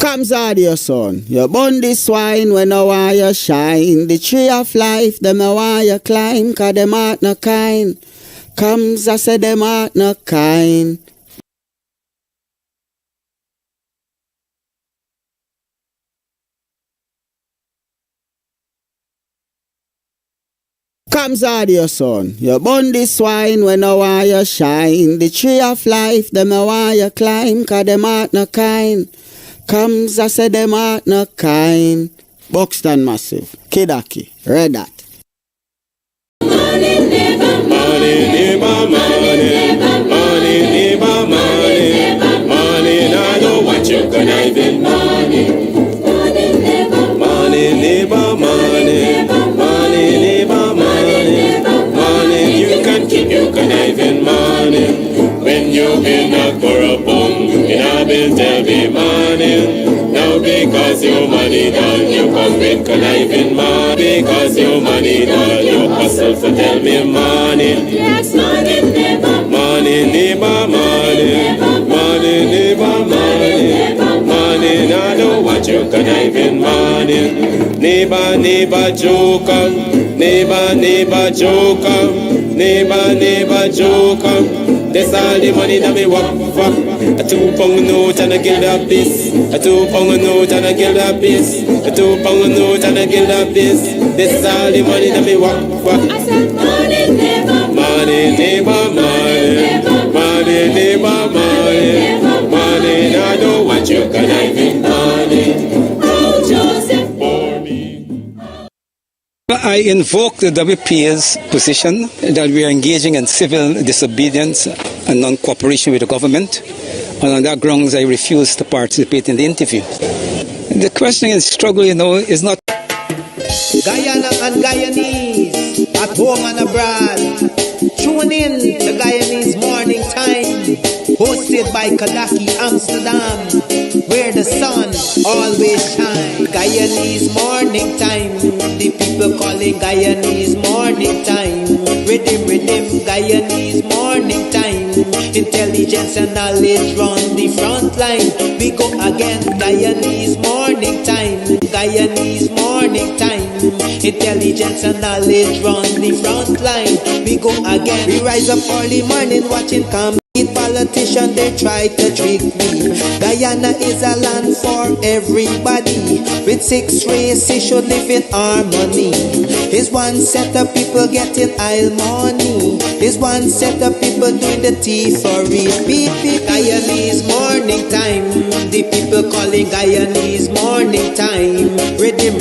Kams audio son, you burn the swine when I want you shine. The tree of life, them I want you climb, cause them heart no kind. Kams, I say them heart no kind. Kams audio son, you burn the swine when I want you shine. The tree of life, them I want you climb, cause them heart no kind. Kams, I say them heart no kind. Buxton Massive, Kidaki, Red Hat. Money, never money, money, I know what you can even money. Money, never money, money, you can keep, you can even money. When you been a corruption, you have been to be money. Now because your money done, you come with conniving money. Because your money done, you hustle for tell me money. Yes, money, never money, never money, money, never money, money. I know what you conniving money. Neighbor, joker, neighbor, joker, neighbor, joker. That's all the money that me walk for. A 2 pound note and a guild piece. A 2 pound note and a guild piece. A 2 pound note and a guild piece. That's all the money that me walk for. I said money, never money, never money, money, never money, money. I don't want you conniving money. Oh, Joseph, for me. I invoke the WPA's position that we are engaging in civil disobedience and non-cooperation with the government, and on that grounds I refuse to participate in the interview. The question and struggle, is not Guyana and Guyanese, at home and abroad. Tune in to Guyanese Morning Time, hosted by Kadaki Amsterdam, where the sun always shines. Guyanese Morning Time, the people calling Guyanese Morning Time. Rhythm, Guyanese Morning Time. Intelligence and knowledge run the front line. We go again, Guyanese Morning Time. Guyanese Morning Time. Intelligence and knowledge run the front line. We go again. We rise up early morning watching Kams. Politicians, they try to trick me. Guyana is a land for everybody. With 6 races should live in harmony. Is one set of people getting oil money. Is one set of people doing the tea for repeat. Guyanese Morning Time. The people calling Guyanese Morning Time. Rhythm,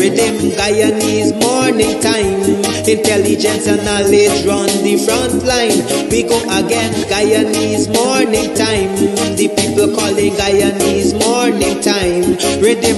Guyanese Morning Time. Intelligence and knowledge run the front line. We go again, Guyanese Morning Time. The people calling Guyanese Morning Time. Rhythm,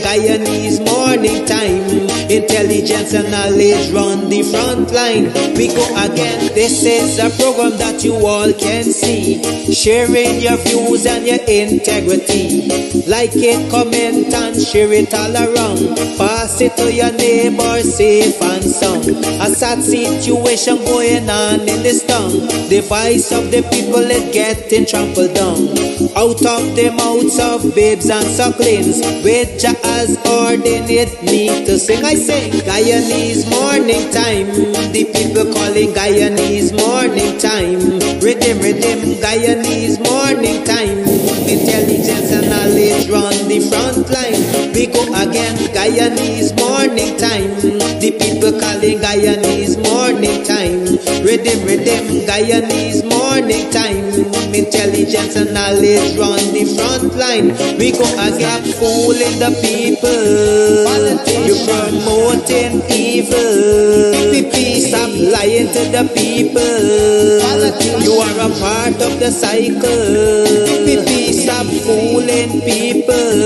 Guyanese Morning Time. Intelligence and knowledge run the front line. We go again. This is a program that you all can see. Sharing your views and your integrity. Like it, comment and share it all around. Pass it to your neighbor, safe and sound. A sad situation going on in this town. The voice of the people is getting trampled down. Out of the mouths of babes and sucklings, with Jah has ordained me to sing. I sing Guyanese Morning Time. The people calling Guyanese Morning Time. Rhythm, Guyanese Morning Time. Intelligence and knowledge run the front line. We go again, Guyanese Morning Time. The people calling Guyanese Morning Time. Rhythm, Guyanese Morning Time. Intelligence and knowledge run the front line. We go again, fooling the people. You promoting evil. Stop lying to the people. You are a part of the cycle. Stop fooling people.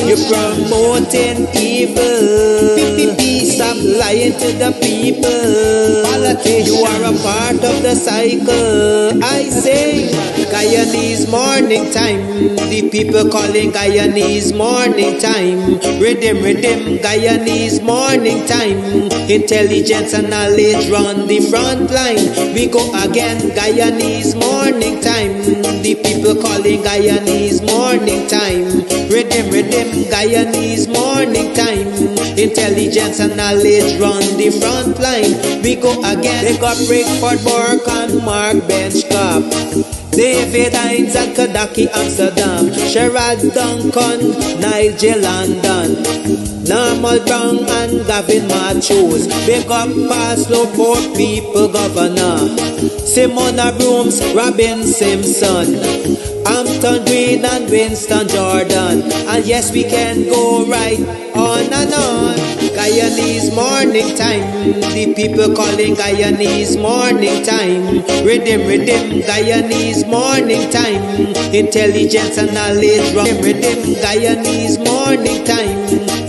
You're promoting evil. Stop lying to the people. You are a part of the cycle. I say Guyanese morning time. The people calling Guyanese morning time. Rhythm, Guyanese morning time. Intelligence and knowledge run the front line. We go again, Guyanese morning time. The people calling Guyanese morning time. Rhythm, Guyanese morning time. Intelligence and knowledge run the front line. We go again. They got Brickford, Burke and Mark Benchcop, David Hines and Kadaki Amsterdam, Sherrod Duncan, Nigel London, Normal Brown and Gavin Matthews. Big up Paslow, Port People Governor, Simona Brooms, Robin Simpson, Hampton Green and Winston Jordan. And yes, we can go right on and on. Guyanese morning time. The people calling Guyanese morning time. Rhythm, Guyanese morning time. Intelligence and knowledge run. Rhythm, Guyanese morning time.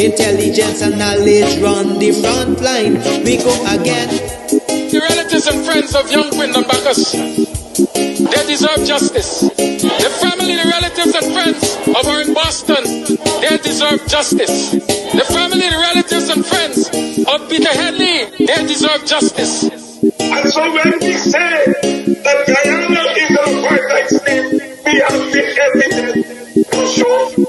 Intelligence and knowledge run the front line. We go again. The relatives and friends of young Wyndham Bacchus, they deserve justice. The family, the relatives and friends of our in Boston, they deserve justice. The family, the relatives and friends of Peter Headley, they deserve justice. And so when we say that Guyana is an apartheid state, we have the evidence to show.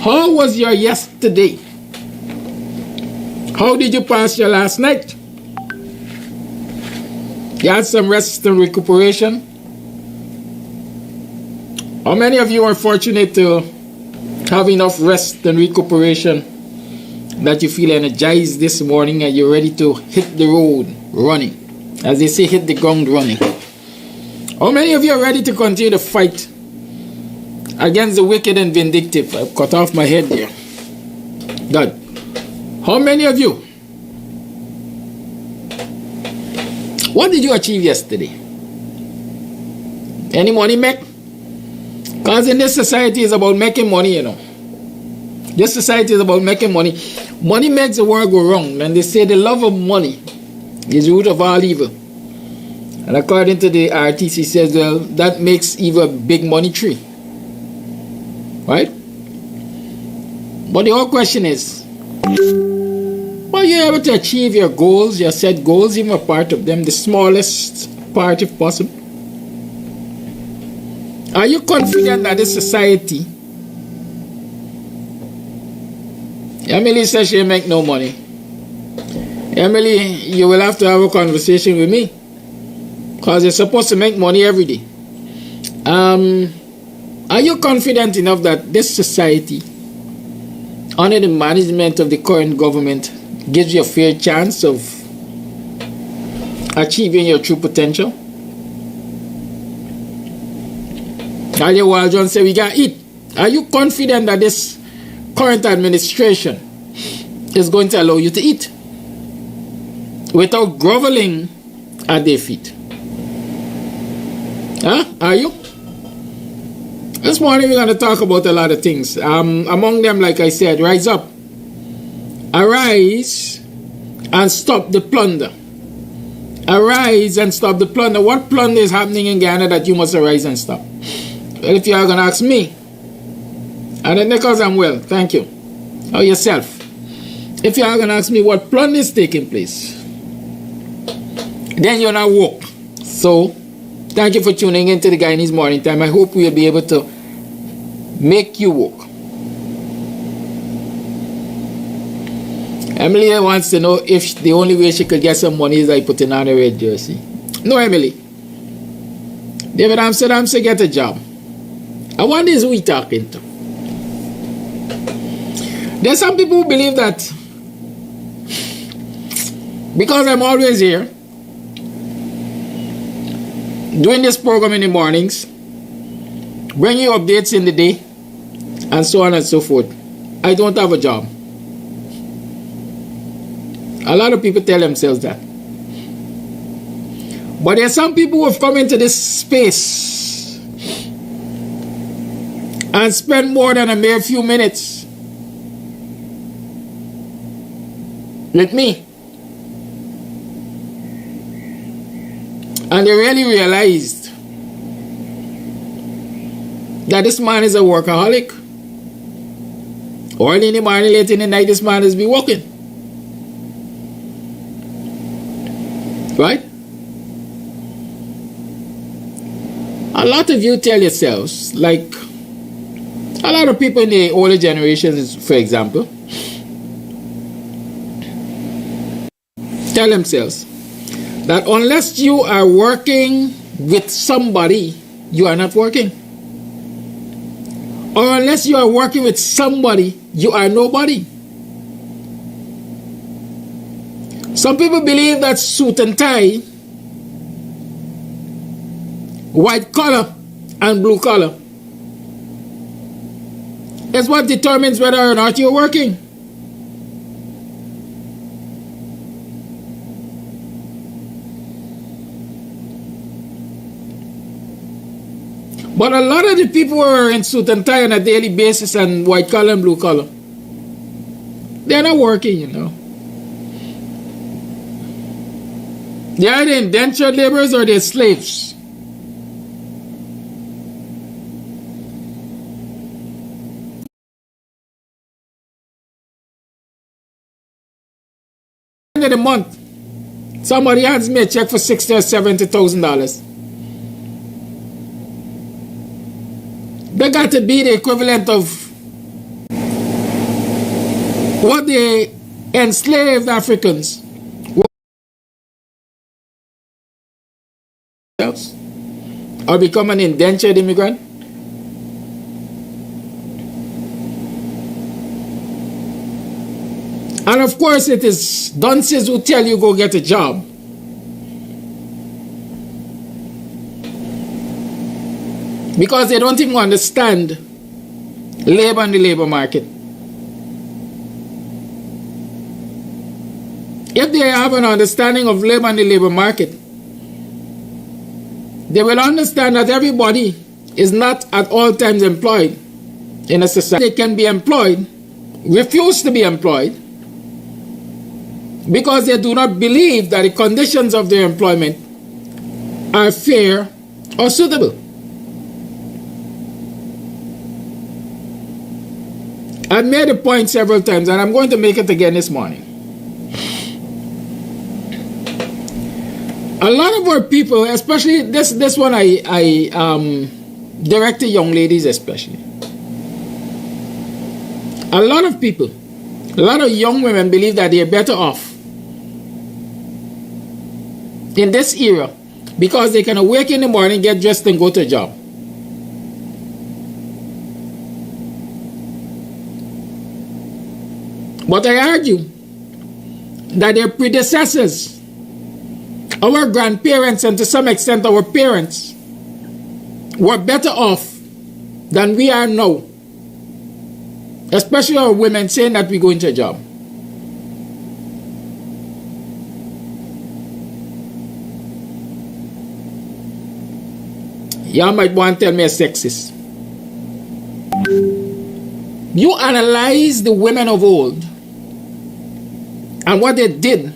How was your yesterday? How did you pass your last night? You had some rest and recuperation? How many of you are fortunate to have enough rest and recuperation that you feel energized this morning and you're ready to hit the road running? As they say, hit the ground running. How many of you are ready to continue to fight against the wicked and vindictive? I've cut off my head there. God. How many of you? What did you achieve yesterday? Any money make? Because in this society is about making money, you know. This society is about making money. Money makes the world go wrong. And they say the love of money is the root of all evil. And according to the RTC says, well, that makes evil a big money tree. Right? But the whole question is, are you able to achieve your goals, your set goals, even a part of them, the smallest part if possible? Are you confident that this society, Emily says she make no money. Emily, you will have to have a conversation with me because you're supposed to make money every day. Are you confident enough that this society, under the management of the current government, gives you a fair chance of achieving your true potential? Ali Wal John said we got eat. Are you confident that this current administration is going to allow you to eat without groveling at their feet? Huh? Are you? This morning we're going to talk about a lot of things. Among them, like I said, rise up. Arise and stop the plunder. Arise and stop the plunder. What plunder is happening in Guyana that you must arise and stop? Well, if you are going to ask me, and then because I'm well, thank you, or yourself, if you are going to ask me what plunder is taking place, then you're not woke. So, thank you for tuning in to the Guyanese Morning Time. I hope we will be able to make you woke. Emily wants to know if the only way she could get some money is by putting on a red jersey. No, Emily. David Amsterdam said get a job. I wonder who we talking to. There's some people who believe that because I'm always here doing this program in the mornings, bringing you updates in the day, and so on and so forth, I don't have a job. A lot of people tell themselves that. But there are some people who have come into this space and spent more than a mere few minutes with me. And they really realized that this man is a workaholic. Early in the morning, late in the night, this man is be working. Right? A lot of you tell yourselves, like a lot of people in the older generations, for example, tell themselves that unless you are working with somebody, you are not working. Or unless you are working with somebody, you are nobody. Some people believe that suit and tie, white collar and blue collar, is what determines whether or not you're working. But a lot of the people who are in suit and tie on a daily basis and white collar and blue collar, they're not working, you know. They're either indentured laborers or they're slaves. End of the month, somebody hands me a check for $60,000 or $70,000. They got to be the equivalent of what the enslaved Africans or become an indentured immigrant. And of course it is dunces who tell you go get a job. Because they don't even understand labor and the labor market. If they have an understanding of labor and the labor market, they will understand that everybody is not at all times employed in a society. They can be employed, refuse to be employed, because they do not believe that the conditions of their employment are fair or suitable. I've made a point several times, and I'm going to make it again this morning. A lot of our people, especially this one, I direct to young ladies especially. A lot of people, a lot of young women believe that they're better off in this era because they can awake in the morning, get dressed, and go to a job. But I argue that their predecessors, our grandparents, and to some extent our parents, were better off than we are now. Especially our women saying that we go into a job. Y'all might want to tell me a sexist. You analyze the women of old and what they did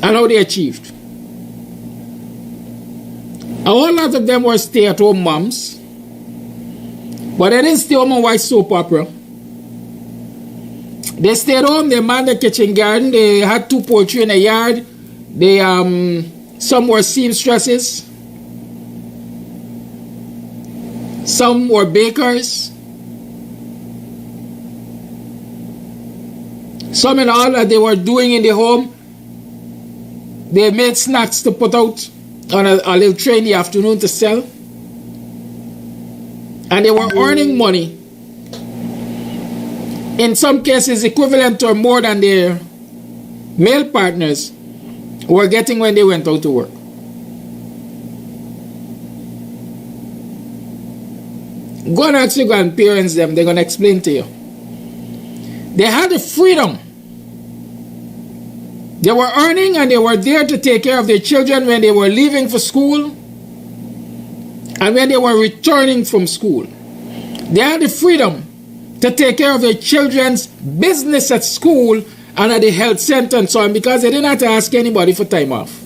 and how they achieved. A whole lot of them were stay-at-home moms, but they didn't stay home and watch soap opera. They stayed home, they manned the kitchen garden, they had 2 poultry in a yard, they some were seamstresses, some were bakers, some in all that they were doing in the home, they made snacks to put out on a little tray in the afternoon to sell. And they were earning money, in some cases equivalent or more than their male partners were getting when they went out to work. Go and ask your grandparents them, they're going to explain to you. They had the freedom. They were earning and they were there to take care of their children when they were leaving for school and when they were returning from school. They had the freedom to take care of their children's business at school and at the health center and so on because they didn't have to ask anybody for time off.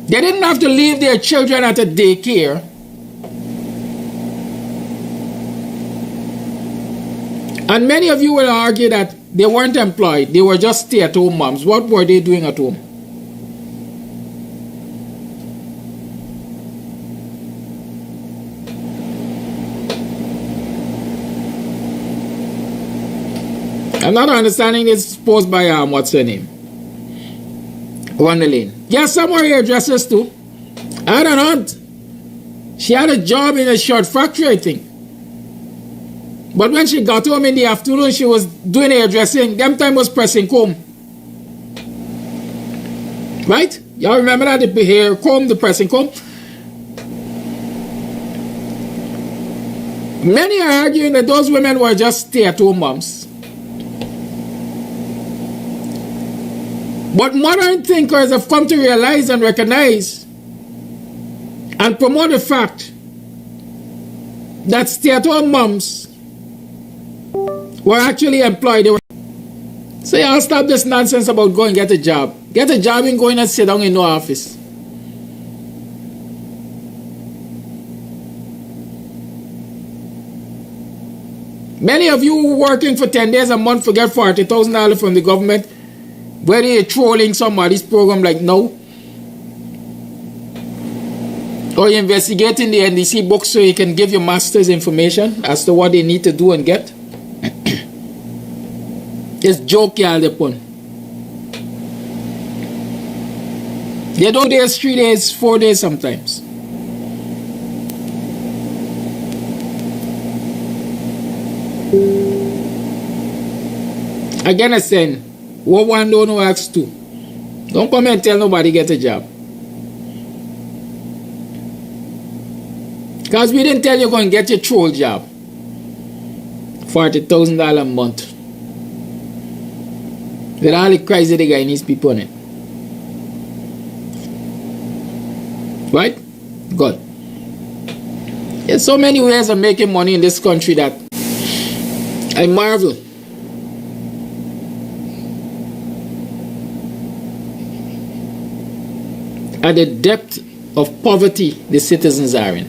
They didn't have to leave their children at a daycare. And many of you will argue that they weren't employed, they were just stay-at-home moms. What were they doing at home? I'm not understanding this posed by what's her name? Ronaldine. Yes, some were hairdressers too. I had an aunt. She had a job in a shirt factory, I think. But when she got home in the afternoon, she was doing hairdressing. Them time was pressing comb. Right? Y'all remember that? The hair comb, the pressing comb? Many are arguing that those women were just stay-at-home moms. But modern thinkers have come to realize and recognize and promote the fact that stay-at-home moms were actually employed. So y'all stop this nonsense about going and get a job. Get a job and go in and sit down in no office. Many of you working for 10 days a month forget $40,000 from the government. Where they trolling somebody's program like no. Or you're investigating the NDC books so you can give your masters information as to what they need to do and get. It's joke y'all upon. They don't days, 3 days, 4 days sometimes. Again, I saying, what one don't know ask two. Don't come and tell nobody get a job. Because we didn't tell you go and get your troll job. $40,000 a month. With all the crazy the Guyanese people on it. Right? Good. There's so many ways of making money in this country that I marvel. At the depth of poverty the citizens are in.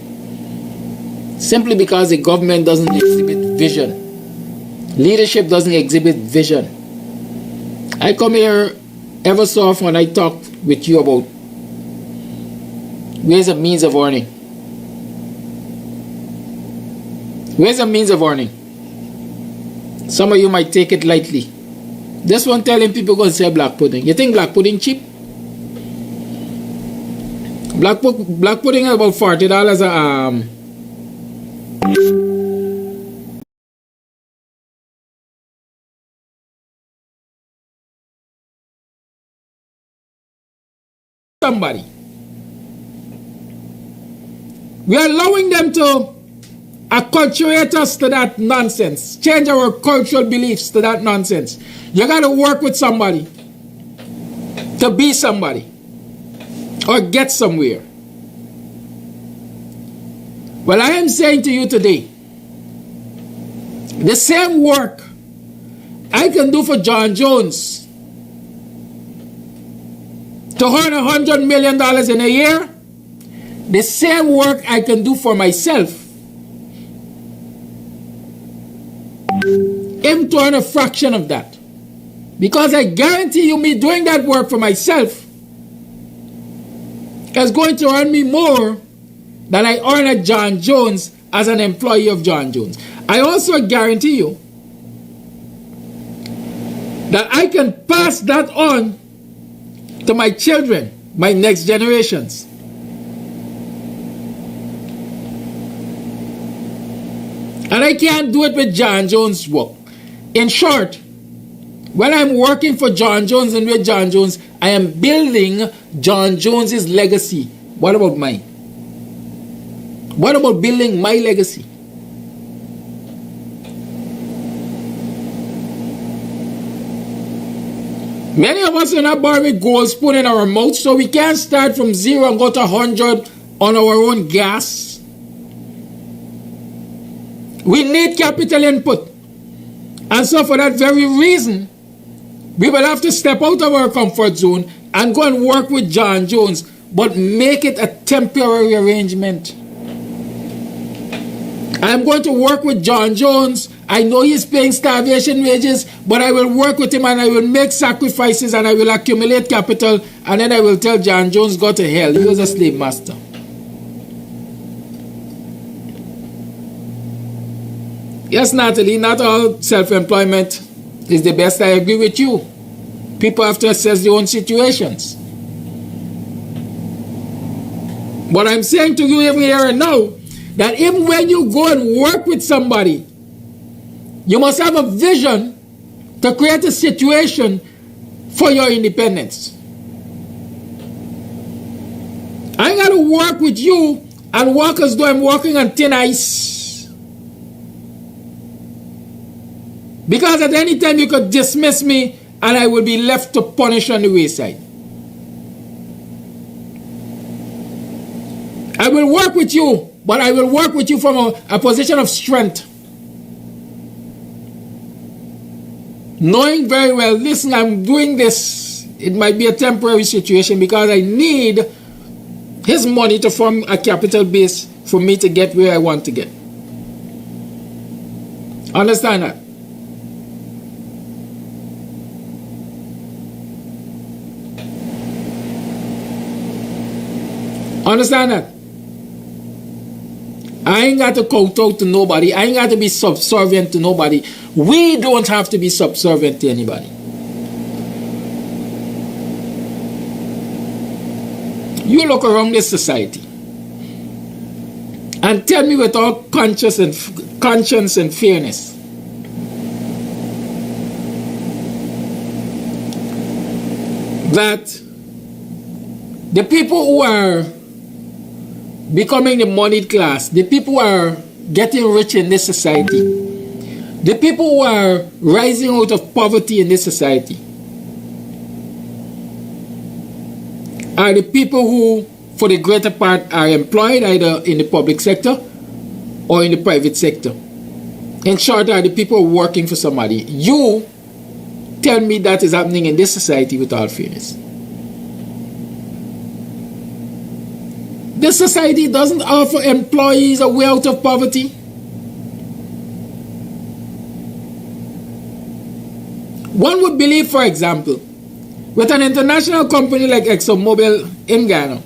Simply because the government doesn't exhibit vision. Leadership doesn't exhibit vision. I come here ever so often when I talk with you about ways and means of earning. Ways and means of earning. Some of you might take it lightly. This one telling people go and sell black pudding. You think black pudding cheap? Black pudding is about $40 a somebody. We are allowing them to acculturate us to that nonsense. Change our cultural beliefs to that nonsense. You got to work with somebody to be somebody or get somewhere. Well, I am saying to you today, the same work I can do for John Jones to earn $100 million in a year, the same work I can do for myself, him to earn a fraction of that. Because I guarantee you, me doing that work for myself is going to earn me more than I earn at John Jones as an employee of John Jones. I also guarantee you that I can pass that on to my children, my next generations. And I can't do it with John Jones' work. In short, when I'm working for John Jones and with John Jones, I am building John Jones's legacy. What about mine? What about building my legacy? Many of us are not born with gold spoon in our mouth, so we can't start from 0 and go to 100 on our own gas. We need capital input. And so for that very reason, we will have to step out of our comfort zone and go and work with John Jones, but make it a temporary arrangement. I'm going to work with John Jones. I know he's paying starvation wages, but I will work with him and I will make sacrifices and I will accumulate capital, and then I will tell John Jones, go to hell. He was a slave master. Yes, Natalie, not all self-employment is the best. I agree with you. People have to assess their own situations. But I'm saying to you even here and now, that even when you go and work with somebody, you must have a vision to create a situation for your independence. I ain't got to work with you and walk as though I'm walking on thin ice. Because at any time you could dismiss me and I will be left to punish on the wayside. I will work with you, but I will work with you from a position of strength. Knowing very well, listen, I'm doing this. It might be a temporary situation because I need his money to form a capital base for me to get where I want to get. Understand that? Understand that? I ain't got to kowtow to nobody. I ain't got to be subservient to nobody. We don't have to be subservient to anybody. You look around this society and tell me with all conscience and fairness, that the people who are becoming the moneyed class, the people who are getting rich in this society, the people who are rising out of poverty in this society, are the people who, for the greater part, are employed either in the public sector or in the private sector. In short, are the people working for somebody. You tell me that is happening in this society with all fairness. This society doesn't offer employees a way out of poverty. One would believe, for example, with an international company like ExxonMobil in Ghana,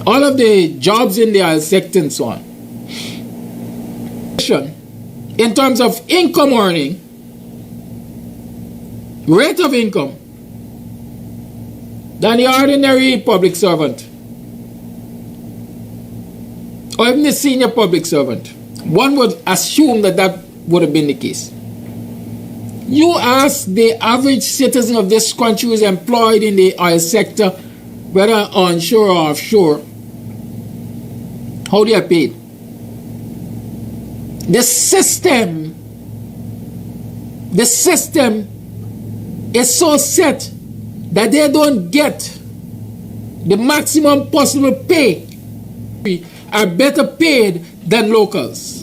all of the jobs in the oil sector and so on, in terms of income earning, rate of income, than the ordinary public servant, or even the senior public servant. One would assume that that would have been the case. You ask the average citizen of this country who is employed in the oil sector, whether onshore or offshore, how they are paid. The system is so set that they don't get the maximum possible pay, are better paid than locals.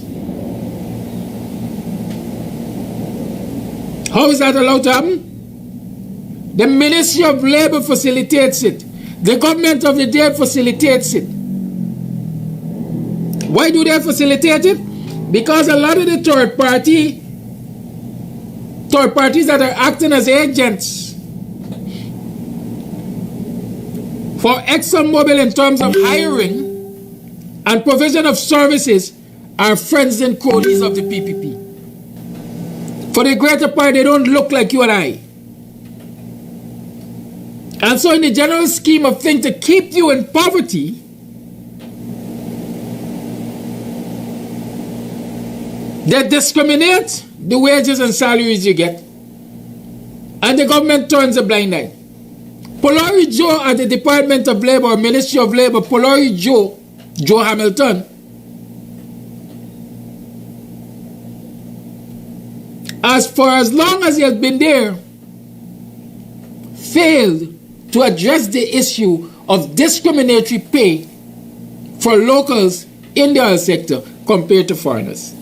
How is that allowed to happen? The Ministry of Labor facilitates it. The government of the day facilitates it. Why do they facilitate it? Because a lot of the third parties that are acting as agents for ExxonMobil in terms of hiring and provision of services are friends and cronies of the PPP. For the greater part, they don't look like you and I. And so in the general scheme of things, to keep you in poverty, they discriminate the wages and salaries you get, and the government turns a blind eye. Polari Joe at the Department of Labor or Ministry of Labor, Polari Joe Hamilton, for as long as he has been there, failed to address the issue of discriminatory pay for locals in the oil sector compared to foreigners.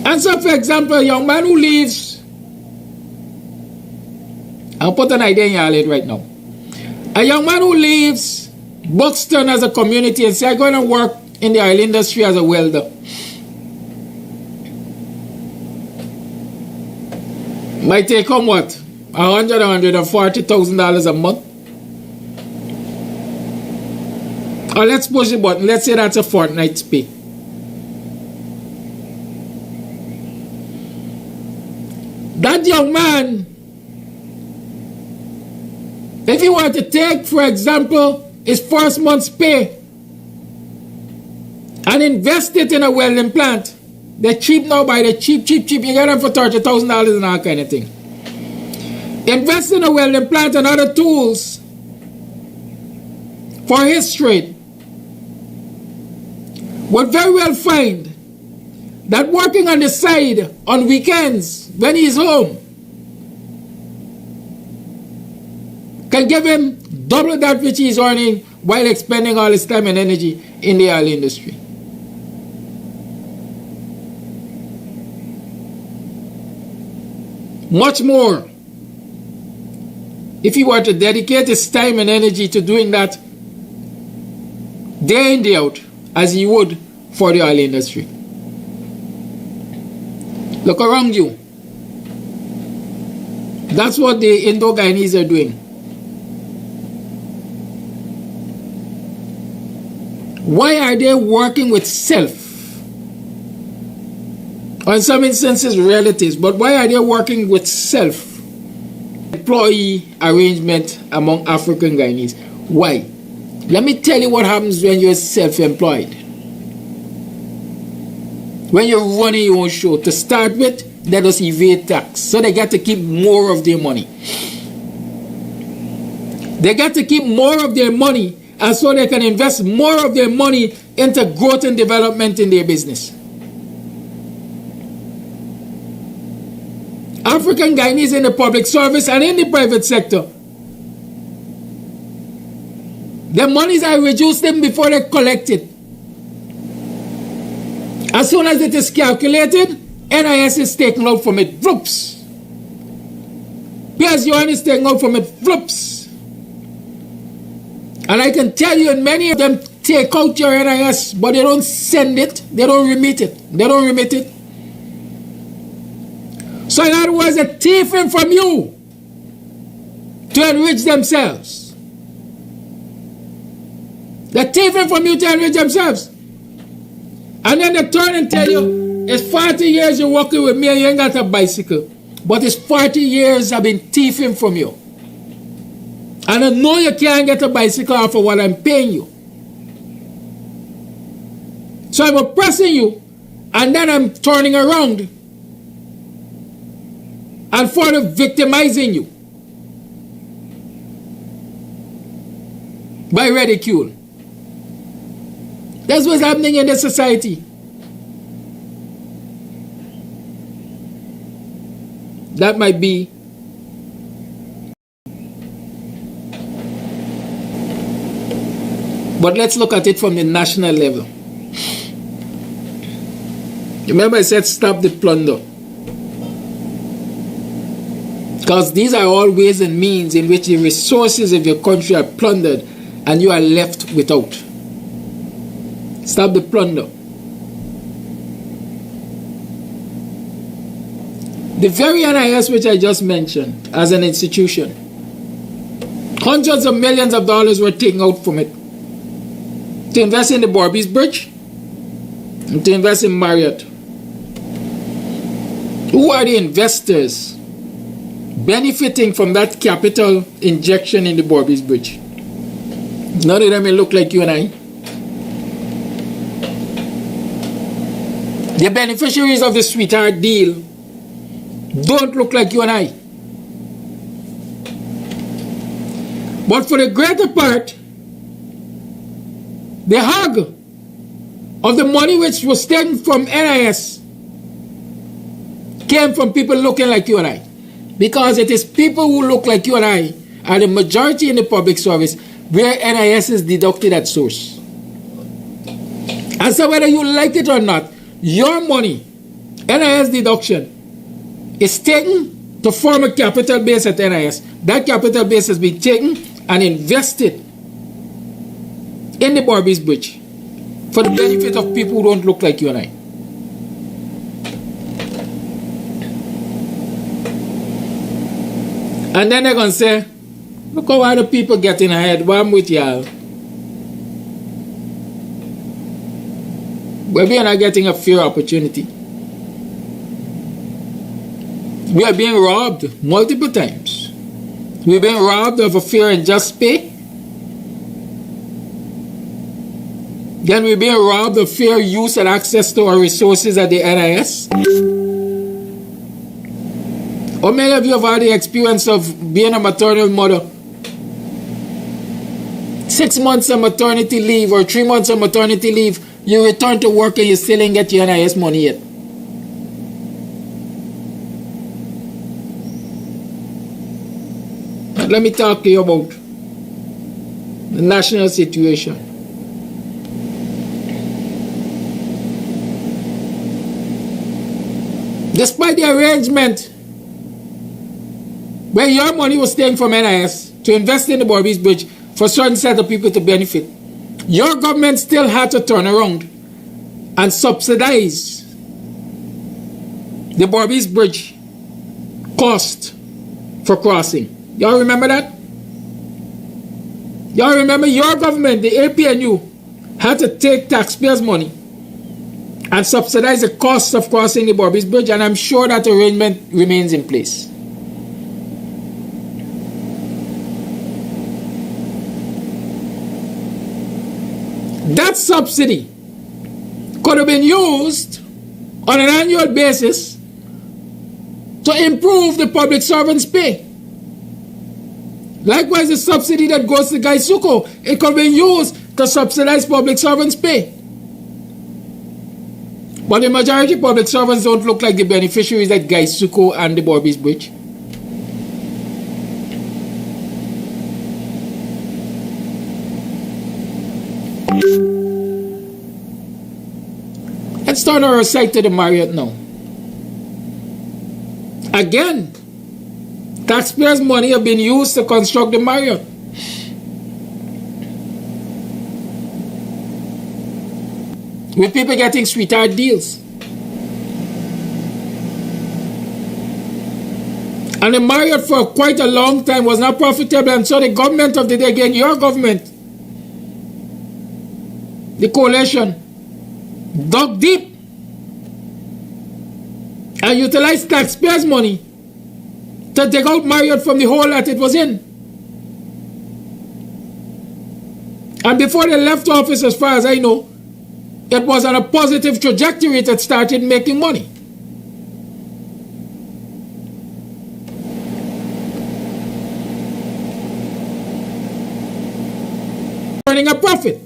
And so, for example, a young man who leaves, I'll put an idea in your head right now. A young man who leaves Buxton as a community and say, I'm going to work in the oil industry as a welder. Might take home what? $140,000 a month? Or let's push the button. Let's say that's a fortnight's pay. That young man, if he were to take, for example, his first month's pay and invest it in a welding plant, they're cheap now, by the cheap. You get them for $30,000 and all kind of thing. Invest in a welding plant and other tools for his trade. Would very well find that working on the side on weekends when he's home can give him double that which he's earning while expending all his time and energy in the oil industry. Much more if he were to dedicate his time and energy to doing that day in, day out, as he would for the oil industry. Look around you. That's what the Indo-Guyanese are doing. Why are they working with self? Or in some instances relatives, but why are they working with self? Employee arrangement among African Guyanese. Why? Let me tell you what happens when you're self-employed. When you're running your own show, to start with, they just evade tax. So they got to keep more of their money. They got to keep more of their money, and so they can invest more of their money into growth and development in their business. African Guyanese in the public service and in the private sector, their monies are reduced them before they collect it. As soon as it is calculated, NIS is taken out from it. Whoops. PSUN is taken out from it. Whoops. And I can tell you, many of them take out your NIS, but they don't send it. They don't remit it. They don't remit it. So in other words, they're thieving from you to enrich themselves. They're thieving from you to enrich themselves. And then they turn and tell you, it's 40 years you're working with me and you ain't got a bicycle. But it's 40 years I've been thieving from you. And I know you can't get a bicycle off of what I'm paying you. So I'm oppressing you, and then I'm turning around and further victimizing you by ridicule. That's what's happening in the society. That might be but let's look at it from the national level. Remember I said stop the plunder. Because these are all ways and means in which the resources of your country are plundered and you are left without. Stop the plunder. The very NIS which I just mentioned as an institution, hundreds of millions of dollars were taken out from it to invest in the Barbies Bridge and to invest in Marriott. Who are the investors benefiting from that capital injection in the Barbies Bridge? None of them may look like you and I. The beneficiaries of the sweetheart deal don't look like you and I. But for the greater part, the hug of the money which was taken from NIS came from people looking like you and I. Because it is people who look like you and I are the majority in the public service where NIS is deducted at source. And so whether you like it or not, your money, NIS deduction, is taken to form a capital base at NIS. That capital base has been taken and invested in the Barbies Bridge for the benefit of people who don't look like you and I. And then they're going to say, look how other people getting ahead. Well, I'm with y'all. But we are not getting a fair opportunity. We are being robbed multiple times. We've been robbed of a fair and just pay. Then we're being robbed of fair use and access to our resources at the NIS. Or many of you have had the experience of being a maternal mother. 6 months of maternity leave or 3 months of maternity leave, you return to work and you still ain't get your NIS money yet. Let me talk to you about the national situation. Despite the arrangement where your money was taken from NIS to invest in the Barbies Bridge for a certain set of people to benefit, your government still had to turn around and subsidize the Barbies Bridge cost for crossing. Y'all remember that? Y'all remember your government, the APNU, had to take taxpayers' money and subsidize the costs of crossing the Berbice Bridge, and I'm sure that arrangement remains in place. That subsidy could have been used on an annual basis to improve the public servants' pay. Likewise, the subsidy that goes to Gaisuko, it could have been used to subsidize public servants' pay. But the majority of public servants don't look like the beneficiaries at Gaisuko and the Berbice Bridge. Let's turn our sight to the Marriott now. Again, taxpayers' money have been used to construct the Marriott. With people getting sweetheart deals. And the Marriott for quite a long time was not profitable, and so the government of the day, again your government, the coalition, dug deep and utilized taxpayers' money to take out Marriott from the hole that it was in. And before they left office, as far as I know, it was on a positive trajectory that started making money. Earning a profit.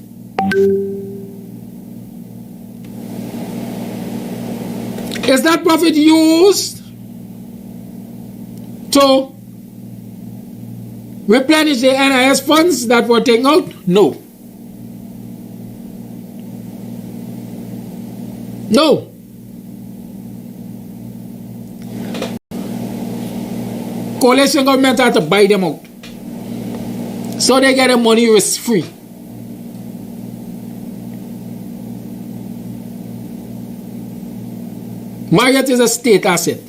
Is that profit used to replenish the NIS funds that were taken out? No. No. Coalition government had to buy them out. So they get the money risk-free. Marriott is a state asset.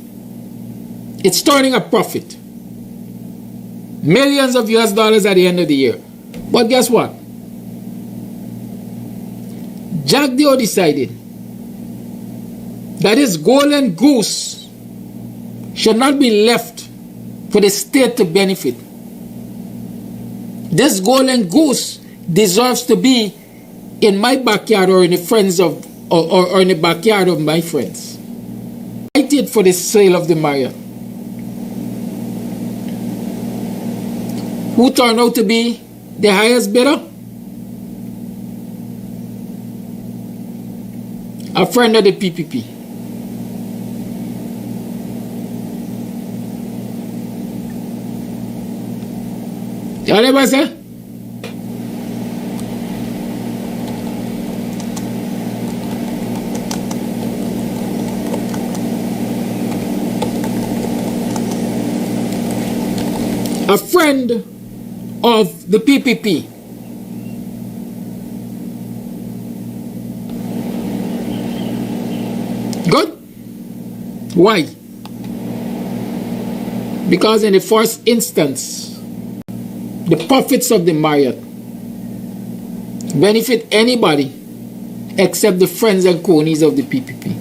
It's turning a profit. Millions of US dollars at the end of the year. But guess what? Jack Dio decided that his golden goose should not be left for the state to benefit. This golden goose deserves to be in my backyard or in the friends of or in the backyard of my friends. Fighted for the sale of the Marriott. Who turned out to be the highest bidder? A friend of the PPP. Y'all ever say? A friend of the PPP. Good? Why? Because in the first instance, the profits of the Marriott benefit anybody except the friends and cronies of the PPP.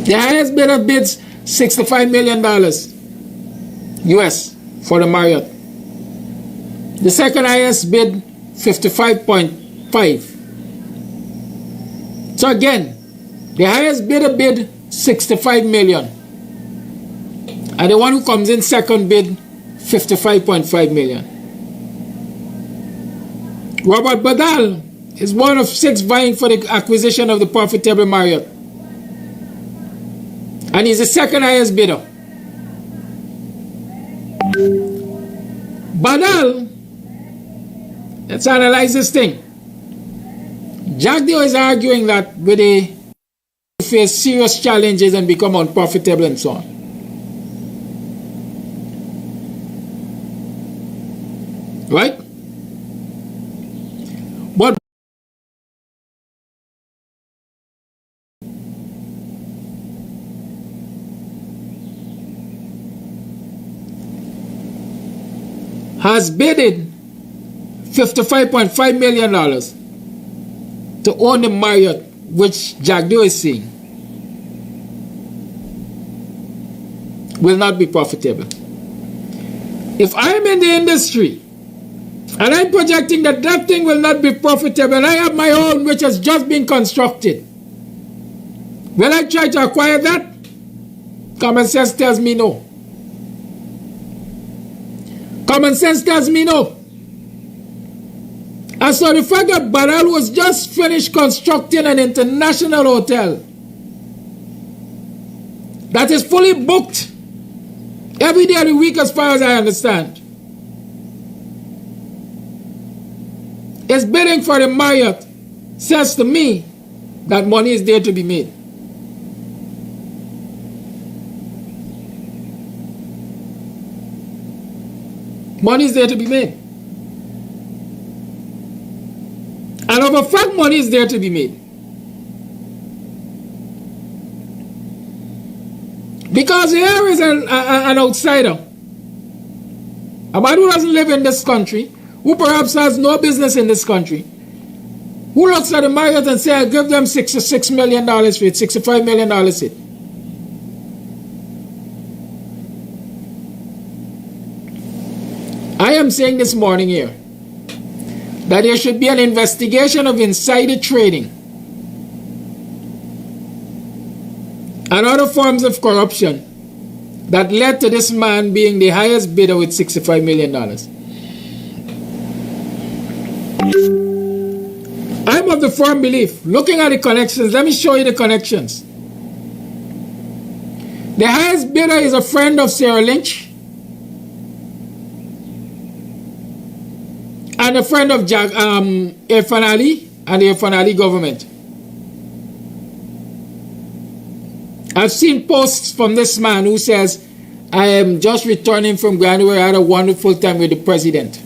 The highest bidder bids $65 million US for the Marriott. The second highest bid 55.5. So again, the highest bidder bid 65 million. And the one who comes in second bid 55.5 million. Robert Badal is one of 6 vying for the acquisition of the profitable Marriott. And he's the second highest bidder. Badal, let's analyze this thing. Jack Dio is arguing that with the face serious challenges and become unprofitable and so on. Right? has bidded $55.5 million to own the Marriott, which Jack Doe is saying will not be profitable. If I'm in the industry and I'm projecting that that thing will not be profitable, and I have my own which has just been constructed, will I try to acquire that? Common sense tells me no. Common sense tells me no. And so the fact that Barrel was just finished constructing an international hotel that is fully booked every day of the week, as far as I understand, is bidding for the Marriott, says to me that money is there to be made. Money is there to be made. And of a fact, money is there to be made. Because here is an outsider, a man who doesn't live in this country, who perhaps has no business in this country, who looks at the Marriott and says, I give them $66 million for it, $65 million it. I am saying this morning here that there should be an investigation of insider trading and other forms of corruption that led to this man being the highest bidder with $65 million. I'm of the firm belief, looking at the connections, let me show you the connections. The highest bidder is a friend of Sarah Lynch and a friend of Irfan Ali and the Irfan Ali government. I've seen posts from this man who says, I am just returning from Guyana where I had a wonderful time with the president.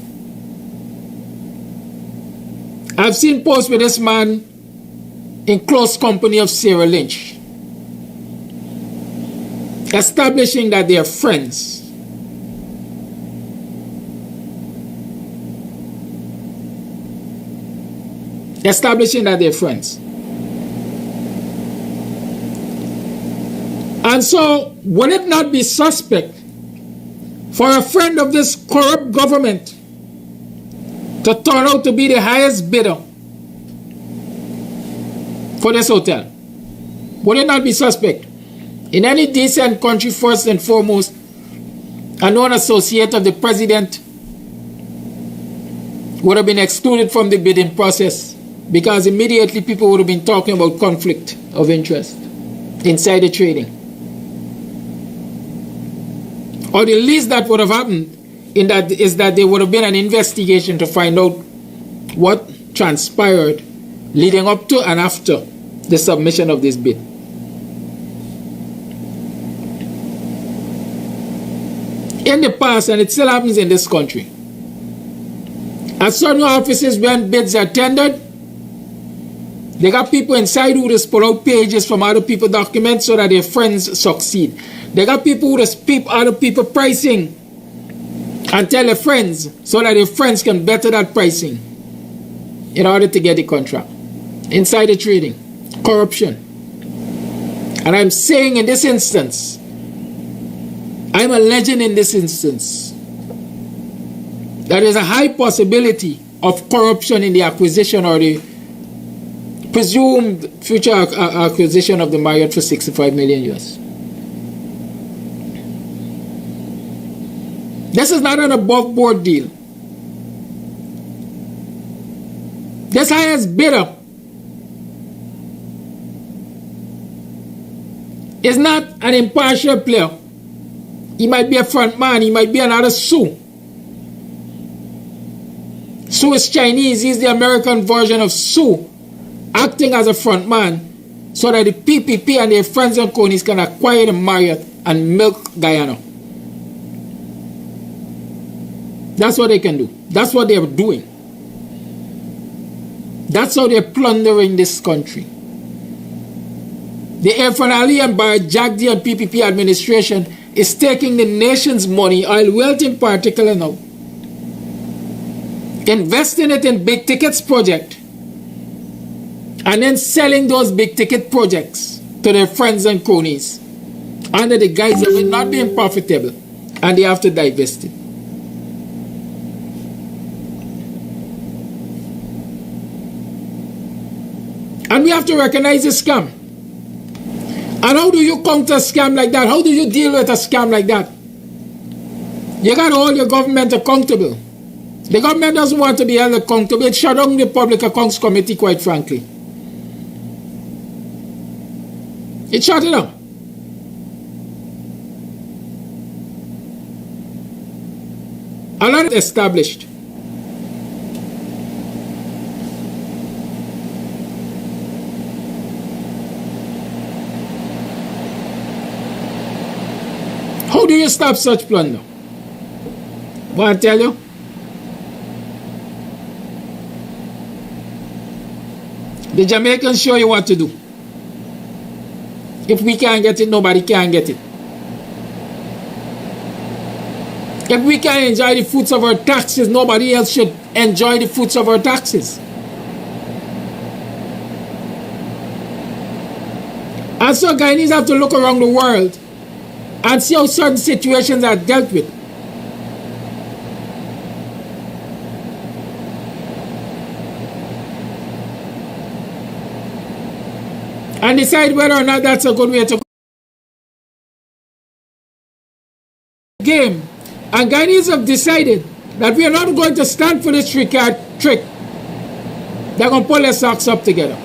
I've seen posts with this man in close company of Sarah Lynch, establishing that they are friends. Establishing that they're friends. And so, would it not be suspect for a friend of this corrupt government to turn out to be the highest bidder for this hotel? Would it not be suspect? In any decent country, first and foremost, a known associate of the president would have been excluded from the bidding process, because immediately people would have been talking about conflict of interest, insider trading. Or the least that would have happened in that is that there would have been an investigation to find out what transpired leading up to and after the submission of this bid. In the past, and it still happens in this country, at certain offices when bids are tendered, they got people inside who just pull out pages from other people's documents so that their friends succeed. They got people who just peep other people's pricing and tell their friends so that their friends can better that pricing in order to get the contract. Insider trading, corruption. And I'm saying in this instance, I'm alleging in this instance, there is a high possibility of corruption in the acquisition or the presumed future acquisition of the Marriott for $65 million US. This is not an above board deal. This highest bidder is not an impartial player. He might be a front man, he might be another Sue. Sue is Chinese, he's the American version of Sue, acting as a front man so that the PPP and their friends and cronies can acquire the Marriott and milk Guyana. That's what they can do. That's what they're doing. That's how they're plundering this country. The Irfan Ali and Jagdi and PPP administration is taking the nation's money, oil wealth in particular now, investing it in big tickets project, and then selling those big ticket projects to their friends and cronies under the guise of it not being profitable, and they have to divest it. And we have to recognize a scam. And how do you counter a scam like that? How do you deal with a scam like that? You got to hold your government accountable. The government doesn't want to be held accountable. It shut down the Public Accounts Committee, quite frankly. It shut it down. A lot is established. How do you stop such plunder? Want to tell you? The Jamaicans show you what to do. If we can't get it, nobody can get it. If we can't enjoy the fruits of our taxes, nobody else should enjoy the fruits of our taxes. And so Guyanese have to look around the world and see how certain situations are dealt with. And decide whether or not that's a good way to go. Game. And Guyanese have decided that we are not going to stand for this trick. They're going to pull their socks up together.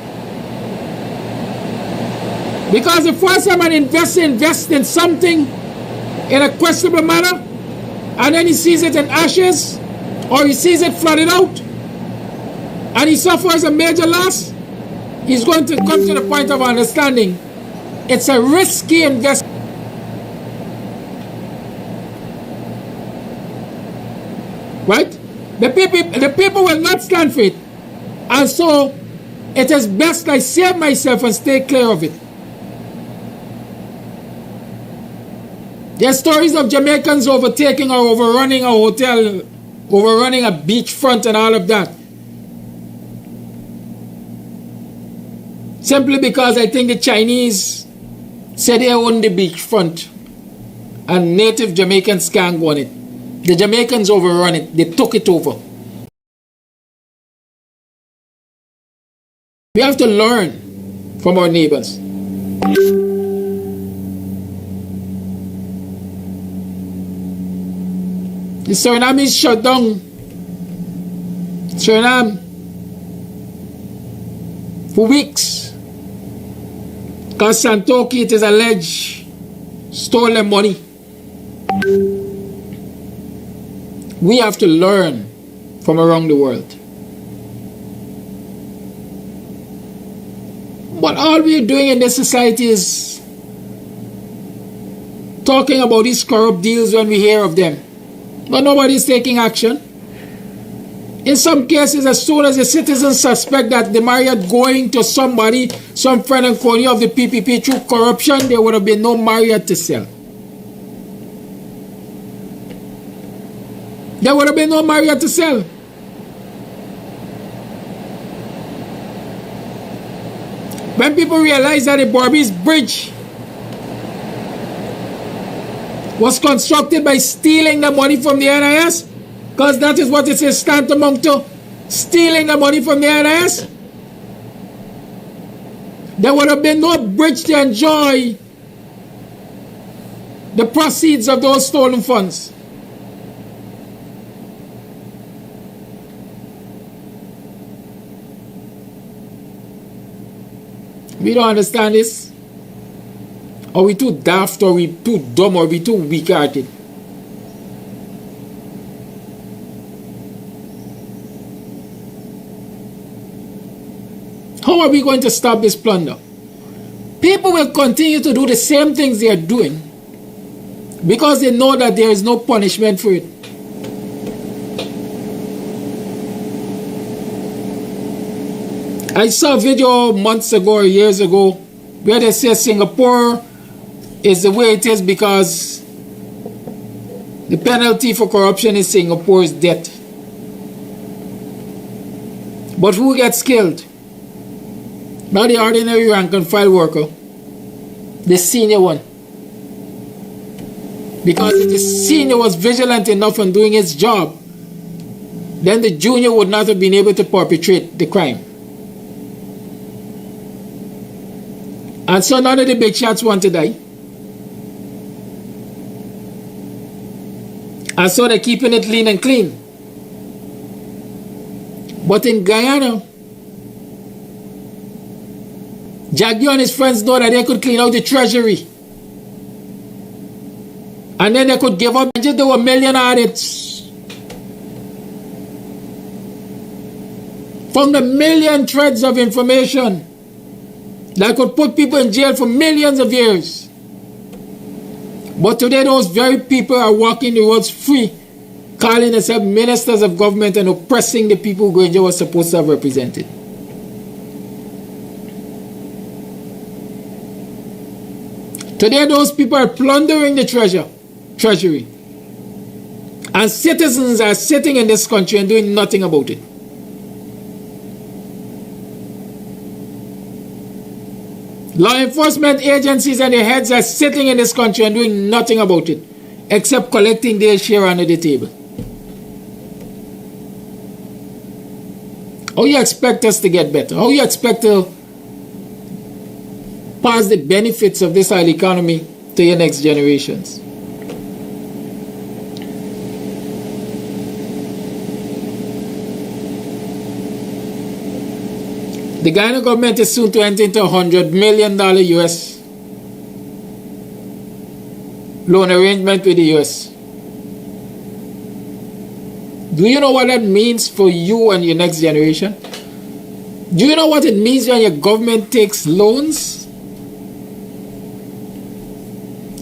Because if once someone invests in something in a questionable manner, and then he sees it in ashes, or he sees it flooded out, and he suffers a major loss, he's going to come to the point of understanding it's a risky investment. Right? The people will not stand for it. And so it is best I save myself and stay clear of it. There are stories of Jamaicans overtaking or overrunning a hotel, overrunning a beachfront and all of that. Simply because I think the Chinese said they own the beachfront and native Jamaicans can't go on it. The Jamaicans overrun it. They took it over. We have to learn from our neighbors. The Suriname shut down. Suriname for weeks. Because Santoki, it is alleged, stole their money. We have to learn from around the world. But all we're doing in this society is talking about these corrupt deals when we hear of them. But nobody's taking action. In some cases, as soon as the citizens suspect that the Marriott going to somebody, some friend and crony of the PPP through corruption, there would have been no Marriott to sell. There would have been no Marriott to sell. When people realize that the Barbies Bridge was constructed by stealing the money from the NIS, because that is what it is tantamount to, stealing the money from the NIS, there would have been no bridge to enjoy the proceeds of those stolen funds. We don't understand this. Are we too daft, or we too dumb, or we too weak-hearted? How are we going to stop this plunder? People will continue to do the same things they are doing because they know that there is no punishment for it. I saw a video months ago or years ago where they say Singapore is the way it is because the penalty for corruption in Singapore is death. But who gets killed? Not the ordinary rank and file worker, the senior one. Because if the senior was vigilant enough in doing his job, then the junior would not have been able to perpetrate the crime. And so none of the big shots want to die. And so they're keeping it lean and clean. But in Guyana, Jagyo and his friends know that they could clean out the treasury. And then they could give up just over $1 million audits. From the million threads of information that could put people in jail for millions of years. But today those very people are walking the roads free, calling themselves ministers of government and oppressing the people who Guyana was supposed to have represented. Today those people are plundering the treasury. And citizens are sitting in this country and doing nothing about it. Law enforcement agencies and their heads are sitting in this country and doing nothing about it, except collecting their share under the table. How you expect us to get better? How you expect to pass the benefits of this oil economy to your next generations? The Guyana government is soon to enter into $100 million US loan arrangement with the US. Do you know what that means for you and your next generation? Do you know what it means when your government takes loans?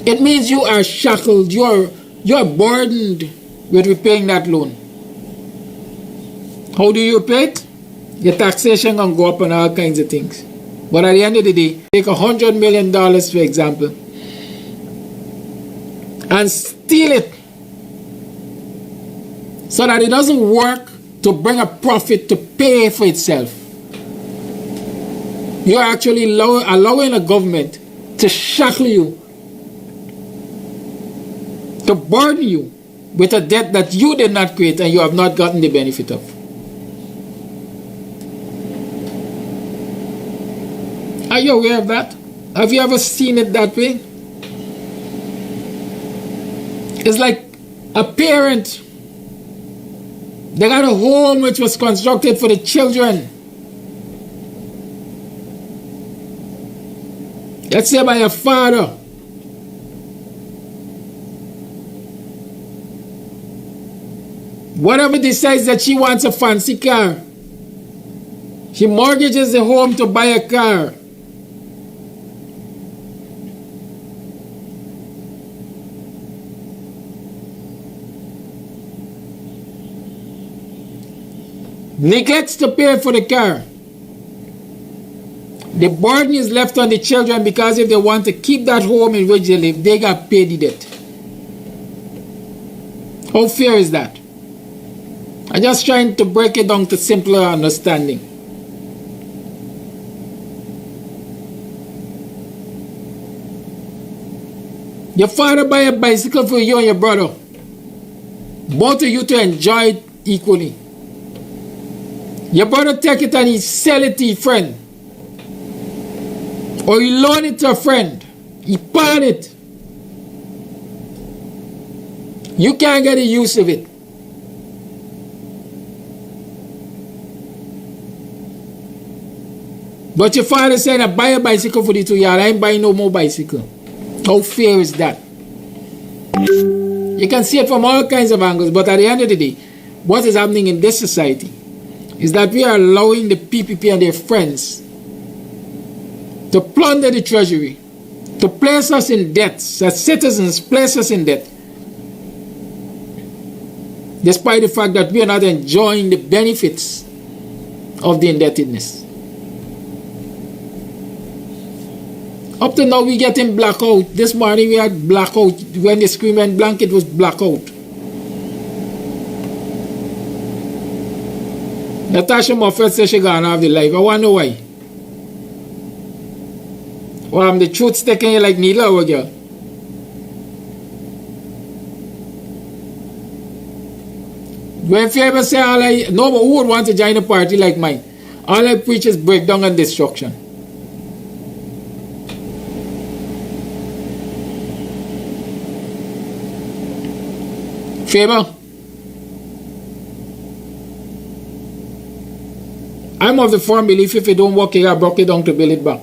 It means you are shackled, you are burdened with repaying that loan. How do you pay it? Your taxation can go up on all kinds of things. But at the end of the day, take $100 million, for example, and steal it so that it doesn't work to bring a profit to pay for itself. You're actually allowing a government to shackle you, to burden you with a debt that you did not create and you have not gotten the benefit of. Are you aware of that? Have you ever seen it that way? It's like a parent. They got a home which was constructed for the children. Let's say by a father. Whatever decides that she wants a fancy car, she mortgages the home to buy a car. Neglects to pay for the car. The burden is left on the children because if they want to keep that home in which they live, they got to pay the debt. How fair is that? I'm just trying to break it down to simpler understanding. Your father buy a bicycle for you and your brother. Both of you to enjoy it equally. Your brother take it and he sell it to your friend. Or he loan it to a friend. He pawn it. You can't get the use of it. But your father said, I buy a bicycle for the 2 years. I ain't buying no more bicycle. How fair is that? You can see it from all kinds of angles. But at the end of the day, what is happening in this society is that we are allowing the PPP and their friends to plunder the treasury, to place us in debt, as citizens place us in debt, despite the fact that we are not enjoying the benefits of the indebtedness. Up to now, we getting blackout. This morning we had blackout. When the screen went blank, it was blackout. Natasha Moffett says she gonna have the life. I wonder why. Well, the truth sticking you like needle over girl. When Faber say all I no, but who would want to join a party like mine? All I preach is breakdown and destruction. Faber, I'm of the firm belief if it don't work, you gotta break it down to build it back.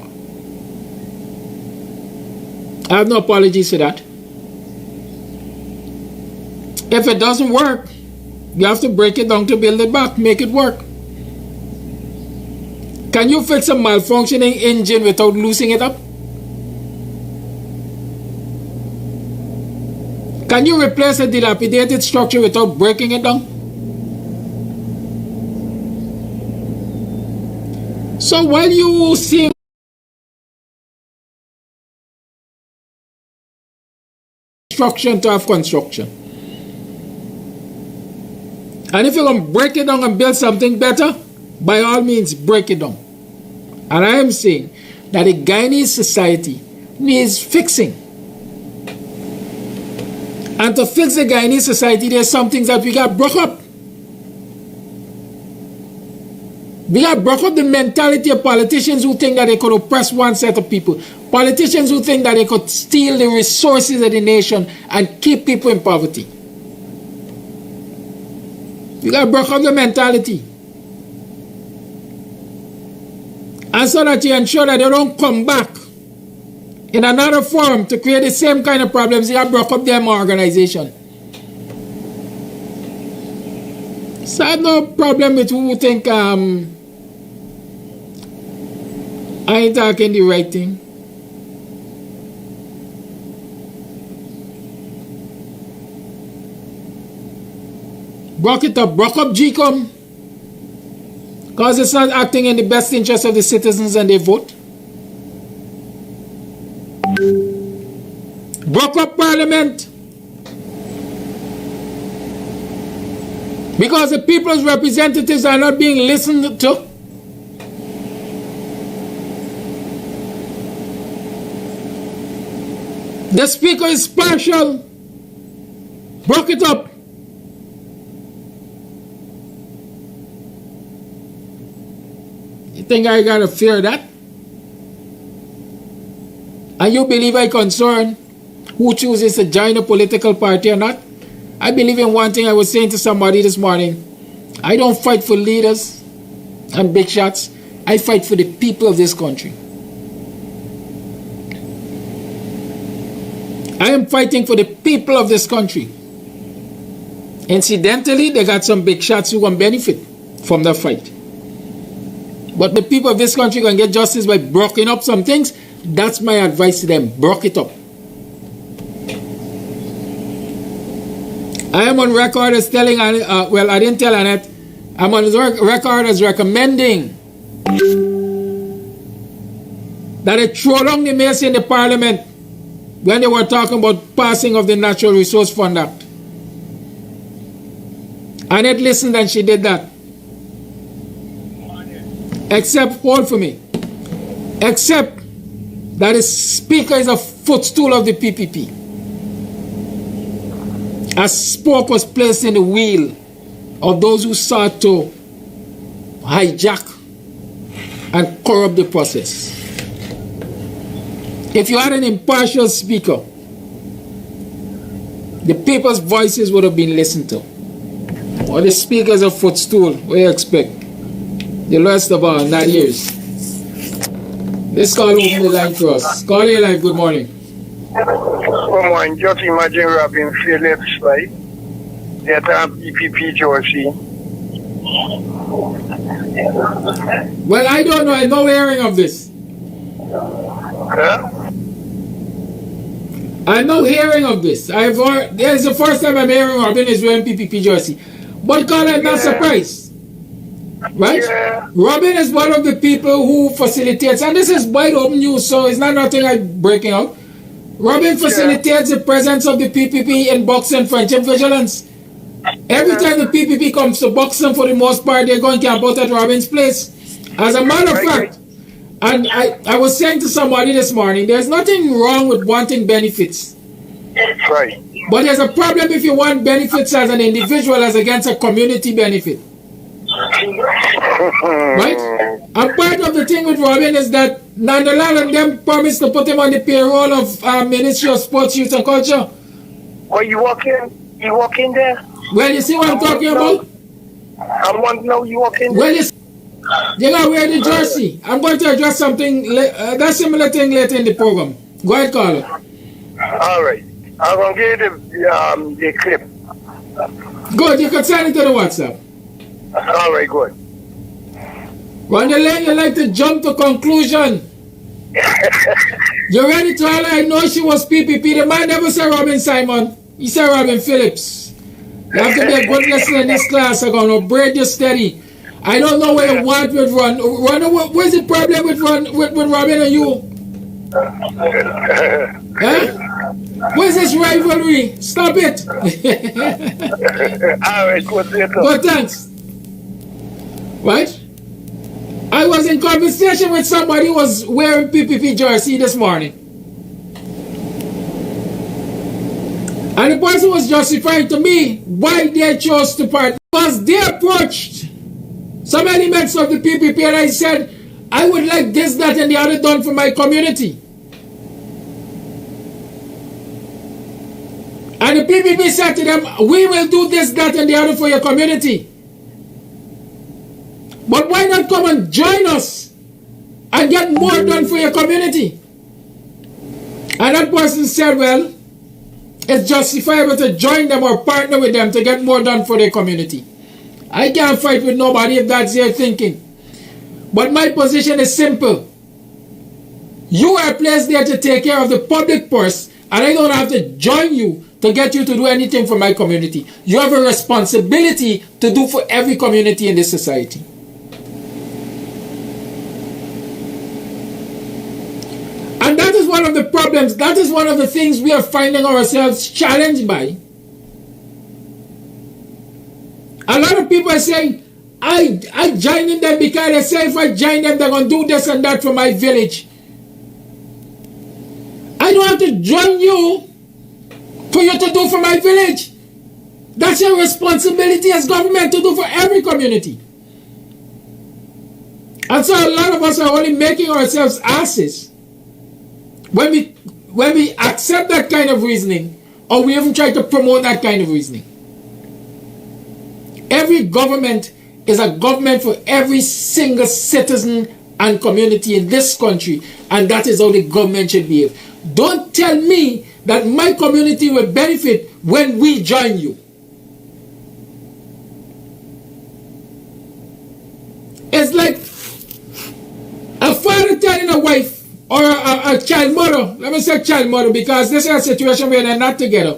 I have no apologies for that. If it doesn't work, you have to break it down to build it back, make it work. Can you fix a malfunctioning engine without losing it up? Can you replace a dilapidated structure without breaking it down? So while you see construction to have construction, and if you're going to break it down and build something better, by all means break it down. And I am saying that the Guyanese society needs fixing. And to fix the Guyanese society, there's some things that we got broke up. We got broke up the mentality of politicians who think that they could oppress one set of people. Politicians who think that they could steal the resources of the nation and keep people in poverty. We got broke up the mentality. And so that you ensure that they don't come back in another form to create the same kind of problems, you got broke up their organization. So I have no problem with who think I ain't talking the right thing. Broke it up, broke up GCOM. Because it's not acting in the best interest of the citizens and they vote. Broke up Parliament. Because the people's representatives are not being listened to. The speaker is partial. Broke it up. You think I gotta fear that? And you believe I concern who chooses to join a political party or not? I believe in one thing I was saying to somebody this morning. I don't fight for leaders and big shots. I fight for the people of this country. I am fighting for the people of this country. Incidentally, they got some big shots who can benefit from the fight. But the people of this country can get justice by breaking up some things. That's my advice to them. Break it up. I am on record as telling, well, I didn't tell Annette. I'm on record as recommending that they throw down the mace in the parliament when they were talking about passing of the Natural Resource Fund Act. Annette listened and she did that. Except, hold for me, except that the speaker is a footstool of the PPP. A spoke was placed in the wheel of those who sought to hijack and corrupt the process. If you had an impartial speaker, the people's voices would have been listened to. Or the speaker is a footstool, what do you expect? The lowest of all, 9 years. Let's call open the line for us. Call your line, good morning. Good morning. Just imagine Robin Phillips, right? They're PPP Jersey. Well, I don't know. I have no hearing of this. Huh? I have no hearing of this. This is the first time I'm hearing Robin is wearing PPP jersey. But God, I'm not surprised. Right? Yeah. Robin is one of the people who facilitates, and this is wide open news, so it's not nothing like breaking out. Robin facilitates the presence of the PPP in boxing friendship vigilance. Every time the PPP comes to Buxton, for the most part, they're going to camp out at Robin's place. As a matter of fact, and I was saying to somebody this morning, there's nothing wrong with wanting benefits. Right. But there's a problem if you want benefits as an individual as against a community benefit. Right? And part of the thing with Robin is that Nandalal and them promised to put him on the payroll of Ministry of Sports, Youth and Culture. Well, you walk in there? Well, you see what I'm talking about? I want to know you walk in there. Well, you gotta wear the jersey. I'm going to address something, that similar thing later in the program. Go ahead, Carlo. All right. I'm going to give you the clip. Good, you can send it to the WhatsApp. All right, good. When you like to jump to conclusion. You ready to holler? I know she was PPP. The man never said Robin Simon. He said Robin Phillips. You have to be a good listener in this class. I'm going to braid you steady. I don't know where you want with Ron. Where's the problem with Robin and you? Huh? Where's this rivalry? Stop it. All right, good. But thanks. Right? I was in conversation with somebody who was wearing PPP jersey this morning. And the person was justifying to me why they chose to part. Because they approached some elements of the PPP and I said, I would like this, that, and the other done for my community. And the PPP said to them, we will do this, that, and the other for your community. But why not come and join us and get more done for your community? And that person said, well, it's justifiable to join them or partner with them to get more done for their community. I can't fight with nobody if that's their thinking. But my position is simple. You are placed there to take care of the public purse, and I don't have to join you to get you to do anything for my community. You have a responsibility to do for every community in this society. And that is one of the problems, that is one of the things we are finding ourselves challenged by. A lot of people are saying, I join in them because they say if I join them, they're going to do this and that for my village. I don't have to join you for you to do for my village. That's your responsibility as government to do for every community. And so a lot of us are only making ourselves asses when we accept that kind of reasoning, or we even try to promote that kind of reasoning. Every government is a government for every single citizen and community in this country, and that is how the government should behave. Don't tell me that my community will benefit when we join you. It's like a father telling a wife or a child mother, let me say child mother because this is a situation where they're not together.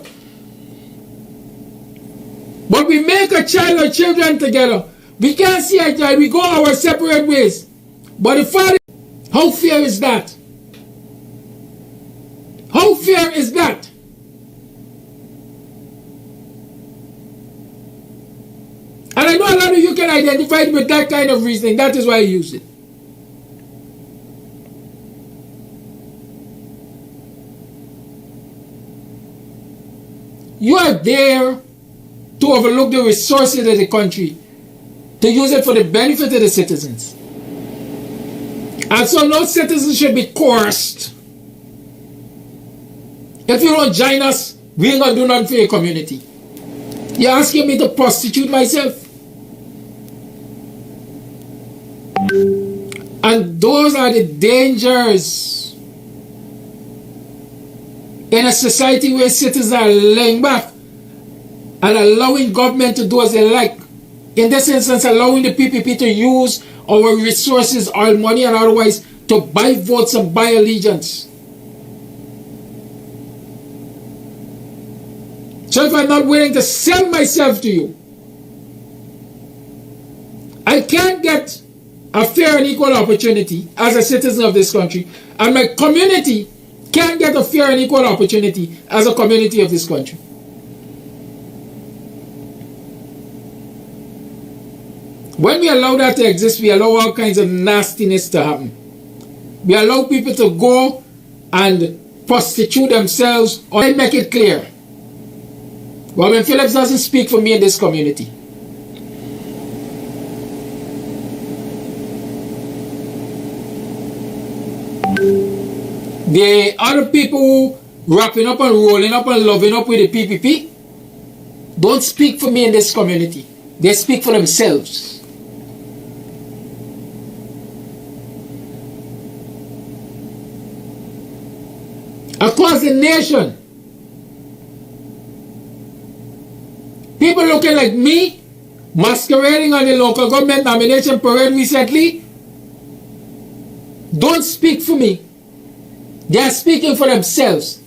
But we make a child or children together. We can't see a child, we go our separate ways. But the father, how fair is that? How fair is that? And I know a lot of you can identify with that kind of reasoning. That is why I use it. You are there to overlook the resources of the country, to use it for the benefit of the citizens. And so no citizen should be coerced. If you don't join us, we ain't gonna do nothing for your community. You're asking me to prostitute myself? And those are the dangers in a society where citizens are laying back and allowing government to do as they like. In this instance, allowing the PPP to use our resources, our money and otherwise to buy votes and buy allegiance. So if I'm not willing to sell myself to you, I can't get a fair and equal opportunity as a citizen of this country, and my community can't get a fair and equal opportunity as a community of this country. When we allow that to exist, we allow all kinds of nastiness to happen. We allow people to go and prostitute themselves, or make it clear. Robin Phillips doesn't speak for me in this community. The other people who wrapping up and rolling up and loving up with the PPP don't speak for me in this community. They speak for themselves. Across the nation, people looking like me, masquerading on the local government nomination parade recently, don't speak for me. They are speaking for themselves.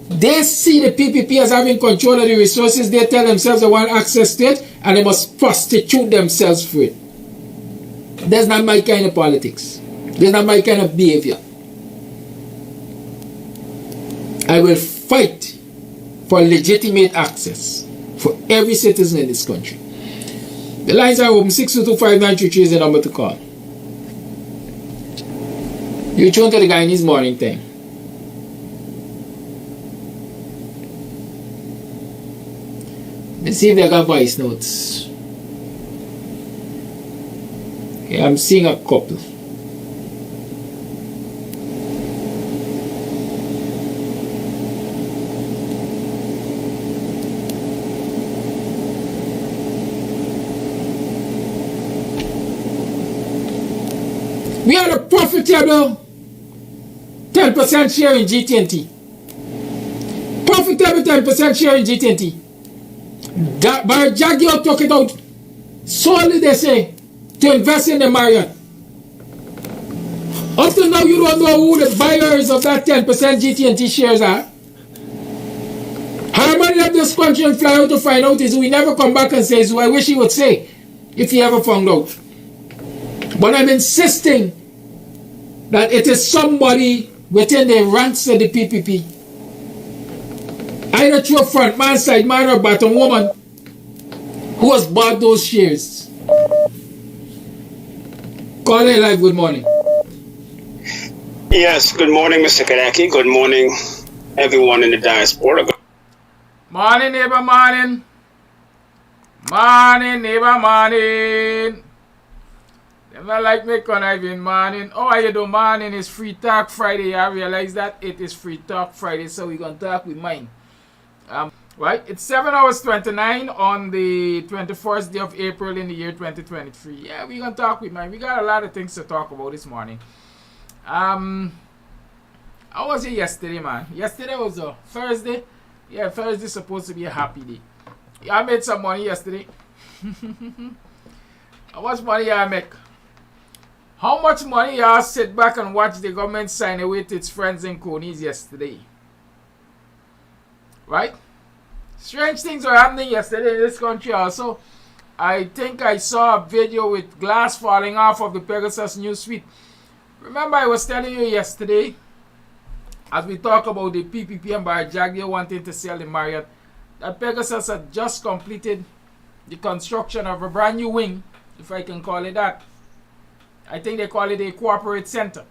They see the PPP as having control of the resources. They tell themselves they want access to it, and they must prostitute themselves for it. That's not my kind of politics. That's not my kind of behavior. I will fight for legitimate access for every citizen in this country. The lines are open. 6225933 is the number to call. You tune to the Guyanese Morning Time. Let's see if they got voice notes. Okay, I'm seeing a couple. We are a profitable 10% share in GT&T. Profitable 10% share in GT&T. But Jagio took it out solely, they say, to invest in the Marriott. Up to now, you don't know who the buyers of that 10% GT&T shares are. How many left this country and fly out to find out is we never come back and say, so I wish he would say, if he ever found out. But I'm insisting that it is somebody within the ranks of the PPP, either through a front man, side man, or bottom woman, who has bought those shares. Call it live, good morning. Yes, good morning, Mr. Kadaki. Good morning, everyone in the diaspora. Morning, neighbor, morning. Morning, neighbor, morning. Them not like me conniving, morning. How are you doing, morning? It's Free Talk Friday. I realize that it is Free Talk Friday, so we're going to talk with mine. Right, it's 7 hours 29 on the 21st day of April in the year 2023. Yeah, we're going to talk with mine. We got a lot of things to talk about this morning. How was it yesterday, man? Yesterday was a Thursday. Yeah, Thursday's supposed to be a happy day. Yeah, I made some money yesterday. How much money y'all make? How much money y'all sit back and watch the government sign away to its friends and cronies yesterday? Right? Strange things were happening yesterday in this country also. I think I saw a video with glass falling off of the Pegasus news suite. Remember I was telling you yesterday, as we talk about the PPP and by Jagdeo wanting to sell the Marriott, that Pegasus had just completed the construction of a brand new wing, if I can call it that. I think they call it a corporate center.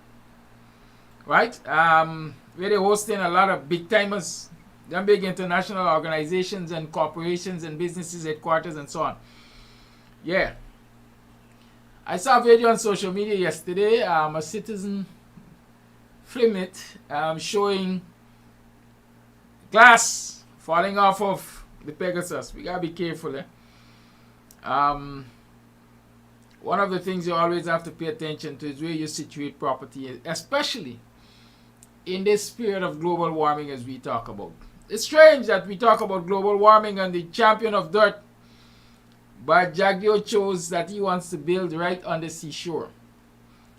Right? Where they're hosting a lot of big timers, them big international organizations and corporations and businesses headquarters and so on. Yeah. I saw a video on social media yesterday, a citizen filmed it, showing glass falling off of the Pegasus. We gotta be careful, eh? One of the things you always have to pay attention to is where you situate property, especially in this period of global warming as we talk about. It's strange that we talk about global warming and the champion of dirt, but Jagdeo chose that he wants to build right on the seashore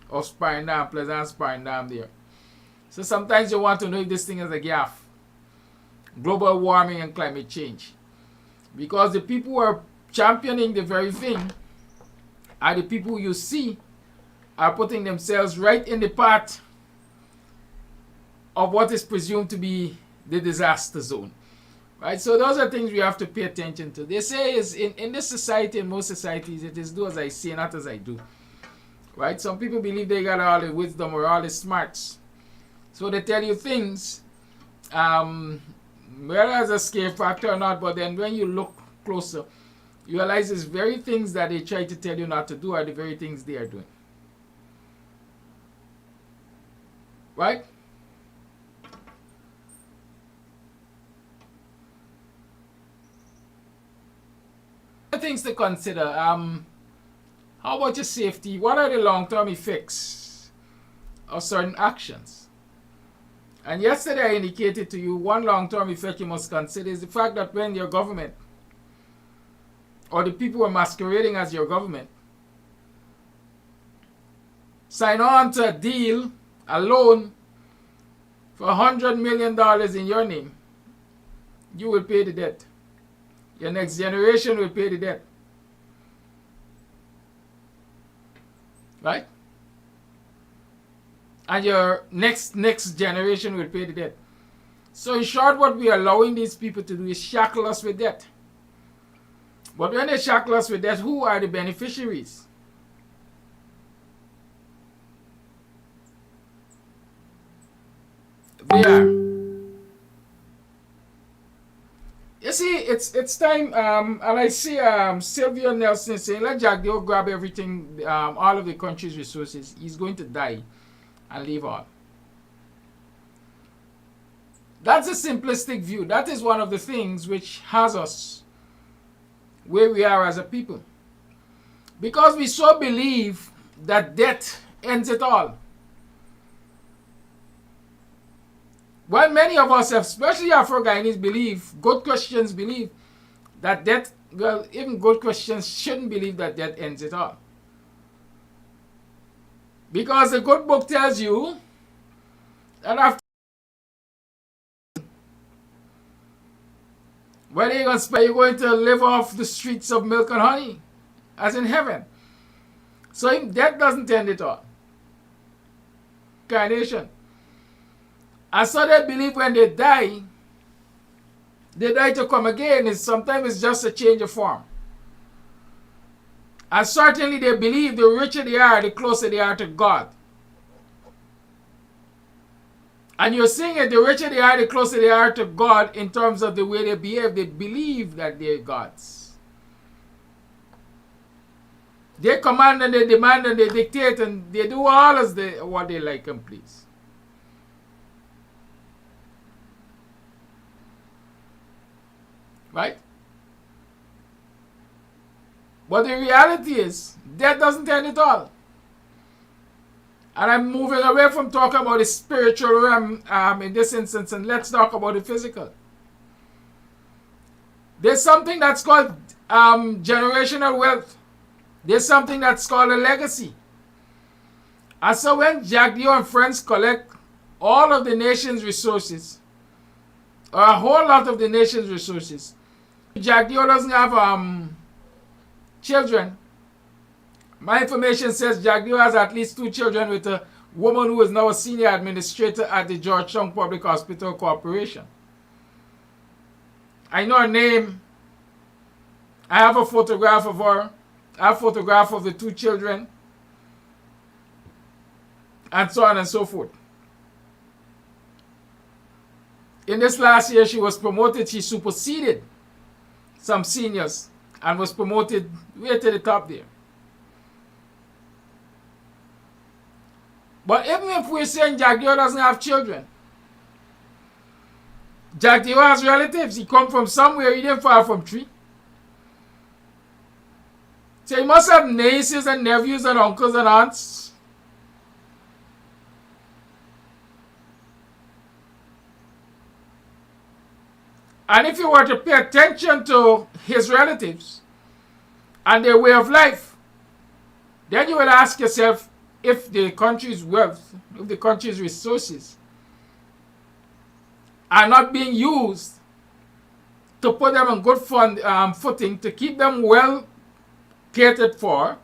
of Sparendam, Pleasant Sparendam there. So sometimes you want to know if this thing is a gaff. Global warming and climate change. Because the people who are championing the very thing are the people you see are putting themselves right in the path of what is presumed to be the disaster zone. Right? So those are things we have to pay attention to. They say is in this society, in most societies, it is do as I say, not as I do. Right? Some people believe they got all the wisdom or all the smarts. So they tell you things, whether as a scare factor or not, but then when you look closer, you realize it's very things that they try to tell you not to do are the very things they are doing. Right? Things to consider. How about your safety? What are the long-term effects of certain actions? And yesterday I indicated to you one long-term effect you must consider is the fact that when your government or the people who are masquerading as your government sign on to a deal, a loan for $100 million in your name, you will pay the debt. Your next generation will pay the debt. Right? And your next generation will pay the debt. So in short, what we are allowing these people to do is shackle us with debt. But when they shackle us with debt, who are the beneficiaries? They are. You see, it's time, and I see Sylvia Nelson saying, let Jack Dale grab everything, all of the country's resources. He's going to die and leave all. That's a simplistic view. That is one of the things which has us where we are as a people. Because we so believe that debt ends it all. Well, many of us, especially Afro-Guyanese, believe, good Christians believe, that death, well, even good Christians shouldn't believe that death ends it all. Because the good book tells you that after, whether you're going to live off the streets of milk and honey, as in heaven. So death doesn't end it all. Incarnation. And so they believe when they die to come again. Sometimes it's just a change of form. And certainly they believe the richer they are, the closer they are to God. And you're seeing it, the richer they are, the closer they are to God in terms of the way they behave. They believe that they're gods. They command and they demand and they dictate and they do all as what they like and please. Right? But the reality is, death doesn't end it all. And I'm moving away from talking about the spiritual realm in this instance, and let's talk about the physical. There's something that's called generational wealth. There's something that's called a legacy. And so when Jack Dio and friends collect all of the nation's resources, or a whole lot of the nation's resources, Jack Dio doesn't have children. My information says Jack Dio has at least 2 children with a woman who is now a senior administrator at the Georgetown Public Hospital Corporation. I know her name. I have a photograph of her. I have a photograph of the 2 children. And so on and so forth. In this last year, she was promoted. She superseded some seniors and was promoted way to the top there. But even if we're saying Jack Dio doesn't have children, Jack Dio has relatives. He come from somewhere. He didn't far from tree. So he must have nieces and nephews and uncles and aunts. And if you were to pay attention to his relatives and their way of life, then you will ask yourself if the country's wealth, if the country's resources are not being used to put them on good footing, to keep them well catered for,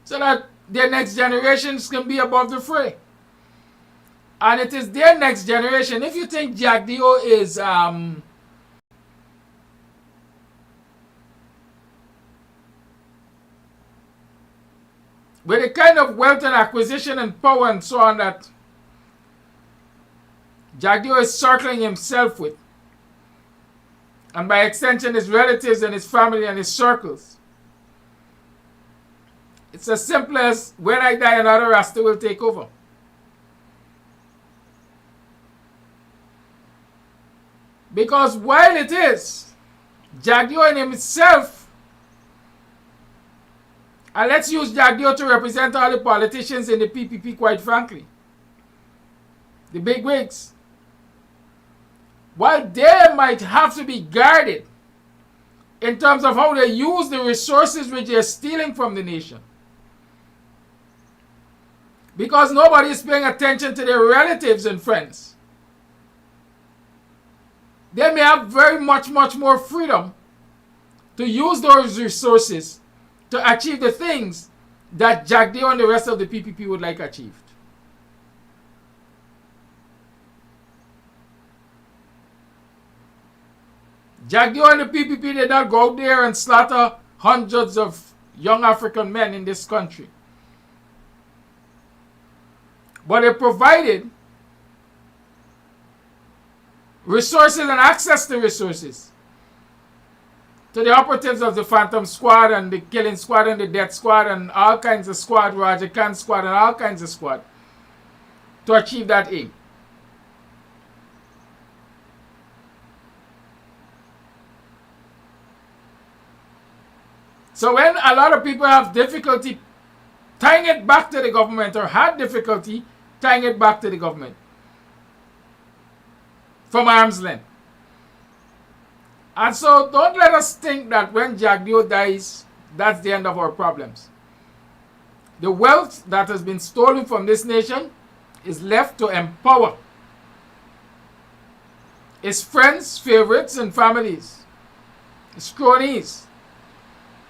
so that their next generations can be above the fray. And it is their next generation. If you think Jack Dio is with the kind of wealth and acquisition and power and so on that Jack Dio is circling himself with, and by extension his relatives and his family and his circles, it's as simple as when I die another Rasta will take over. Because while it is Jack Dio in himself, and let's use Jack Dio to represent all the politicians in the PPP, quite frankly, the big wigs, while they might have to be guarded in terms of how they use the resources which they're stealing from the nation, because nobody is paying attention to their relatives and friends, they may have very much more freedom to use those resources to achieve the things that Jack Dio and the rest of the PPP would like achieved. Jack Dio and the PPP did not go out there and slaughter hundreds of young African men in this country. But they provided resources and access to resources to the operatives of the Phantom Squad and the Killing Squad and the Death Squad and all kinds of squad, Roger Khan Squad and all kinds of squad to achieve that aim. So when a lot of people have difficulty tying it back to the government, or had difficulty tying it back to the government from arm's length. And so don't let us think that when Jack Dio dies, that's the end of our problems. The wealth that has been stolen from this nation is left to empower its friends, favorites, and families, its cronies,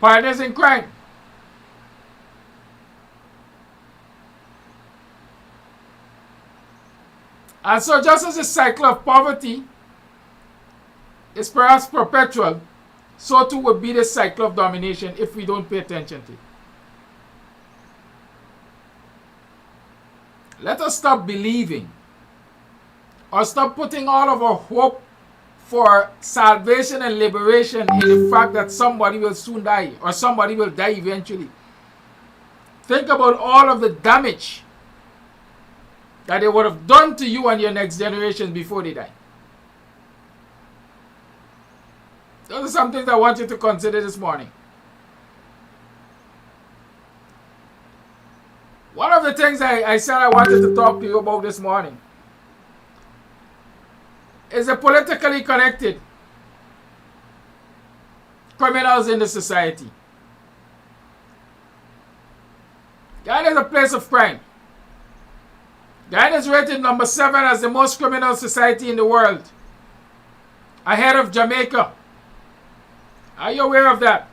partners in crime. And so just as the cycle of poverty is perhaps perpetual, so too would be the cycle of domination if we don't pay attention to it. Let us stop believing, or stop putting all of our hope for salvation and liberation in the fact that somebody will soon die, or somebody will die eventually. Think about all of the damage that they would have done to you and your next generation before they die. Those are some things I want you to consider this morning. One of the things I said I wanted to talk to you about this morning is the politically connected criminals in the society. Guyana is a place of crime. Guyana is rated number 7 as the most criminal society in the world, ahead of Jamaica. Are you aware of that?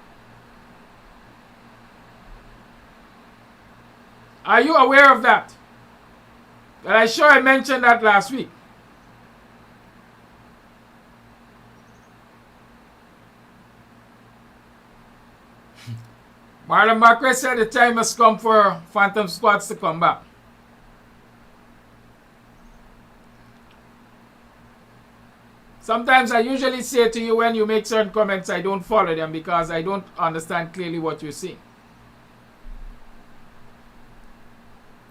Are you aware of that? And I'm sure I mentioned that last week. Marlon Marquez said the time has come for Phantom Squads to come back. Sometimes I usually say to you when you make certain comments, I don't follow them because I don't understand clearly what you're saying.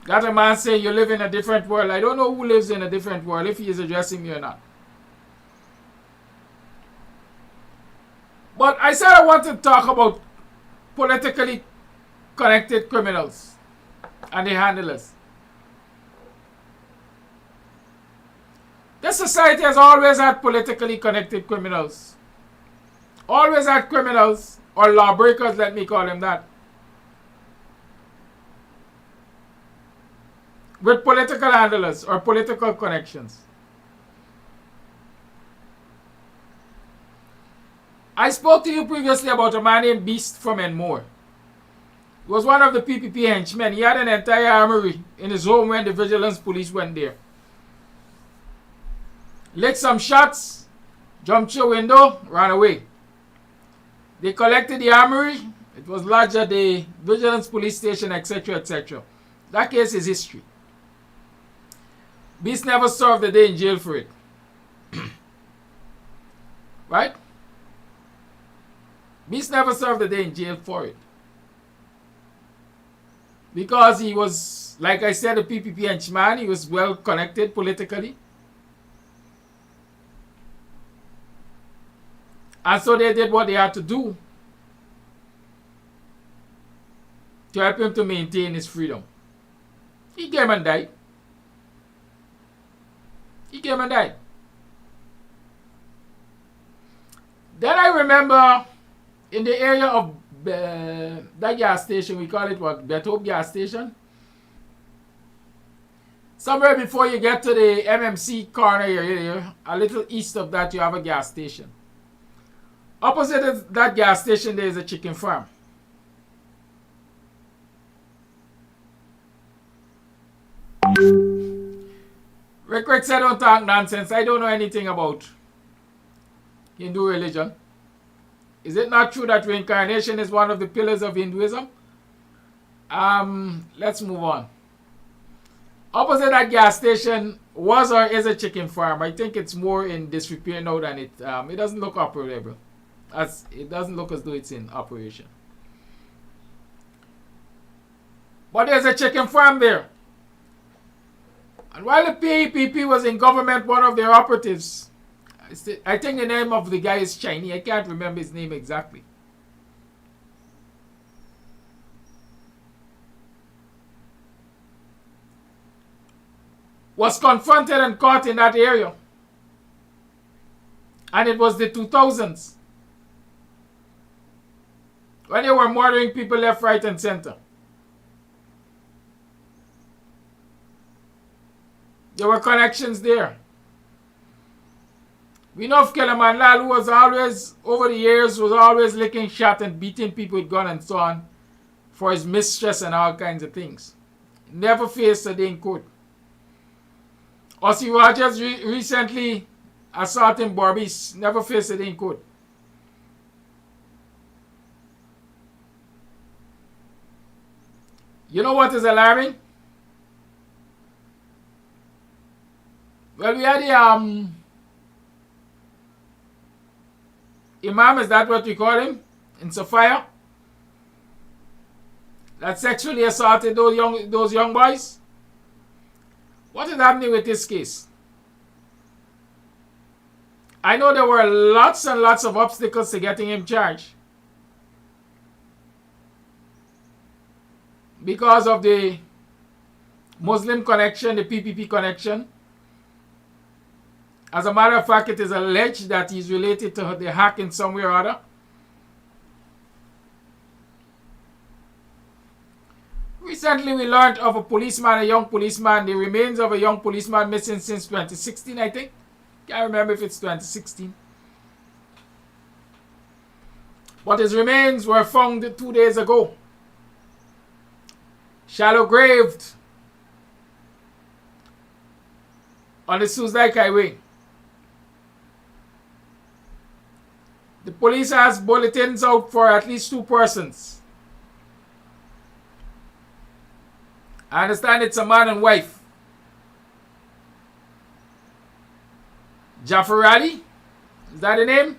Got a man saying you live in a different world. I don't know who lives in a different world, if he is addressing me or not. But I said I want to talk about politically connected criminals and their handlers. This society has always had politically connected criminals. Always had criminals, or lawbreakers, let me call them that, with political handlers or political connections. I spoke to you previously about a man named Beast from Enmore. He was one of the PPP henchmen. He had an entire armory in his home when the vigilance police went there. licked some shots, jumped through a window, ran away. They collected the armory. It was lodged at the Vigilance Police Station, etc., etc. That case is history. Beast never served a day in jail for it. Right? Beast never served a day in jail for it. Because he was, like I said, a PPP henchman. He was well connected politically. And so they did what they had to do to help him to maintain his freedom. He came and died. He came and died. Then I remember in the area of that gas station, we call it what? Bethope gas station. Somewhere before you get to the MMC corner area, a little east of that, you have a gas station. Opposite that gas station, there is a chicken farm. Rick said, don't talk nonsense. I don't know anything about Hindu religion. Is it not true that reincarnation is one of the pillars of Hinduism? Let's move on. Opposite that gas station was or is a chicken farm. I think it's more in disrepair now than it doesn't look operable. It doesn't look as though it's in operation. But there's a chicken farm there. And while the PPP was in government, one of their operatives, I think the name of the guy is Chinese. I can't remember his name exactly. Was confronted and caught in that area. And it was the 2000s. When they were murdering people left, right, and center. There were connections there. We know of Kelaman Lal, who was always, over the years, was always licking shot and beating people with gun and so on for his mistress and all kinds of things. Never faced a day in court. Ossie Rogers recently assaulting Barbies, never faced a day in court. You know what is alarming? Well, we had the Imam, is that what we call him? In Sophia? That sexually assaulted those young boys? What is happening with this case? I know there were lots and lots of obstacles to getting him charged. Because of the Muslim connection, the PPP connection. As a matter of fact, it is alleged that he's related to the hack in some way or other. Recently, we learned of a policeman, a young policeman, the remains of a young policeman missing since 2016, I think. Can't remember if it's 2016. But his remains were found 2 days ago. Shallow graved on the Suzdike Highway. The police has bulletins out for at least 2 persons. I understand it's a man and wife. Jaffer Ali? Is that the name?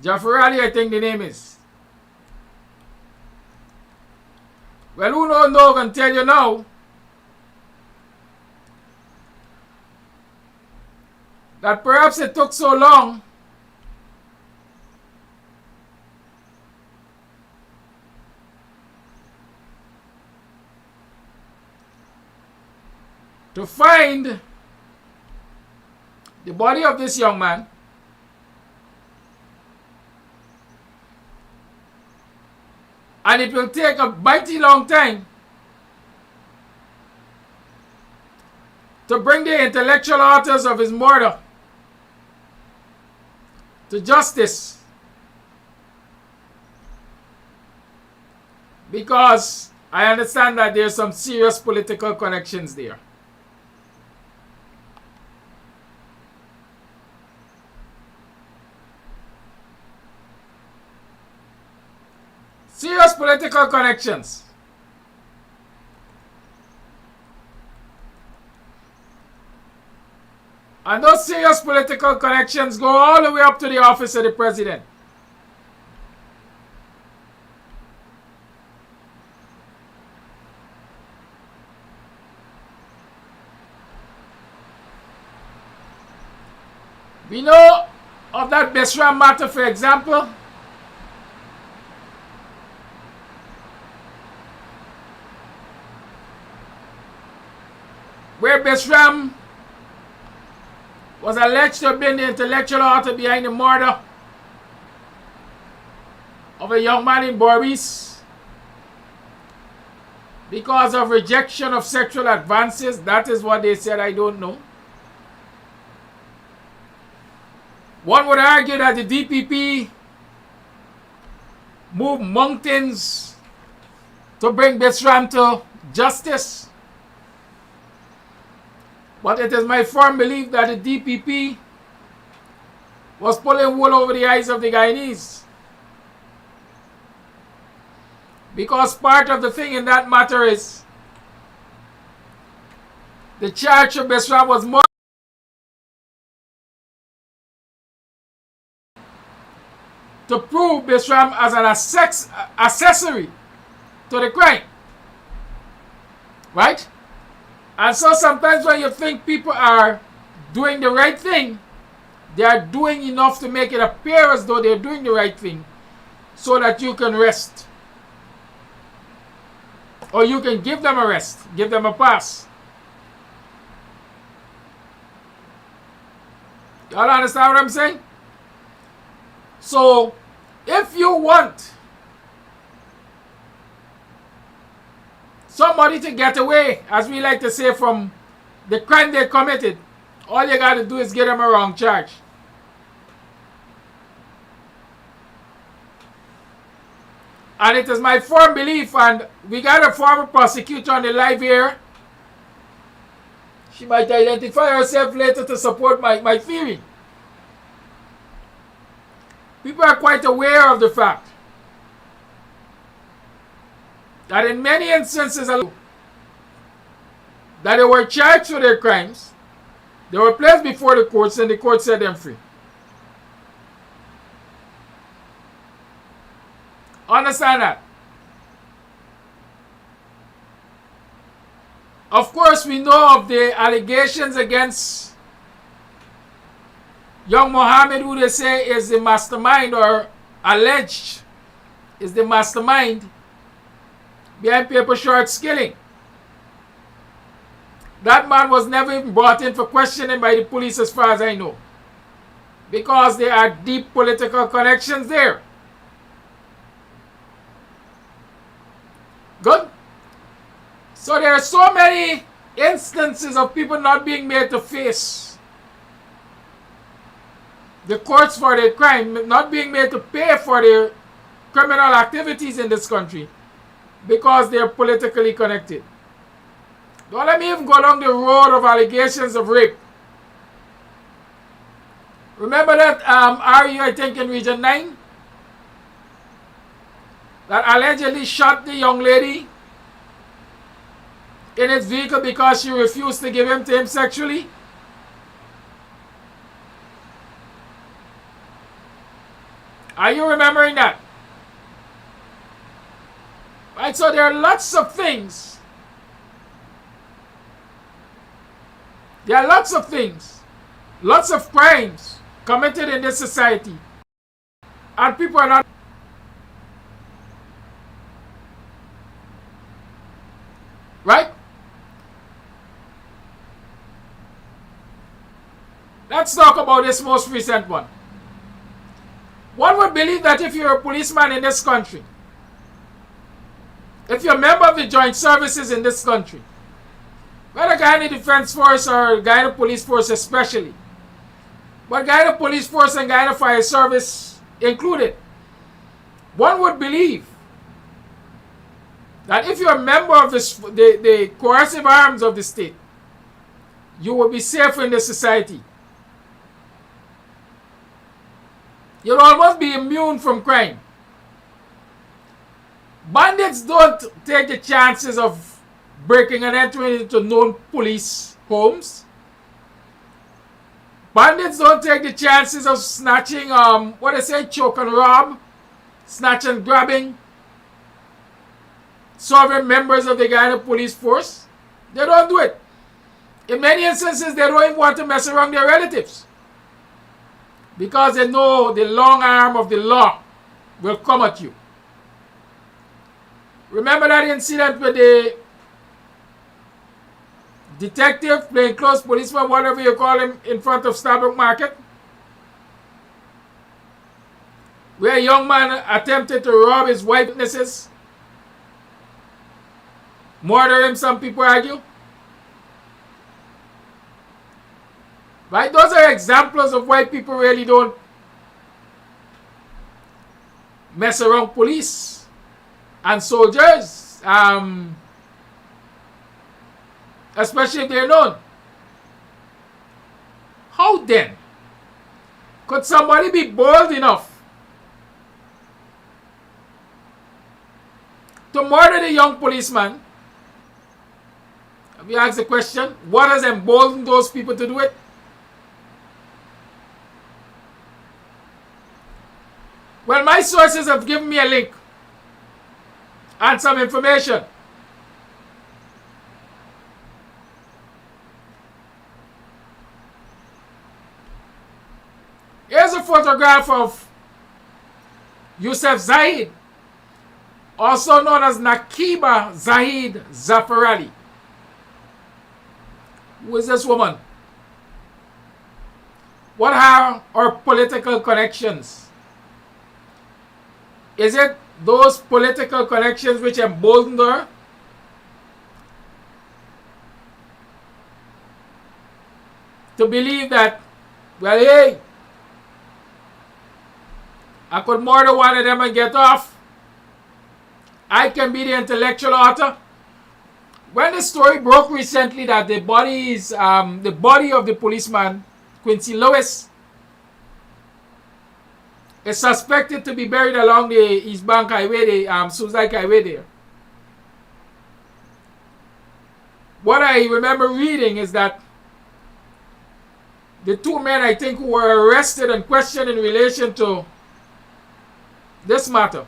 Jaffer Ali, I think the name is. Well, who don't know can tell you now that perhaps it took so long to find the body of this young man. And it will take a mighty long time to bring the intellectual authors of his murder to justice. Because I understand that there's some serious political connections there. Serious political connections. And those serious political connections go all the way up to the office of the president. We know of that Besram matter, for example. Where Besram was alleged to have been the intellectual author behind the murder of a young man in Boris because of rejection of sexual advances. That is what they said. I don't know. One would argue that the DPP moved mountains to bring Besram to justice. But it is my firm belief that the DPP was pulling wool over the eyes of the Guyanese. Because part of the thing in that matter is the charge of Besram was more to prove Besram as an accessory to the crime. Right? And so sometimes when you think people are doing the right thing, they are doing enough to make it appear as though they're doing the right thing so that you can rest. Or you can give them a rest, give them a pass. Y'all understand what I'm saying? So, if you want somebody to get away, as we like to say, from the crime they committed, all you got to do is get them a wrong charge. And it is my firm belief, and we got a former prosecutor on the live here. She might identify herself later to support my theory. People are quite aware of the fact that in many instances that they were charged with their crimes, they were placed before the courts and the court set them free. Understand that? Of course, we know of the allegations against young Mohammed, who they say is the mastermind, or alleged is the mastermind behind paper shorts killing. That man was never even brought in for questioning by the police, as far as I know, because there are deep political connections there. Good. So there are so many instances of people not being made to face the courts for their crime, not being made to pay for their criminal activities in this country because they are politically connected. Don't let me even go down the road of allegations of rape. Remember that RU, I think in Region 9, that allegedly shot the young lady in his vehicle because she refused to give him to him sexually? Are you remembering that? Right, so there are lots of things. There are lots of things, lots of crimes committed in this society, and people are not. Right? Let's talk about this most recent one. One would believe that if you're a policeman in this country, if you're a member of the joint services in this country, whether Guyana Defense Force or Guyana Police Force especially, but Guyana Police Force and Guyana Fire Service included, one would believe that if you're a member of the coercive arms of the state, you will be safe in this society. You'll almost be immune from crime. Bandits don't take the chances of breaking and entering into known police homes. Bandits don't take the chances of snatching, what they say, choke and rob, snatch and grabbing sovereign members of the Guyana police force. They don't do it. In many instances, they don't even want to mess around their relatives because they know the long arm of the law will come at you. Remember that incident with the detective, plainclothes policeman, whatever you call him, in front of Starbuck Market? Where a young man attempted to rob his witnesses, murder him, some people argue. Right? Those are examples of why people really don't mess around police and soldiers, especially if they're known. How then could somebody be bold enough to murder the young policeman? Have you asked the question, what has emboldened those people to do it? Well, my sources have given me a link and some information. Here's a photograph of Yusuf Zahid, also known as Nakiba Zahid Zafarali. Who is this woman? What are her political connections? Is it those political connections which emboldened her? To believe that, well, hey, I could murder one of them and get off. I can be the intellectual author. When the story broke recently that the body of the policeman, Quincy Lewis, is suspected to be buried along the East Bank Highway, the Suicide Highway there. What I remember reading is that the two men, I think, who were arrested and questioned in relation to this matter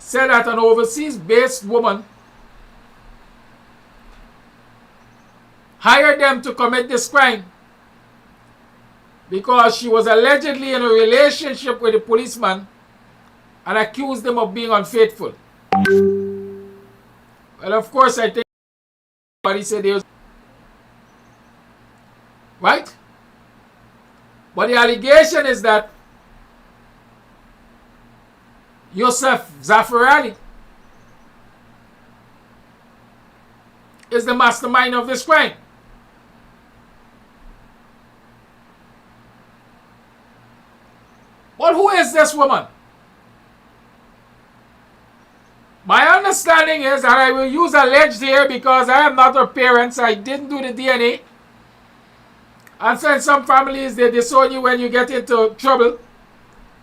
said that an overseas-based woman hired them to commit this crime because she was allegedly in a relationship with the policeman and accused them of being unfaithful. Well, of course, I think somebody said they was right. But the allegation is that Yusuf Zafarali is the mastermind of this crime. But who is this woman? My understanding is, and I will use alleged here because I am not her parents, I didn't do the DNA. And so in some families, they disown you when you get into trouble,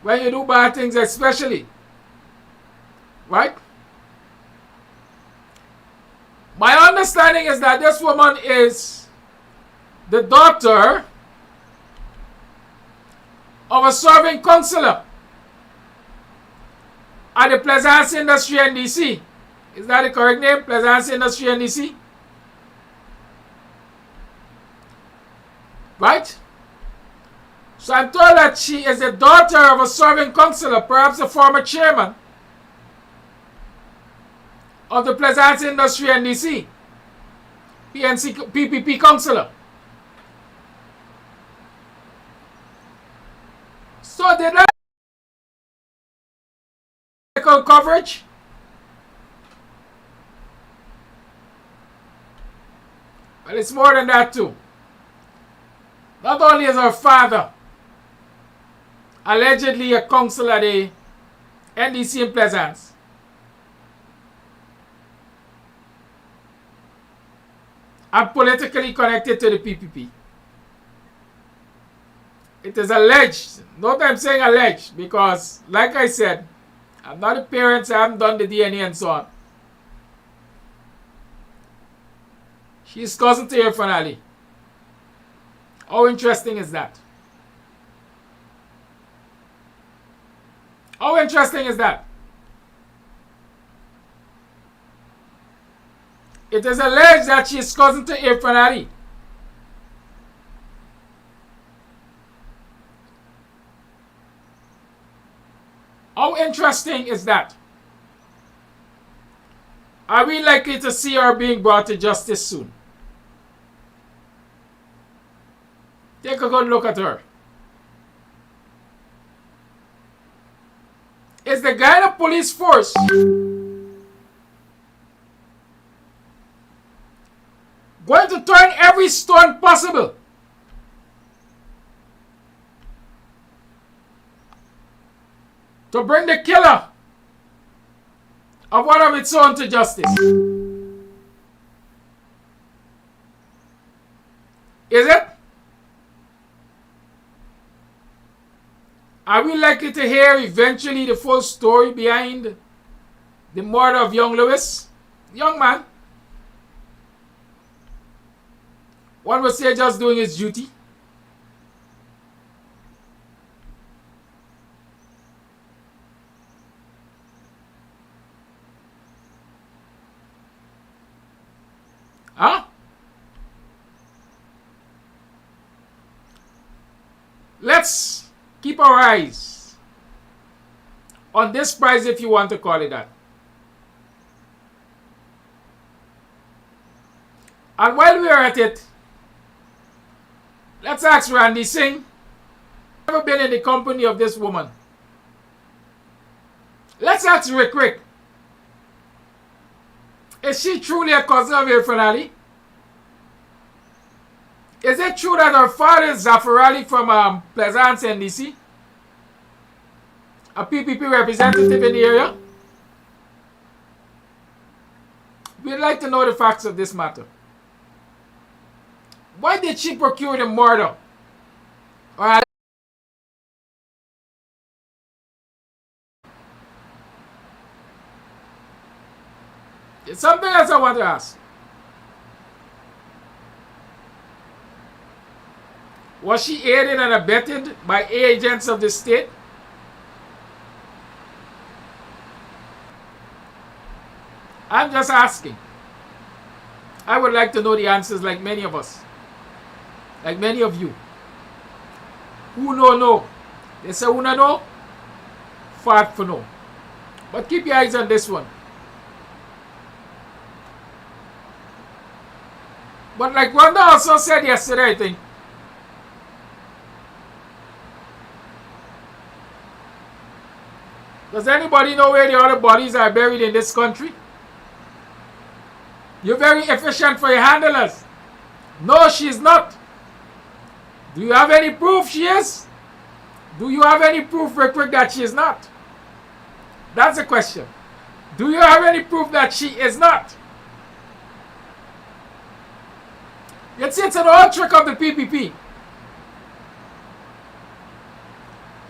when you do bad things especially. Right? My understanding is that this woman is the daughter of a serving counselor at the Plaisance Industry NDC. Is that the correct name? Plaisance Industry NDC? Right? So I'm told that she is the daughter of a serving counselor, perhaps a former chairman of the Plaisance Industry NDC, PPP counselor. So did that medical coverage? Well, it's more than that too. Not only is her father allegedly a counselor at the NDC in Plaisance, and politically connected to the PPP. It is alleged. Note I'm saying alleged because, like I said, I'm not the parents, I haven't done the DNA and so on. She's cousin to Irfan Ali. How interesting is that? How interesting is that? It is alleged that she is cousin to Irfan Ali. How interesting is that? Are we likely to see her being brought to justice soon? Take a good look at her. Is the Guyana police force going to turn every stone possible to bring the killer of one of its own to justice? Is it? Are we likely to hear eventually the full story behind the murder of young Lewis? Young man. One would say just doing his duty. Huh? Let's keep our eyes on this prize, if you want to call it that. And while we are at it, let's ask Randy Singh, never been in the company of this woman. Let's ask Rick Rick, is she truly a cousin of Irfan Ali? Is it true that her father is Zafar Ali from Plaisance, NDC? A PPP representative in the area? We'd like to know the facts of this matter. Why did she procure the murder? Or it's something else I want to ask. Was she aided and abetted by agents of the state? I'm just asking. I would like to know the answers, like many of us. Like many of you. Who know? They say who know? Fart for no. But keep your eyes on this one. But like Wanda also said yesterday, I think, does anybody know where the other bodies are buried in this country? You're very efficient for your handlers. No, she's not. Do you have any proof she is? Do you have any proof, Rick Rick, that she is not? That's the question. Do you have any proof that she is not? You see, it's an old trick of the PPP.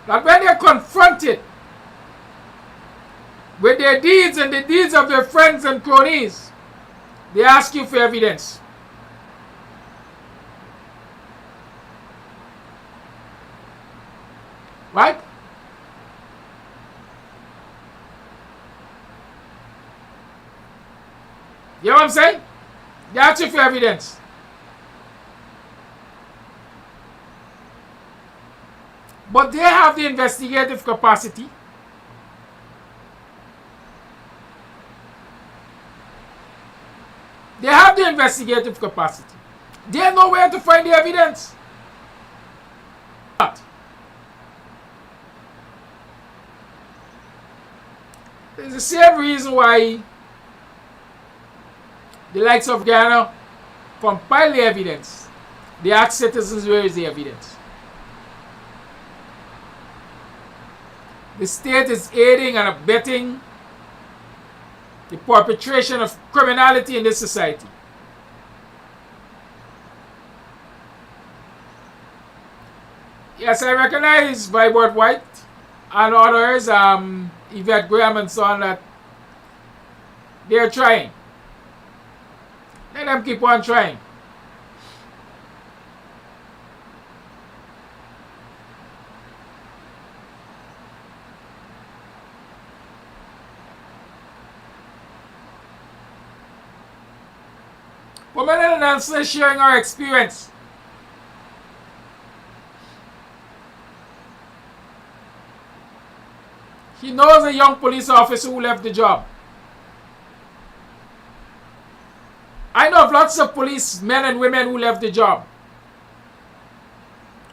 That when they're confronted with their deeds and the deeds of their friends and cronies, they ask you for evidence. Right? You know what I'm saying? They ask you for evidence. But they have the investigative capacity. They have the investigative capacity. They know where to find the evidence. It's the same reason why the likes of Guyana compile the evidence. They ask citizens, where is the evidence? The state is aiding and abetting the perpetration of criminality in this society. Yes, I recognize Vibert White and others Yvette Graham and so on that they're trying. Let them keep on trying. Pamela Nelson is sharing her experience. She knows a young police officer who left the job. I know of lots of police men and women who left the job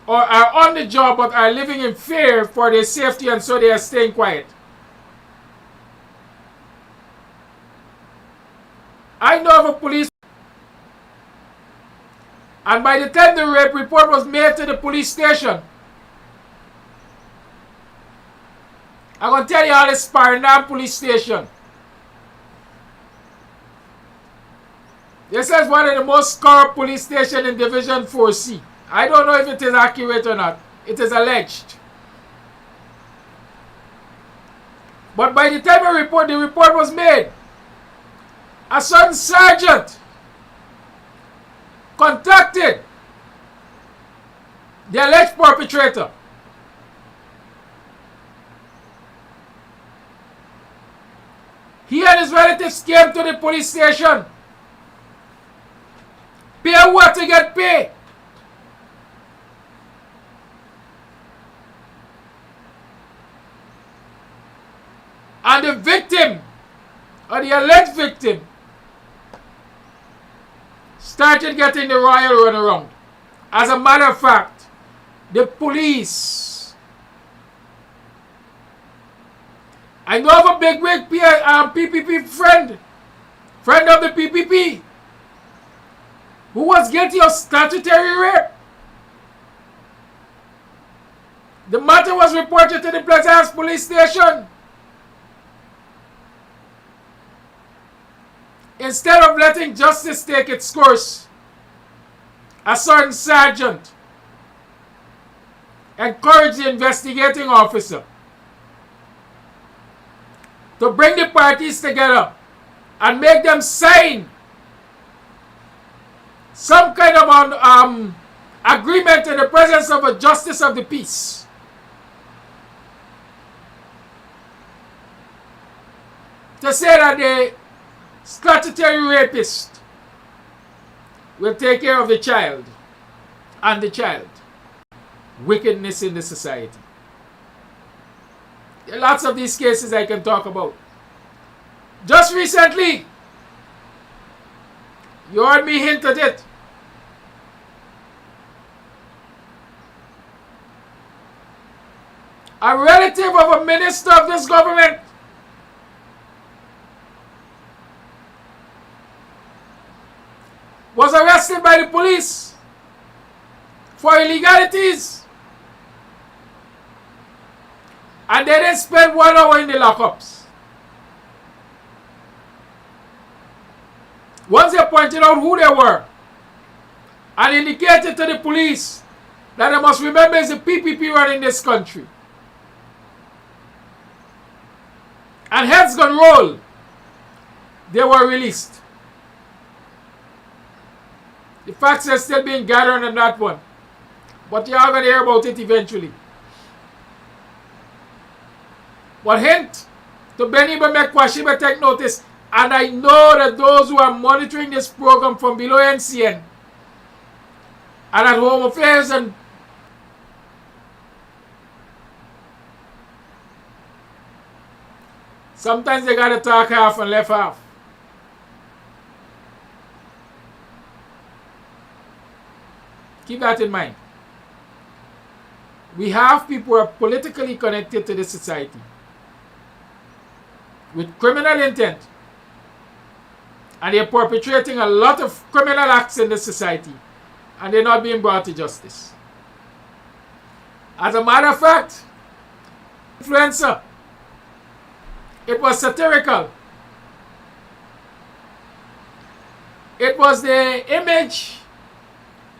or are on the job but are living in fear for their safety, and so they are staying quiet. I know of a police, and by the time the rape report was made to the police station, I'm going to tell you all this Paranam police station. This is one of the most corrupt police stations in Division 4C. I don't know if it is accurate or not. It is alleged. But by the time the report was made, a certain sergeant contacted the alleged perpetrator. He and his relatives came to the police station. Pay what to get paid. And the victim, or the alleged victim, started getting the royal runaround. As a matter of fact, the police, I know of a bigwig PPP friend of the PPP, who was guilty of statutory rape. The matter was reported to the Plaisance police station. Instead of letting justice take its course, a certain sergeant encouraged the investigating officer to bring the parties together and make them sign some kind of agreement in the presence of a justice of the peace. To say that the statutory rapist will take care of the child and the child. Wickedness in the society. There are lots of these cases I can talk about. Just recently, you heard me hint at it. A relative of a minister of this government was arrested by the police for illegalities, and they didn't spend 1 hour in the lockups. Once they pointed out who they were and indicated to the police that they must remember it's the PPP running this country, and heads gonna roll, they were released. The facts are still being gathered on that one, but you are going to hear about it eventually. But hint to Benny Bemekwa, take notice, and I know that those who are monitoring this program from below NCN and at Home Affairs and sometimes they got to talk half and left half. Keep that in mind. We have people who are politically connected to this society with criminal intent, and they're perpetrating a lot of criminal acts in this society, and they're not being brought to justice. As a matter of fact, influencer, it was satirical. It was the image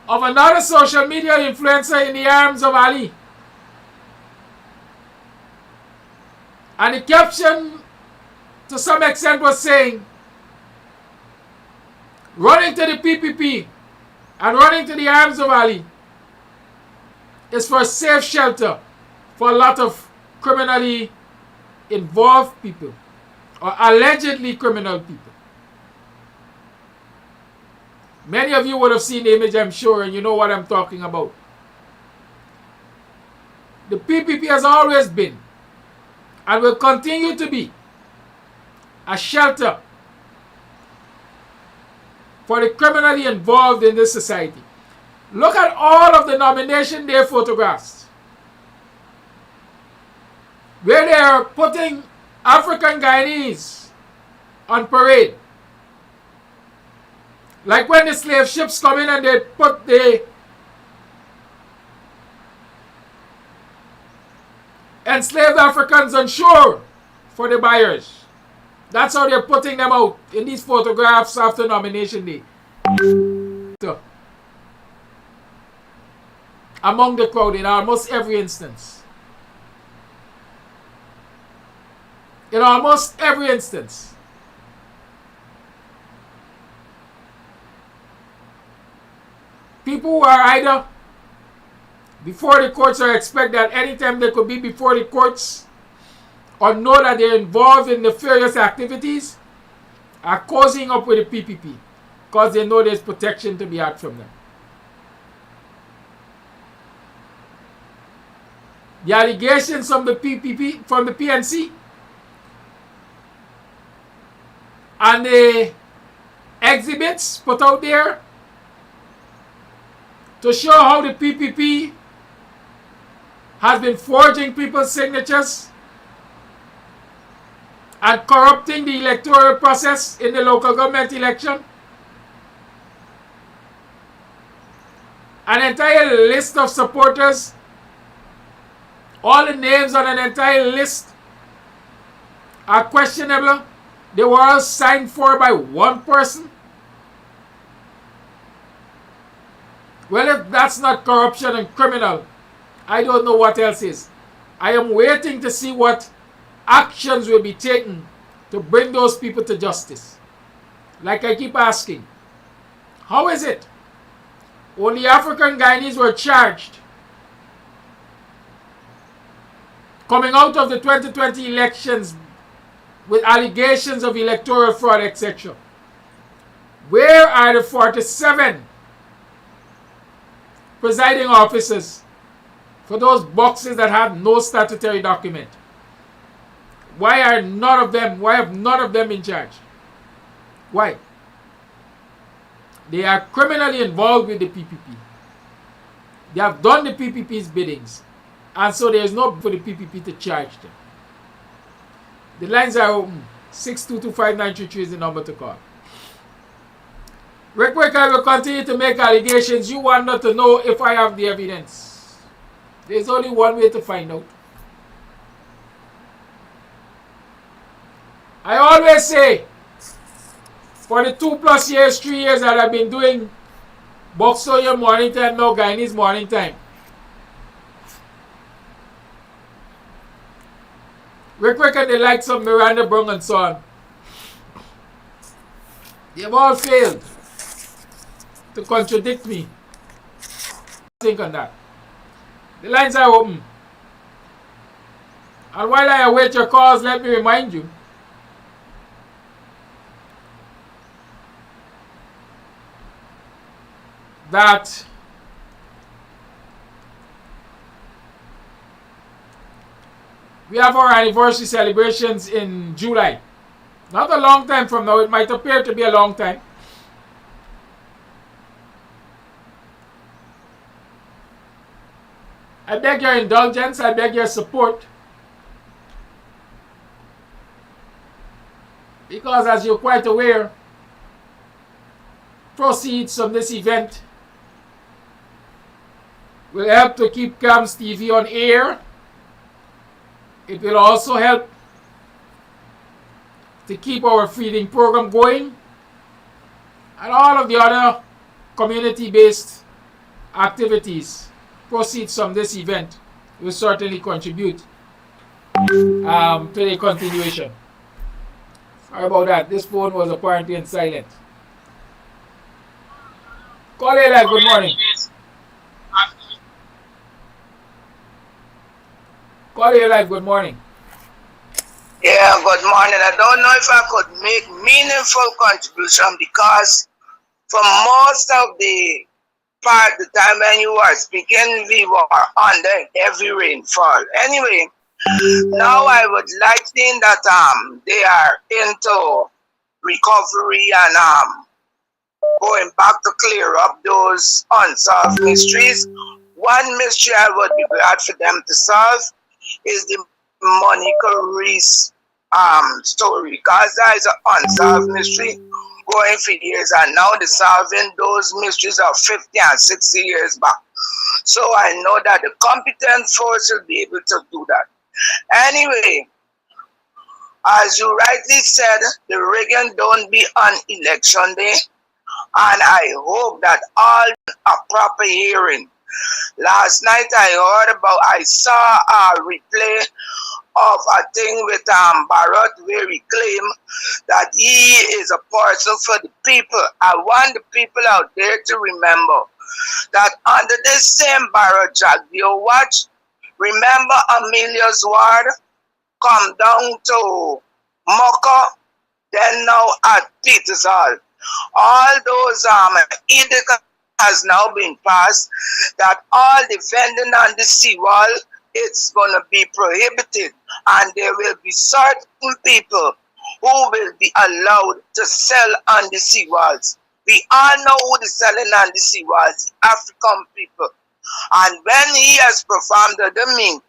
of another social media influencer in the arms of Ali. And the caption, to some extent, was saying, running to the PPP and running to the arms of Ali is for safe shelter for a lot of criminally involved people or allegedly criminal people. Many of you would have seen the image, I'm sure, and you know what I'm talking about. The PPP has always been and will continue to be a shelter for the criminally involved in this society. Look at all of the nomination day photographs where they are putting African Guyanese on parade. Like when the slave ships come in and they put the enslaved Africans on shore for the buyers. That's how they're putting them out in these photographs after nomination day. So, among the crowd in almost every instance. In almost every instance. People who are either before the courts or expect that anytime they could be before the courts or know that they're involved in nefarious activities are cozying up with the PPP because they know there's protection to be had from them. The allegations from the PPP, from the PNC, and the exhibits put out there to show how the PPP has been forging people's signatures and corrupting the electoral process in the local government election. An entire list of supporters, all the names on an entire list are questionable. They were all signed for by one person. Well, if that's not corruption and criminal, I don't know what else is. I am waiting to see what actions will be taken to bring those people to justice. Like I keep asking, how is it only African Guyanese were charged coming out of the 2020 elections with allegations of electoral fraud, etc.? Where are the 47 presiding officers for those boxes that have no statutory document? Why have none of them been charged? Why? They are criminally involved with the PPP. They have done the PPP's biddings, and so there is no for the PPP to charge them. The lines are open. 6225933 is the number to call. Real quick, I will continue to make allegations. You want not to know if I have the evidence. There's only one way to find out. I always say, for the 2+ years, 3 years that I've been doing BUXTONIAN morning time, now Guyanese morning time, real quick, and the likes of Miranda Brung and so on, they have all failed to contradict me. Think on that. The lines are open. And while I await your calls, let me remind you that we have our anniversary celebrations in July. Not a long time from now. It might appear to be a long time. I beg your indulgence. I beg your support. Because as you're quite aware, proceeds from this event will help to keep Kams TV on air. It will also help to keep our feeding program going and all of the other community-based activities. Proceeds from this event will certainly contribute to the continuation. Sorry about that. This phone was apparently in silent. Caller live, good morning. Caller live, good morning. Yeah, good morning. I don't know if I could make meaningful contribution because for most of the time when you were speaking, we were under heavy rainfall. Anyway, now I would like to think that they are into recovery and going back to clear up those unsolved mysteries. One mystery I would be glad for them to solve is the Monica Reese story, because that is an unsolved mystery going for years, and now they're solving those mysteries of 50 and 60 years back. So I know that the competent force will be able to do that. Anyway, as you rightly said, the rigging don't be on election day, and I hope that all a proper hearing. Last night I saw a replay of a thing with Marriott where he claimed that he is a person for the people. I want the people out there to remember that under this same Marriott Jack, you watch, remember Amelia's ward come down to Mocha, then now at Peter's Hall. All those edicts has now been passed that all the vending on the seawall, it's going to be prohibited, and there will be certain people who will be allowed to sell on the seawalls. We all know who is selling on the seawalls, African people. And when he has performed the domain,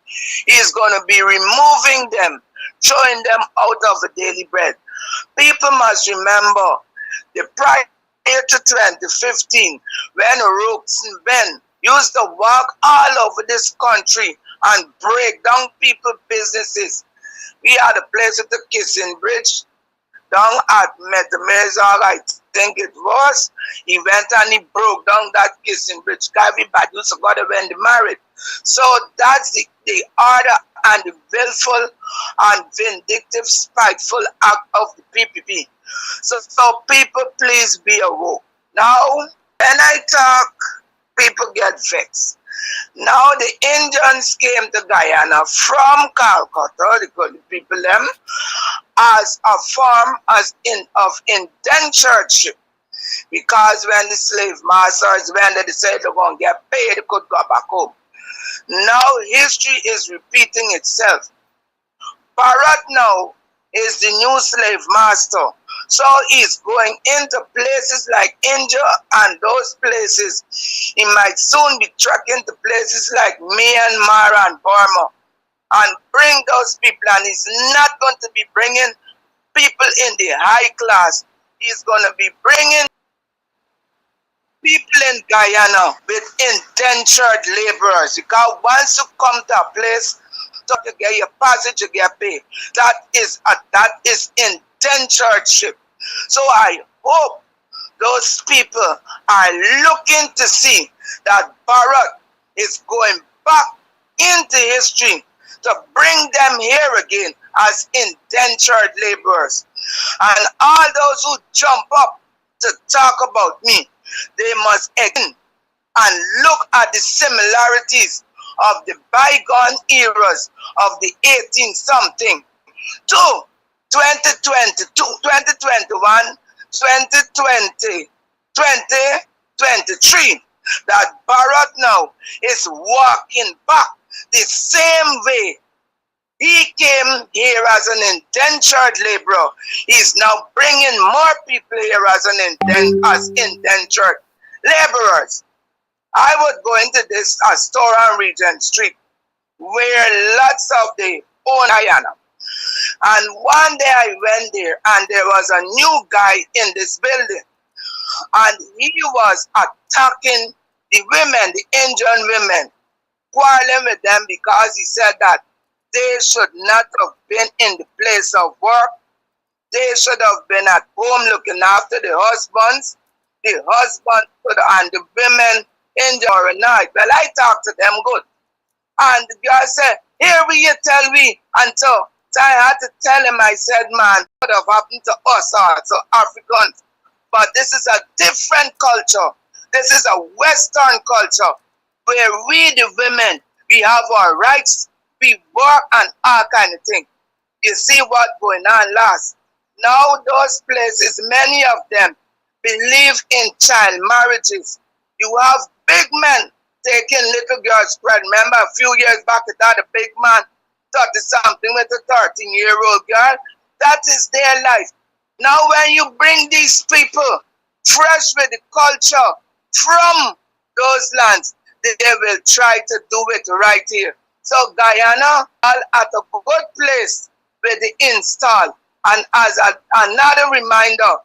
he is going to be removing them, throwing them out of the daily bread. People must remember the prior to 2015, when Rooks and Ben used to walk all over this country and break down people's businesses. We had a place at the Kissing Bridge down at Metamezog, I think it was. He went and he broke down that Kissing Bridge. Everybody used to go there when they married. So that's the order and the willful and vindictive, spiteful act of the PPP. So people, please be awoke. Now, when I talk, people get vexed. Now the Indians came to Guyana from Calcutta, the people them, as a form of indentureship. Because when the slave masters, when they decided they're going to get paid, they could go back home. Now history is repeating itself. Marriott now is the new slave master. So he's going into places like India, and those places he might soon be tracking to places like Myanmar and Burma and bring those people. And he's not going to be bringing people in the high class. He's going to be bringing people in Guyana with indentured laborers. Because once you come to a place, so you get your passage, you get paid. That is indenturdeship. So I hope those people are looking to see that Marriott is going back into history to bring them here again as indentured laborers. And all those who jump up to talk about me, they must again and look at the similarities of the bygone eras of the 18-something to 2022, 2021, 2020, 2023. That Marriott now is walking back the same way he came here as an indentured laborer. He's now bringing more people here as indentured laborers. I would go into this store on Regent Street where lots of the own Guyana. And one day I went there and there was a new guy in this building. And he was attacking the women, the Indian women, quarreling with them because he said that they should not have been in the place of work. They should have been at home looking after the husbands. The husband and the women enjoy a night. Well, I talked to them good. And the girl said, Here you tell me, and so I had to tell him, I said, man, what have happened to us also, Africans? But this is a different culture. This is a Western culture where we, the women, we have our rights, we work and all kind of thing. You see what going on last. Now those places, many of them believe in child marriages. You have big men taking little girls' bread. Remember a few years back, it had a big man 30-something with a 13-year-old girl. That is their life. Now when you bring these people fresh with the culture from those lands, they will try to do it right here. So Guyana are at a good place with the install. And as another reminder,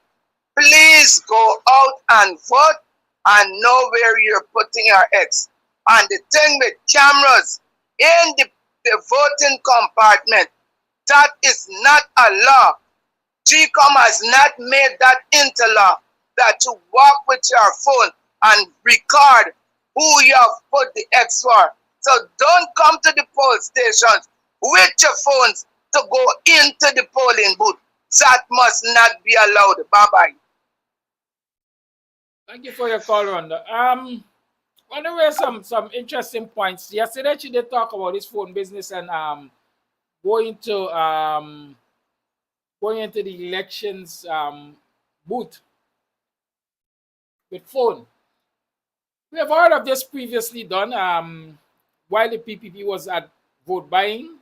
please go out and vote and know where you're putting your eggs. And the thing with cameras in the voting compartment, that is not a law. GCOM has not made that into law, that you walk with your phone and record who you have put the X for. So don't come to the poll stations with your phones to go into the polling booth. That must not be allowed. Bye-bye. Thank you for your call, Rhonda. Well, there were some interesting points. Yesterday she did talk about this phone business and going into the elections booth with phone. We have heard of this previously done while the PPP was at vote buying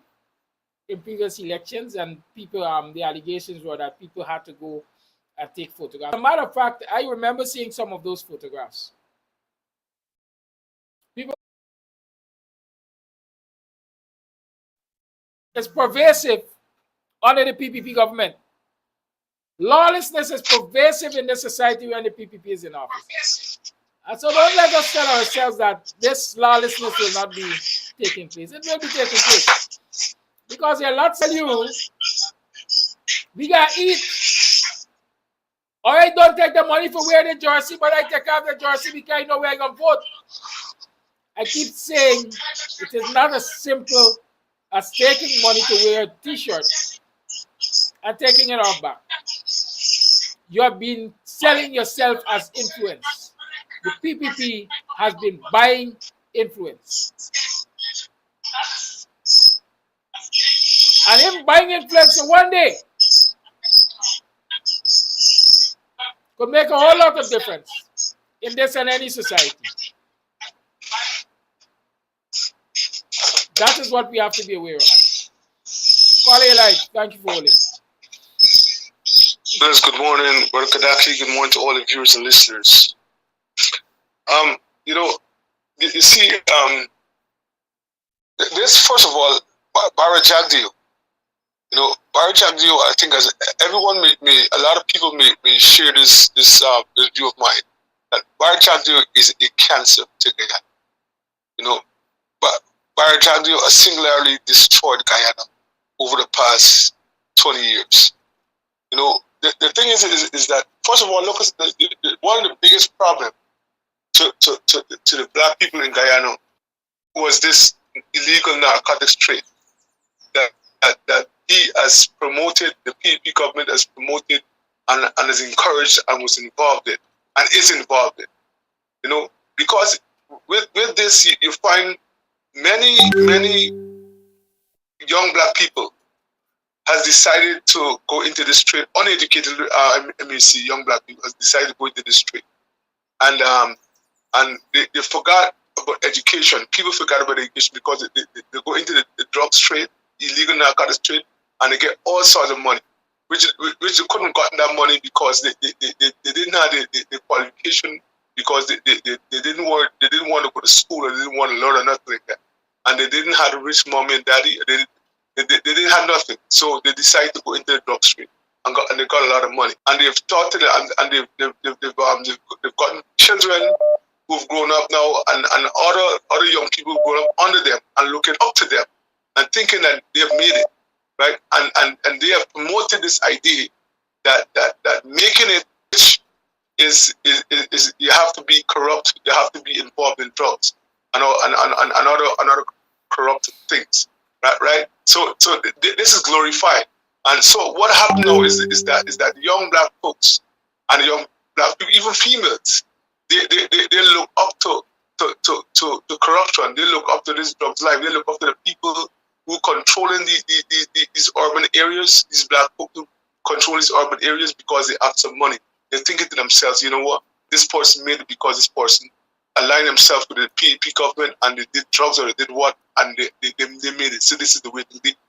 in previous elections, and people the allegations were that people had to go and take photographs. As a matter of fact, I remember seeing some of those photographs. People, it's pervasive under the PPP government. Lawlessness is pervasive in the society when the PPP is in office. And so don't let us tell ourselves that this lawlessness will not be taking place. It will be taking place. Because there are lots of you, we got to eat. Or I don't take the money for wearing the jersey, but I take off the jersey because I know where I'm going to vote. I keep saying it is not as simple as taking money to wear a t-shirt and taking it off back. You have been selling yourself as influence. The PPP has been buying influence. And him buying influence in one day could make a whole lot of difference in this and any society. That is what we have to be aware of. Call it live. Thank you for holding. Yes, good morning, Brother Kadaki. Good morning to all the viewers and listeners. You see, this, first of all, Barra Jagdeo. Barra Jagdeo, I think, as everyone a lot of people may share this view of mine, that Barra Jagdeo is a cancer to Guyana. But Barra Jagdeo has singularly destroyed Guyana over the past 20 years. The thing is that, first of all, look at one of the biggest problems to the black people in Guyana was this illegal narcotics trade that he has promoted, the PPP government has promoted and has encouraged and was involved in and is involved in. Because with this you find many young black people has decided to go into this trade. Uneducated young black people has decided to go into this trade, and they forgot about education. People forgot about education because they go into the drugs trade, illegal narcotics trade, and they get all sorts of money, which they couldn't have gotten that money because they didn't have the qualification, because they didn't want to go to school, or they didn't want to learn or nothing like that, and they didn't have a rich mommy and daddy. They didn't have nothing, so they decided to go into the drug trade and they got a lot of money, and they've taught it, and they've gotten children who've grown up now, and other young people who've grown up under them and looking up to them and thinking that they've made it, right? And they have promoted this idea that making it rich is you have to be corrupt, you have to be involved in drugs and other corrupt things. right? So this is glorified. And so what happened now is that young black folks and the young black people, even females, they look up to corruption. They look up to this drugs life. They look up to the people who controlling these urban areas. These black folks who control these urban areas because they have some money. They're thinking to themselves, you know what? This person made it because this person aligned themselves with the PAP government and they did drugs or they did what, and they made it. So this is the way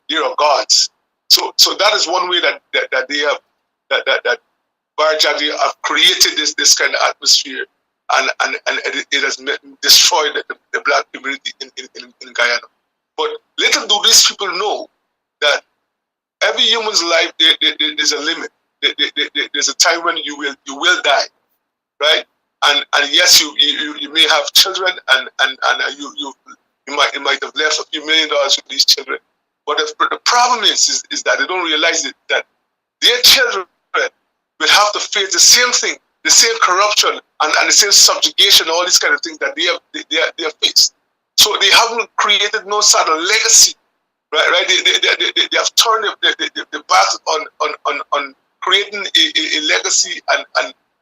they are gods. So that is one way that they have that Barjadi have created this kind of atmosphere, and it has destroyed the black community in Guyana. But little do these people know that every human's life there's a limit. There's a time when you will die, right? And yes, you may have children, and you might have left a few $1 million with these children. But the problem is that they don't realize that their children will have to face the same thing, the same corruption and the same subjugation, all these kind of things that they have faced. So they haven't created no sort of legacy, right? They have turned the back on creating a legacy and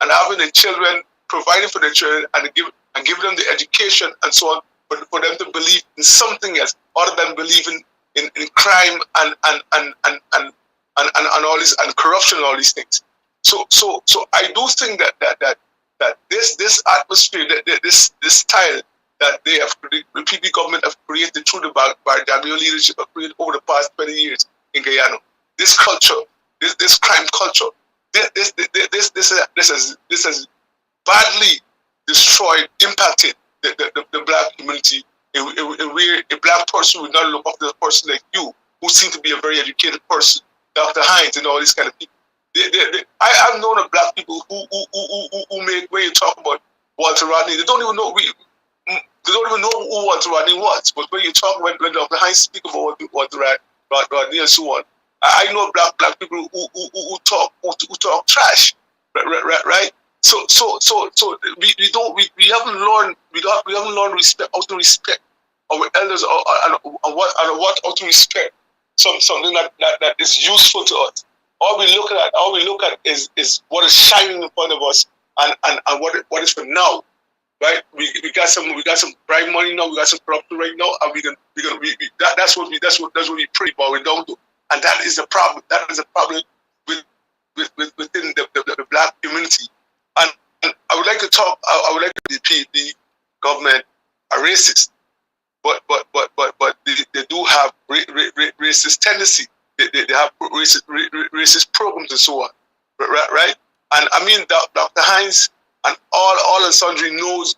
having the children, providing for the children and giving them the education and so on, but for them to believe in something else other than believing in crime and all this and corruption and all these things. So I do think that this atmosphere, this style that they have, the PB government have created through the Barjamio leadership have created over the past 20 years in Guyana. This culture, this crime culture, this has badly destroyed, impacted the black community. Where a black person would not look up to a person like you, who seem to be a very educated person, Dr. Hines and all these kind of people. I've known of black people who make, when you talk about Walter Rodney, they don't even know who Walter Rodney was. But when you talk, when Dr. Hines speak about Walter Rodney and so on, I know black people who talk trash, right? So we haven't learned respect, how to respect our elders, and what how to respect something that is useful to us. All we look at is what is shining in front of us and what is for now, right? We got some bribe money now, we got some corruption right now, and that's what we pray about. We don't do, and that is the problem. That is a problem within the black community. And I would like to talk. I would like the PAP government are racist, but they do have racist tendency. They have racist programs and so on, right? And I mean, Dr. Hines and all and sundry knows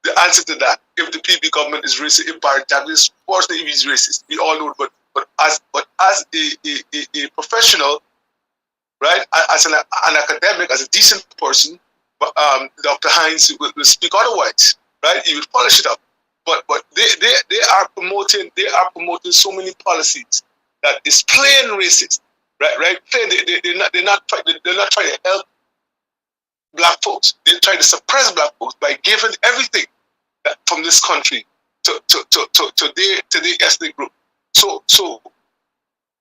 the answer to that. If the PB government is racist, if Barjamio is fortunately if he's racist, we all know it. But as a professional, right? As an academic, as a decent person, Dr. Hines will speak otherwise, right? He will polish it up. But they are promoting so many policies that is plain racist, right? Plain, they're not trying to help black folks. They try to suppress black folks by giving everything from this country to their ethnic group. So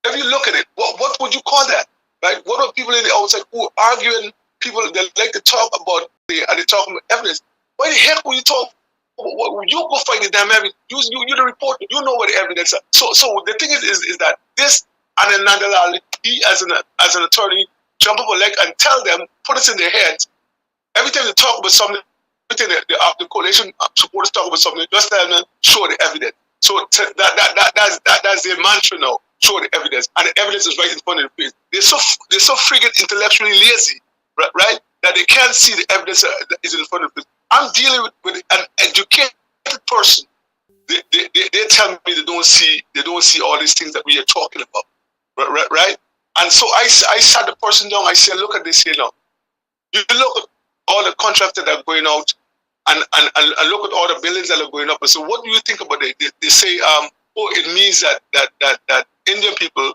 if you look at it, what would you call that, right? What are people in the outside who are arguing? People that like to talk about and they talk about evidence. Why the heck will you talk? You go find the damn evidence. You the reporter. You know what the evidence is. So the thing is that this and another, he as an attorney jump up a leg and tell them, put it in their heads. Every time they talk about something, everything the coalition supporters talk about something, just tell them, show the evidence. So that's their mantra now. Show the evidence, and the evidence is right in front of the face. They're so friggin' intellectually lazy, right? That they can't see the evidence that is in front of them. I'm dealing with an educated person. They tell me they don't see all these things that we are talking about, right? And so I sat the person down. I said, look at this here now. You look at all the contracts that are going out, and look at all the buildings that are going up. And so, what do you think about it? They say, it means that Indian people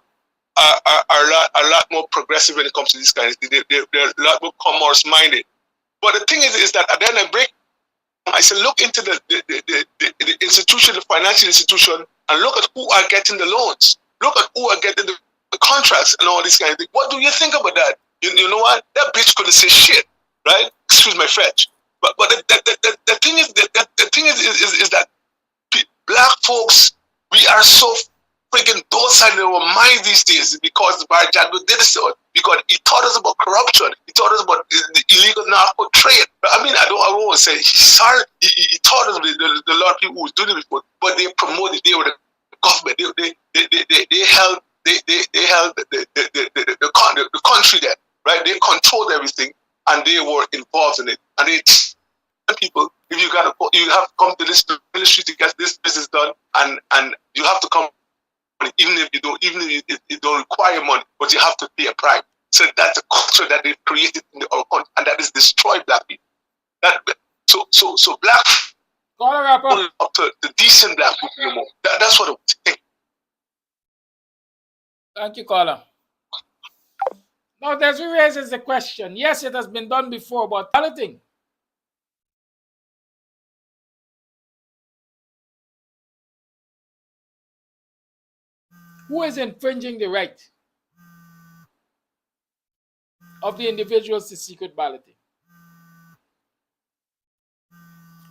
are a lot more progressive when it comes to these kinds of things. They're a lot more commerce minded. But the thing is that then I said, look into the institution, the financial institution and look at who are getting the loans. Look at who are getting the contracts and all this kind of thing. What do you think about that? You know what? That bitch couldn't say shit, right? Excuse my French. But the thing is that black folks, we are so freaking docile in our mind these days because Barjago did so, because he taught us about corruption, he taught us about the illegal narco trade. I mean, I don't want to say he taught us the lot of people who was doing it before, but they promoted, they were the government, they held the country there, right? They controlled everything and they were involved in it, and they people, if you have to come to this ministry to get this business done, and you have to come, even if you don't require money, but you have to pay a price. So that's the culture that they've created in our country, and that is destroyed black people. So black up to the decent black people no more. That's what I think. Thank you, caller. Now, there's who raises the question. Yes, it has been done before, but balloting. Who is infringing the right of the individuals to secret balloting?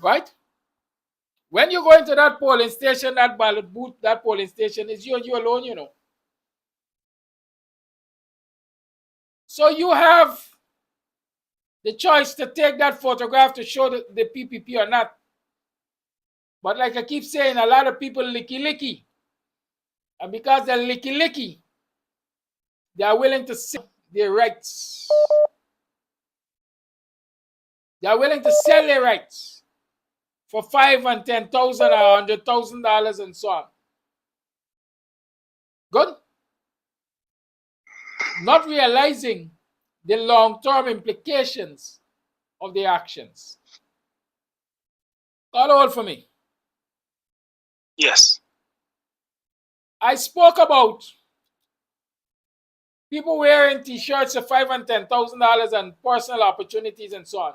Right? When you go into that polling station, that ballot booth, that polling station, is you and you alone, you know. So you have the choice to take that photograph to show the PPP or not. But like I keep saying, a lot of people licky. And because they're licky, they are willing to sell their rights. They are willing to sell their rights for $5,000 and $10,000 or $100,000 and so on. Good? Not realizing the long-term implications of their actions. Call hold for me. Yes. I spoke about people wearing t-shirts of $5,000 and $10,000 and personal opportunities and so on,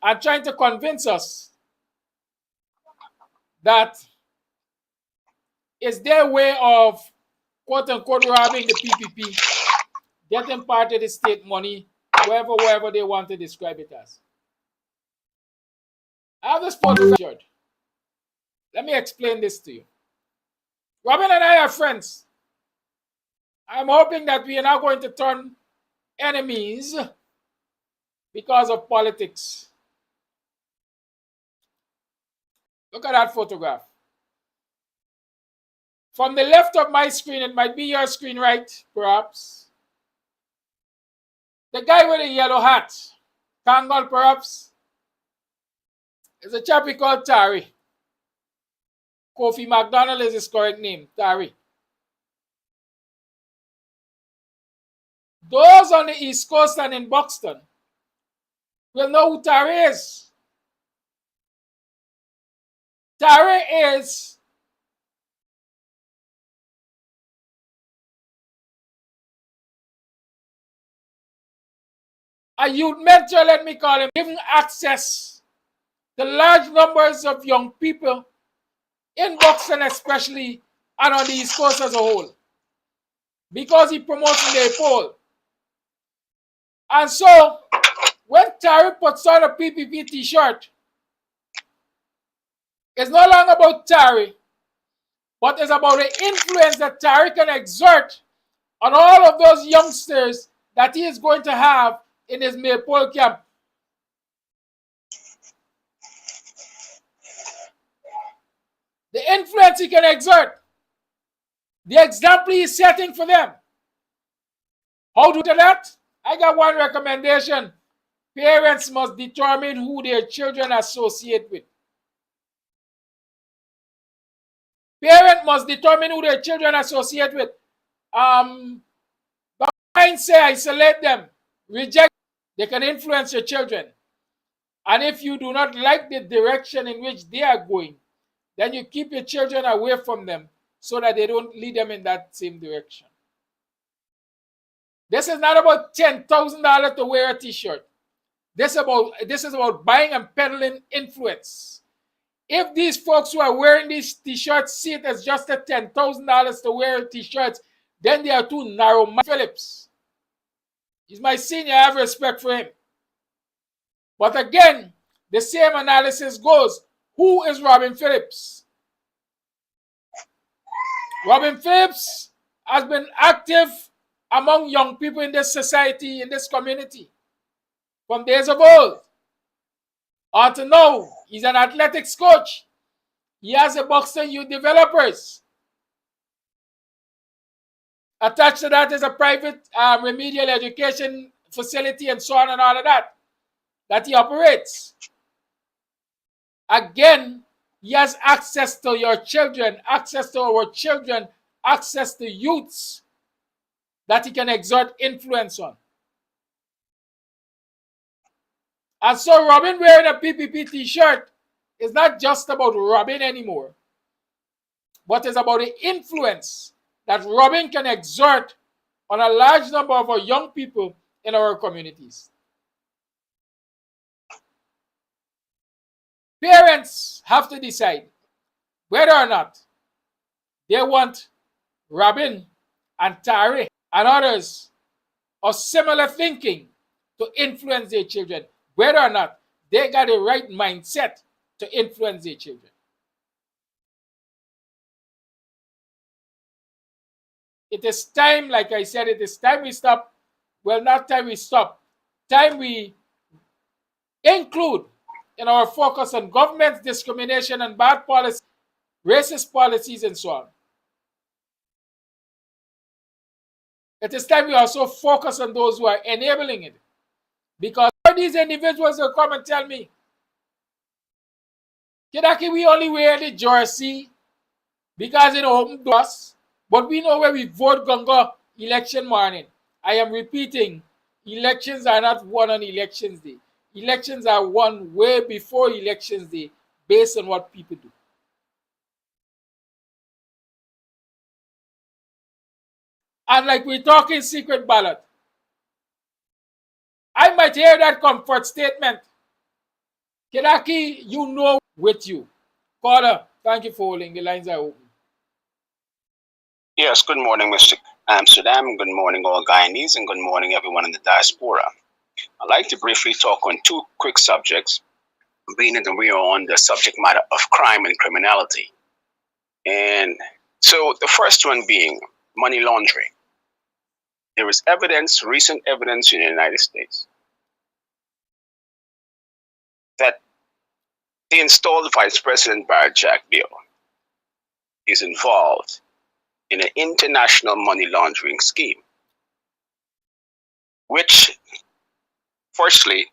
and trying to convince us that it's their way of quote-unquote robbing the PPP, getting part of the state money, wherever they want to describe it as. I have this photograph. Let me explain this to you. Robin and I are friends. I'm hoping that we are not going to turn enemies because of politics. Look at that photograph. From the left of my screen, it might be your screen, right? Perhaps. The guy with the yellow hat, Kangal perhaps, is a chap we call Tari. Kofi McDonald is his correct name, Tari. Those on the East Coast and in Buxton will know who Tari is. Tari is a youth mentor, let me call him, giving access to large numbers of young people in Buxton especially, and on the East Coast as a whole, because he promotes their poll. And so, when Tari puts on a PPP t-shirt, it's no longer about Tari, but it's about the influence that Tari can exert on all of those youngsters that he is going to have in his Maypole camp. The influence he can exert, the example he is setting for them. How to do that? I got one recommendation. Parents must determine who their children associate with. Parents must determine who their children associate with. But mind say isolate them, reject. They can influence your children. And if you do not like the direction in which they are going, then you keep your children away from them so that they don't lead them in that same direction. This is not about $10,000 to wear a t-shirt. This is about buying and peddling influence. If these folks who are wearing these t-shirts see it as just a $10,000 to wear t-shirts, then they are too narrow-minded. Phillips, he's my senior, I have respect for him. But again, the same analysis goes, who is Robin Phillips? Robin Phillips has been active among young people in this society, in this community, from days of old. Until now, he's an athletics coach. He has a Buxton Youth Developers. Attached to that is a private remedial education facility and so on and all of that he operates. Again, he has access to your children, access to our children, access to youths that he can exert influence on. And so Robin wearing a PPP t-shirt is not just about Robin anymore, but it's about the influence that Robin can exert on a large number of our young people in our communities. Parents have to decide whether or not they want Robin and Tari and others of similar thinking to influence their children, whether or not they got the right mindset to influence their children. It is time, like I said, it is time we stop. Well, not time we stop. Time we include in our focus on government discrimination and bad policy, racist policies, and so on. It is time we also focus on those who are enabling it. Because these individuals will come and tell me, Kidaki, we only wear the jersey because it opened to us, but we know where we vote Gongo election morning. I am repeating, elections are not won on elections day. Elections are won way before elections day based on what people do. And like we're talking secret ballot, I might hear that comfort statement. Kidaki, you know with you. Caller, thank you for holding. The lines are open. Yes, good morning, Mr. Amsterdam. Good morning, all Guyanese, and good morning, everyone in the diaspora. I'd like to briefly talk on two quick subjects, being that we are on the subject matter of crime and criminality. And so the first one being money laundering. There is evidence, recent evidence in the United States, that the installed Vice President Barrett Jack Bill is involved in an international money laundering scheme, which firstly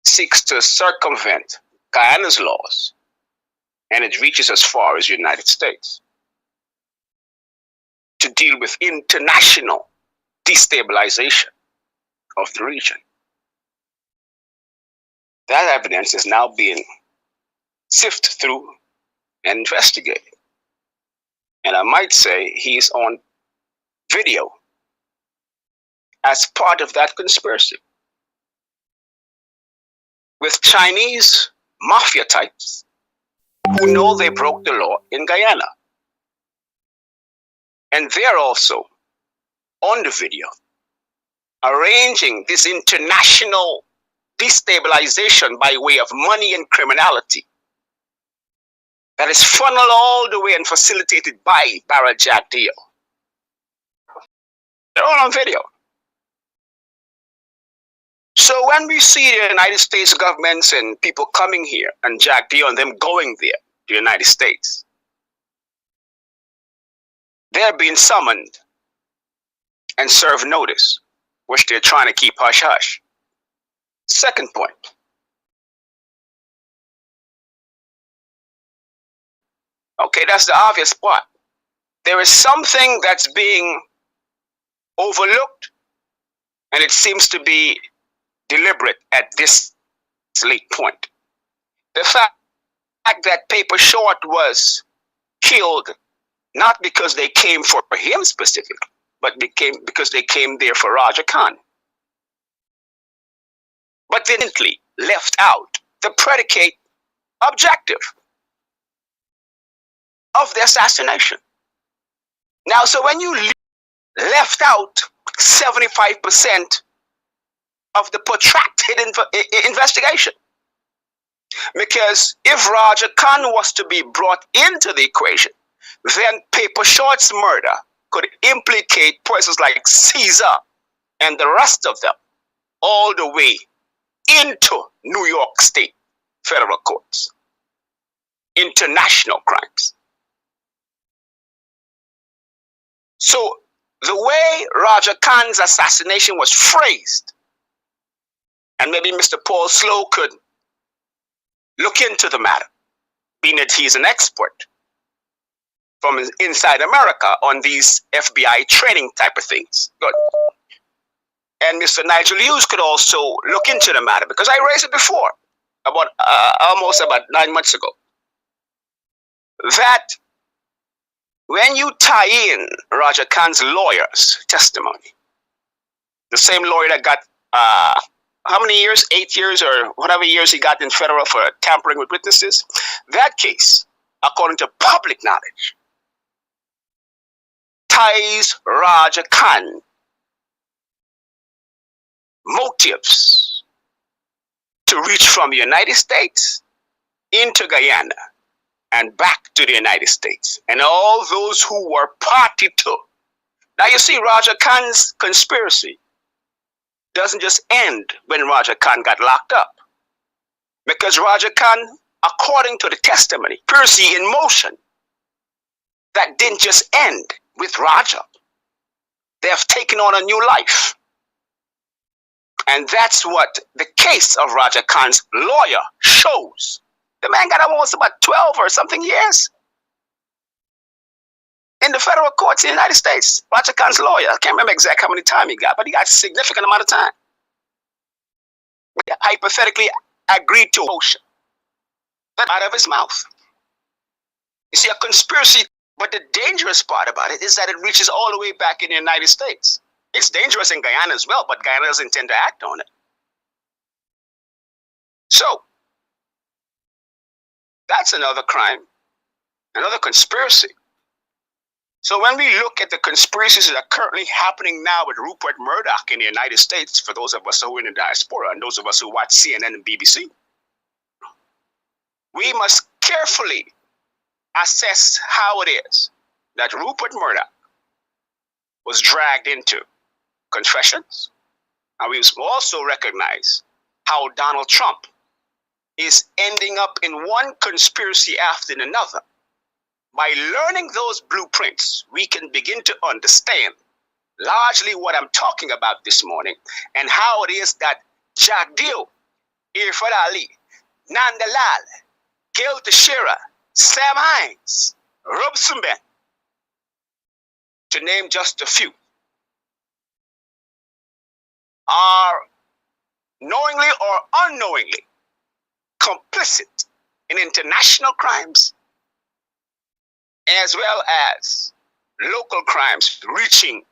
seeks to circumvent Guyana's laws, and it reaches as far as the United States to deal with international destabilization of the region. That evidence is now being sifted through and investigated. And I might say he's on video as part of that conspiracy with Chinese mafia types who know they broke the law in Guyana. And they're also on the video arranging this international destabilization by way of money and criminality that is funneled all the way and facilitated by Barrett Jack Deal. They're all on video. So when we see the United States governments and people coming here and Jack Deal and them going there, the United States, they're being summoned and served notice, which they're trying to keep hush-hush. Second point. Okay, that's the obvious part. There is something that's being overlooked, and it seems to be deliberate at this late point. The fact that Paper Short was killed not because they came for him specifically, but because they came there for Raja Khan. But they left out the predicate objective of the assassination. Now, so when you left out 75% of the protracted investigation, because if Roger Khan was to be brought into the equation, then Paper Short's murder could implicate persons like Caesar and the rest of them all the way into New York State federal courts, international crimes. So the way Roger Khan's assassination was phrased, and maybe Mr. Paul Slow could look into the matter, being that he's an expert from inside America on these FBI training type of things. Good. And Mr. Nigel Hughes could also look into the matter, because I raised it before, almost about 9 months ago, that when you tie in Roger Khan's lawyer's testimony, the same lawyer that got how many years, 8 years or whatever years he got in federal for tampering with witnesses, that case, according to public knowledge, ties Roger Khan motives to reach from the United States into Guyana and back to the United States, and all those who were party to. Now you see, Roger Khan's conspiracy doesn't just end when Roger Khan got locked up, because Roger Khan, according to the testimony, conspiracy in motion, that didn't just end with Roger. They have taken on a new life. And that's what the case of Roger Khan's lawyer shows. The man got almost about 12 or something years in the federal courts in the United States. Roger Khan's lawyer, I can't remember exactly how many time he got, but he got a significant amount of time. Hypothetically agreed to motion out of his mouth. You see, a conspiracy, but the dangerous part about it is that it reaches all the way back in the United States. It's dangerous in Guyana as well, but Guyana doesn't intend to act on it. So, that's another crime, another conspiracy. So when we look at the conspiracies that are currently happening now with Rupert Murdoch in the United States, for those of us who are in the diaspora and those of us who watch CNN and BBC, we must carefully assess how it is that Rupert Murdoch was dragged into confessions, and we must also recognize how Donald Trump is ending up in one conspiracy after another. By learning those blueprints, we can begin to understand largely what I'm talking about this morning, and how it is that Jack Deal, Irfan Ali, Nandalal, Gail Teixeira, Sam Hines, Robson Ben, to name just a few, are knowingly or unknowingly complicit in international crimes, as well as local crimes reaching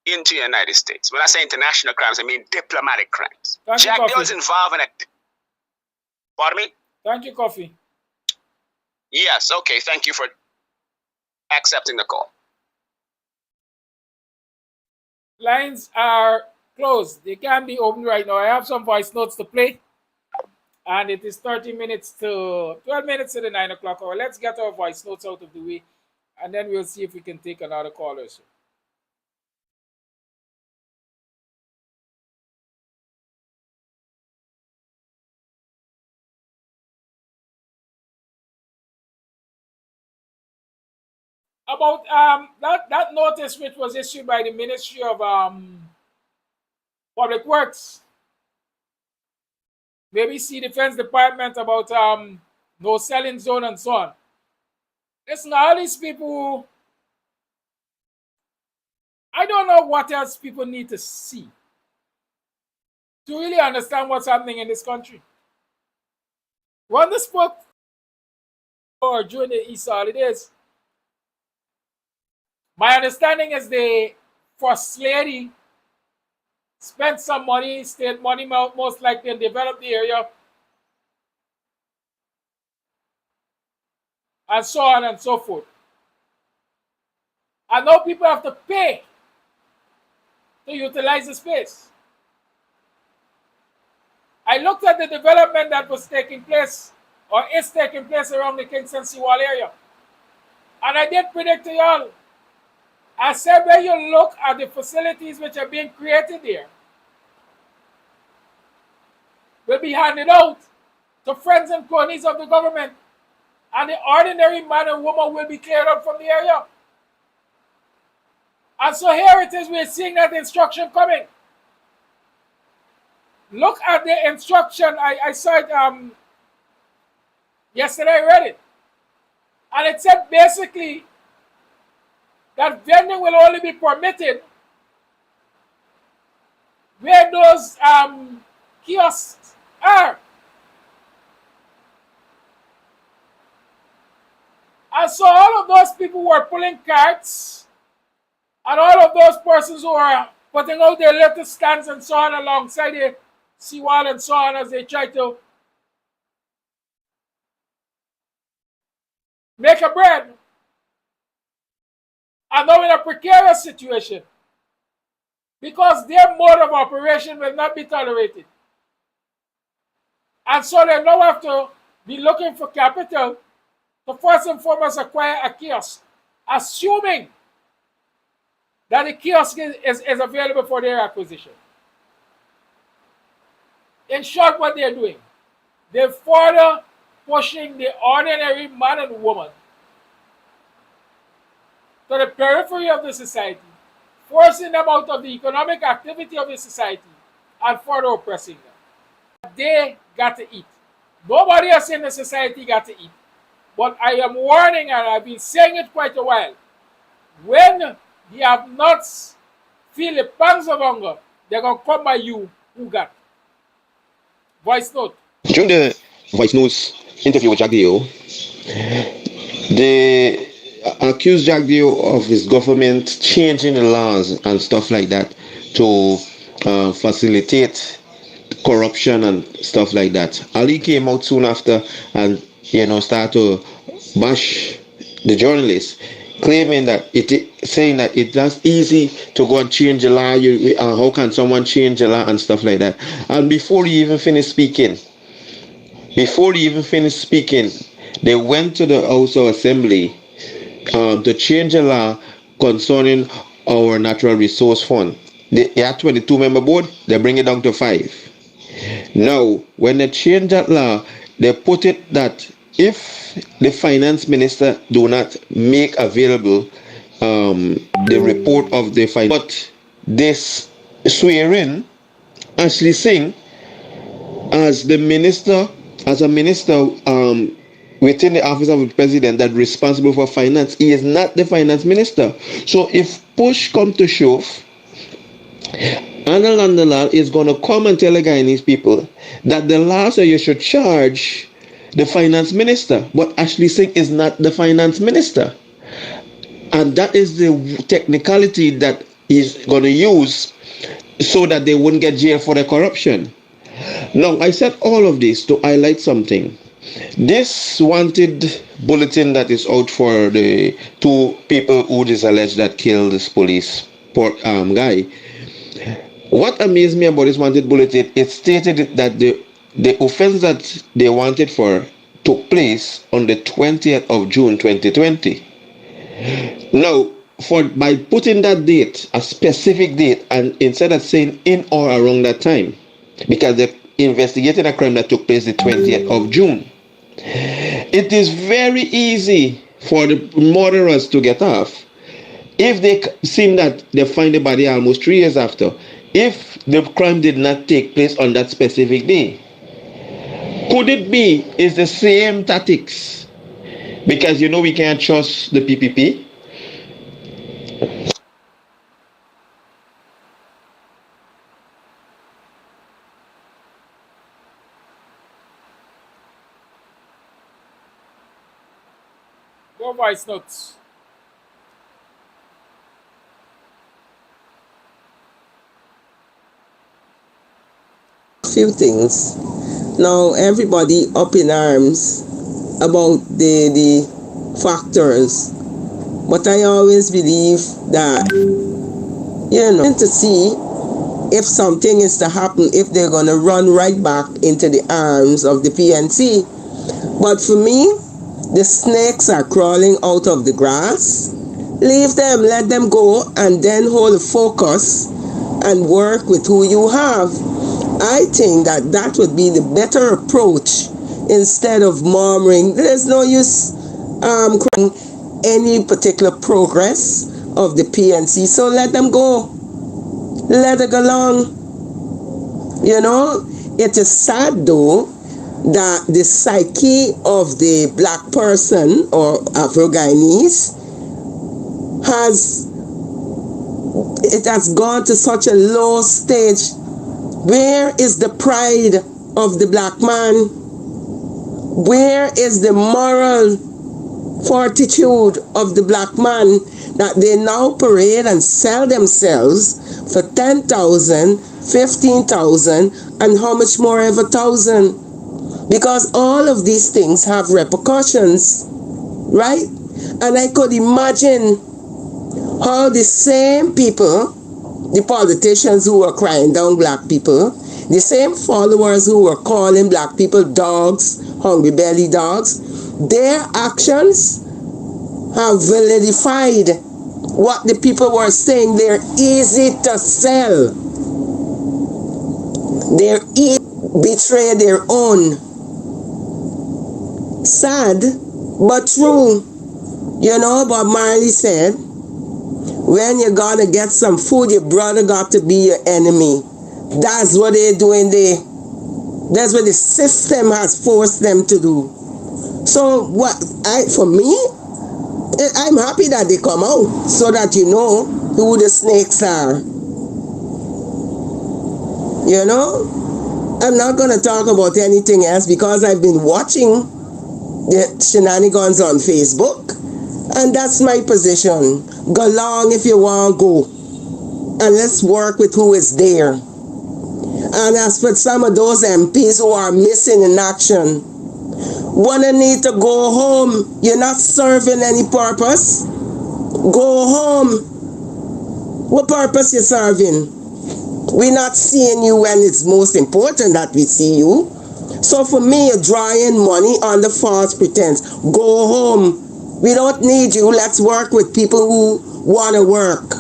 into the United States. When I say international crimes, I mean diplomatic crimes. Jack Deal is involved in a... Pardon me? Thank you, Coffee. Yes, okay, thank you for accepting the call. Lines are closed. They can be opened right now. I have some voice notes to play. And it is 12 minutes to the 9 o'clock hour. Let's get our voice notes out of the way, and then we'll see if we can take another call or so. About that notice which was issued by the Ministry of Public Works, BBC Defense Department, about no selling zone and so on. Listen, all these people, I don't know what else people need to see to really understand what's happening in this country. When they spoke or during the Easter holidays, my understanding is the First Lady spent some money, state money most likely, and developed the area. and so on and so forth. And now people have to pay to utilize the space. I looked at the development that was taking place or is taking place around the Kingston Seawall area. And I did predict to y'all. I said when you look at the facilities which are being created there, will be handed out to friends and cronies of the government, and the ordinary man and woman will be cleared out from the area. And so here it is, we're seeing that instruction coming. Look at the instruction. I saw it yesterday, I read it. And it said basically that vending will only be permitted where those kiosks are. And so all of those people who are pulling carts and all of those persons who are putting out their little stands and so on alongside the seawall and so on as they try to make a bread are now in a precarious situation because their mode of operation will not be tolerated. And so they now have to be looking for capital to first and foremost acquire a kiosk, assuming that the kiosk is available for their acquisition. In short, what they're doing, they're further pushing the ordinary man and woman to the periphery of the society, forcing them out of the economic activity of the society, and further oppressing them. They got to eat. Nobody else in the society got to eat. But I am warning, and I've been saying it quite a while, when the have-nots feel the pangs of hunger, they're going to come by you who got. Voice note. During the voice notes interview with Jagdeo, they accused Jagdeo of his government changing the laws and stuff like that to facilitate corruption and stuff like that. Ali came out soon after and started to bash the journalists, claiming that saying that it's easy to go and change the law. How can someone change the law and stuff like that? And before he even finished speaking, they went to the House of Assembly to change the law concerning our natural resource fund. They had 22-member board. They bring it down to 5. Now, when they change that law, they put it that if the finance minister do not make available the report of the finance, but this swearing Ashley Singh as a minister within the office of the president that responsible for finance. He is not the finance minister. So if push come to shove, Anna Landalal is going to come and tell the Guyanese people that the law says you should charge the finance minister, but Ashley Singh is not the finance minister. And that is the technicality that he's going to use so that they wouldn't get jailed for the corruption. Now, I said all of this to highlight something. This wanted bulletin that is out for the 2 people who is alleged that killed this police guy. What amazed me about this wanted bulletin, it stated that the offense that they wanted for took place on the 20th of June 2020. Now, by putting that date, a specific date, and instead of saying in or around that time, because they investigated a crime that took place the 20th of June, it is very easy for the murderers to get off if they seem that they find the body almost 3 years after, if the crime did not take place on that specific day. Could it be it's the same tactics? Because we can't trust the PPP. Go voice notes. Few things. Now everybody up in arms about the factors. But I always believe that, to see if something is to happen, if they're going to run right back into the arms of the PNC. But for me, the snakes are crawling out of the grass. Leave them, let them go, and then hold the focus and work with who you have. I think that would be the better approach instead of murmuring. There's no use any particular progress of the PNC, so let them go. Let it go along. It is sad though that the psyche of the black person or Afro-Guyanese has gone to such a low stage. Where is the pride of the black man? Where is the moral fortitude of the black man that they now parade and sell themselves for 10,000, 15,000, and how much more ever thousand? Because all of these things have repercussions, right? And I could imagine how the same people, the politicians who were crying down black people, the same followers who were calling black people dogs, hungry belly dogs, their actions have validified what the people were saying. They're easy to sell. They're easy to betray their own. Sad, but true. Bob Marley said, when you're gonna get some food, your brother got to be your enemy. That's what they're doing there. That's what the system has forced them to do. So for me, I'm happy that they come out so that you know who the snakes are. I'm not going to talk about anything else because I've been watching the shenanigans on Facebook, and that's my position. Go along if you want to go, and let's work with who is there. And as for some of those MPs who are missing in action, one need to go home. You're not serving any purpose. Go home. What purpose you serving? We're not seeing you when it's most important that we see you. So for me, you're drawing money under false pretense. Go home. We don't need you. Let's work with people who want to work.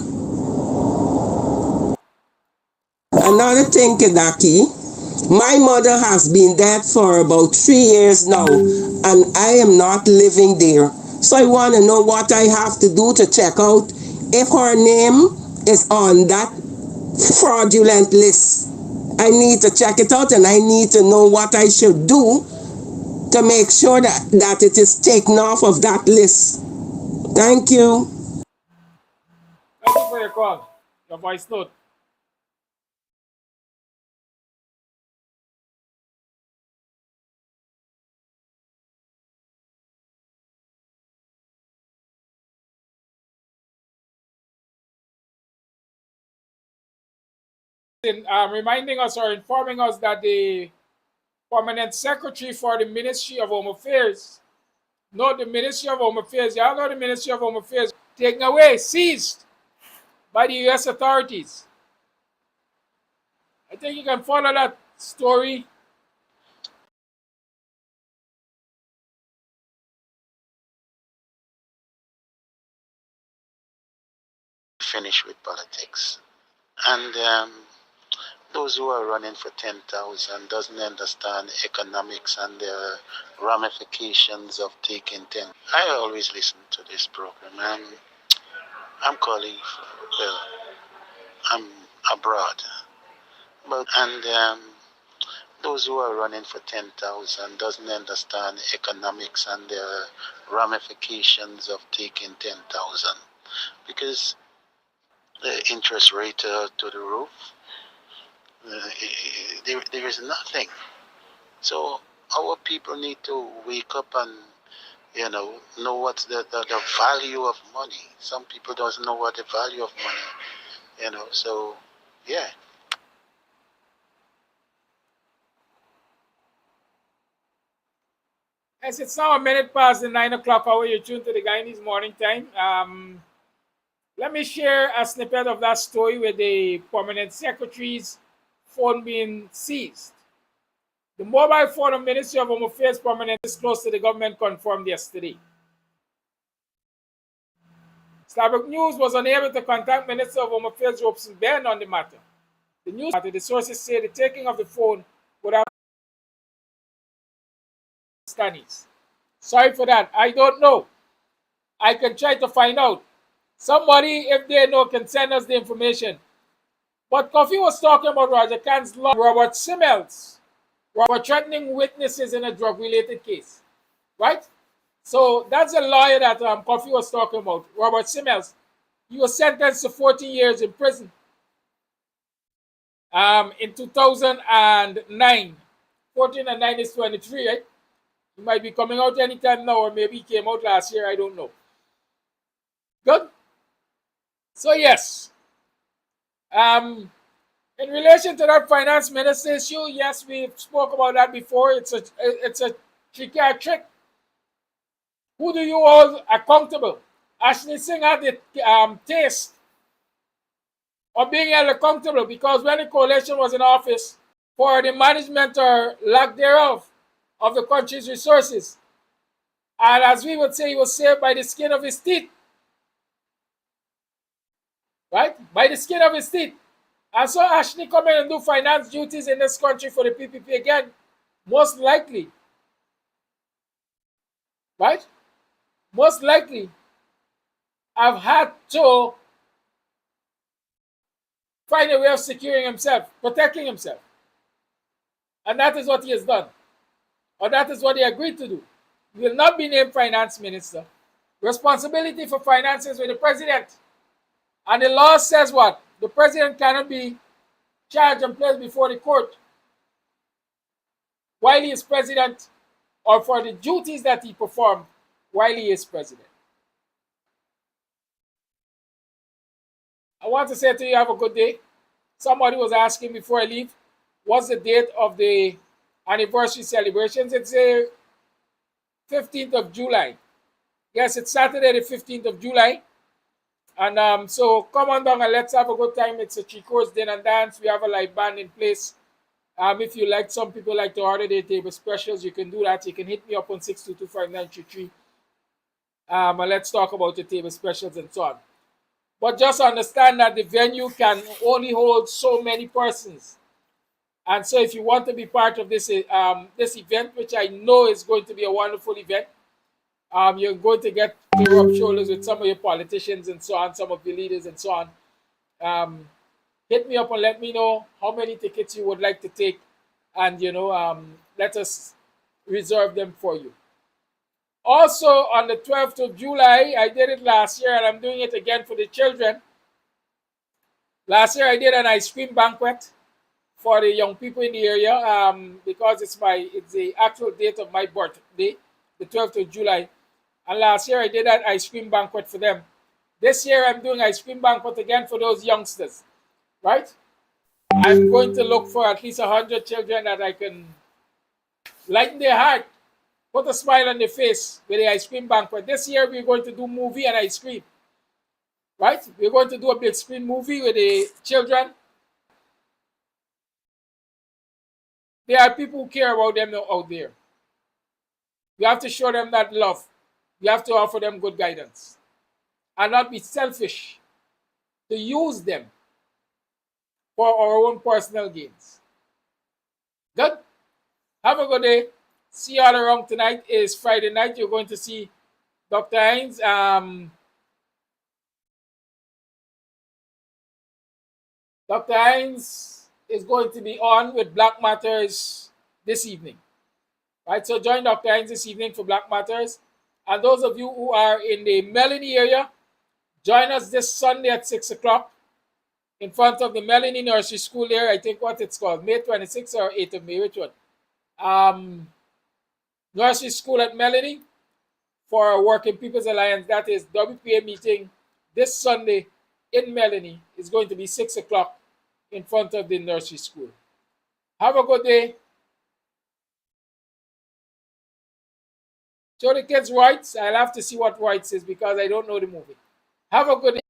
Another thing, Kedaki, my mother has been dead for about 3 years now, and I am not living there. So I want to know what I have to do to check out if her name is on that fraudulent list. I need to check it out, and I need to know what I should do to make sure that it is taken off of that list. Thank you. Thank you for your call, your voice note. Reminding us or informing us that the permanent secretary for the Ministry of Home Affairs, y'all know the Ministry of Home Affairs taken away, seized by the U.S. authorities. I think you can follow that story. Finish with politics. And those who are running for 10,000 doesn't understand economics and the ramifications of taking 10. I always listen to this program, and I'm calling, well, I'm abroad. Those who are running for 10,000 doesn't understand economics and the ramifications of taking 10,000, because the interest rate to the roof, there is nothing. So our people need to wake up and know what's the value of money. Some people don't know what the value of money, so yeah. Yes, it's now a minute past the 9 o'clock hour. You're tuned to the Guyanese morning time. Let me share a snippet of that story with the permanent secretary's phone being seized. The mobile phone of Ministry of Home Affairs permanent is close to the government confirmed yesterday. Starbuck News was unable to contact Minister of Home Affairs Robson Ben on the matter. The sources say the taking of the phone would have studies. Sorry for that. I don't know. I can try to find out. Somebody, if they know, can send us the information. But Kofi was talking about Roger Khan's lawyer, Robert Simmels, were threatening witnesses in a drug-related case, right? So that's a lawyer that Kofi was talking about, Robert Simmels. He was sentenced to 14 years in prison in 2009. 14 and 9 is 23, right? He might be coming out anytime now, or maybe he came out last year, I don't know. Good? So yes, in relation to that finance minister issue, yes, we spoke about that before. It's a tricky trick. Who do you hold accountable? Ashley Singh had the taste of being held accountable because when the coalition was in office for the management or lack thereof of the country's resources, and as we would say, he was saved by the skin of his teeth. Right? By the skin of his teeth. And so Ashley come in and do finance duties in this country for the PPP again, most likely. Right? Most likely have had to find a way of securing himself, protecting himself. And that is what he has done. Or that is what he agreed to do. He will not be named finance minister. Responsibility for finances with the president. And the law says what? The president cannot be charged and placed before the court while he is president or for the duties that he performed while he is president. I want to say to you, have a good day. Somebody was asking before I leave, what's the date of the anniversary celebrations? It's the 15th of July. Yes, it's Saturday the 15th of July. And so come on down and let's have a good time. It's a three-course dinner and dance. We have a live band in place. If you like, some people like to order their table specials, you can do that. You can hit me up on 6225933. And let's talk about the table specials and so on. But just understand that the venue can only hold so many persons. And so if you want to be part of this, this event, which I know is going to be a wonderful event, you're going to get to rub shoulders with some of your politicians and so on, some of the leaders and so on. Hit me up and let me know how many tickets you would like to take, and let us reserve them for you. Also, on the 12th of July, I did it last year, and I'm doing it again for the children. Last year, I did an ice cream banquet for the young people in the area because it's the actual date of my birthday, the 12th of July. And last year, I did that ice cream banquet for them. This year, I'm doing ice cream banquet again for those youngsters, right? I'm going to look for at least 100 children that I can lighten their heart, put a smile on their face with the ice cream banquet. This year, we're going to do movie and ice cream, right? We're going to do a big screen movie with the children. There are people who care about them out there. We have to show them that love. We have to offer them good guidance and not be selfish to use them for our own personal gains. Good? Have a good day. See you all around. Tonight is Friday night. You're going to see Dr. Hines. Dr. Hines is going to be on with Black Matters this evening. Right? So join Dr. Hines this evening for Black Matters. And those of you who are in the Melanie area, join us this Sunday at 6 o'clock in front of the Melanie Nursery School there. I think what it's called, May 26th or 8th of May, which one? Nursery School at Melanie for Working People's Alliance. That is WPA meeting this Sunday in Melanie. It's going to be 6 o'clock in front of the nursery school. Have a good day. Show the kids Rights. I'll have to see what Rights is because I don't know the movie. Have a good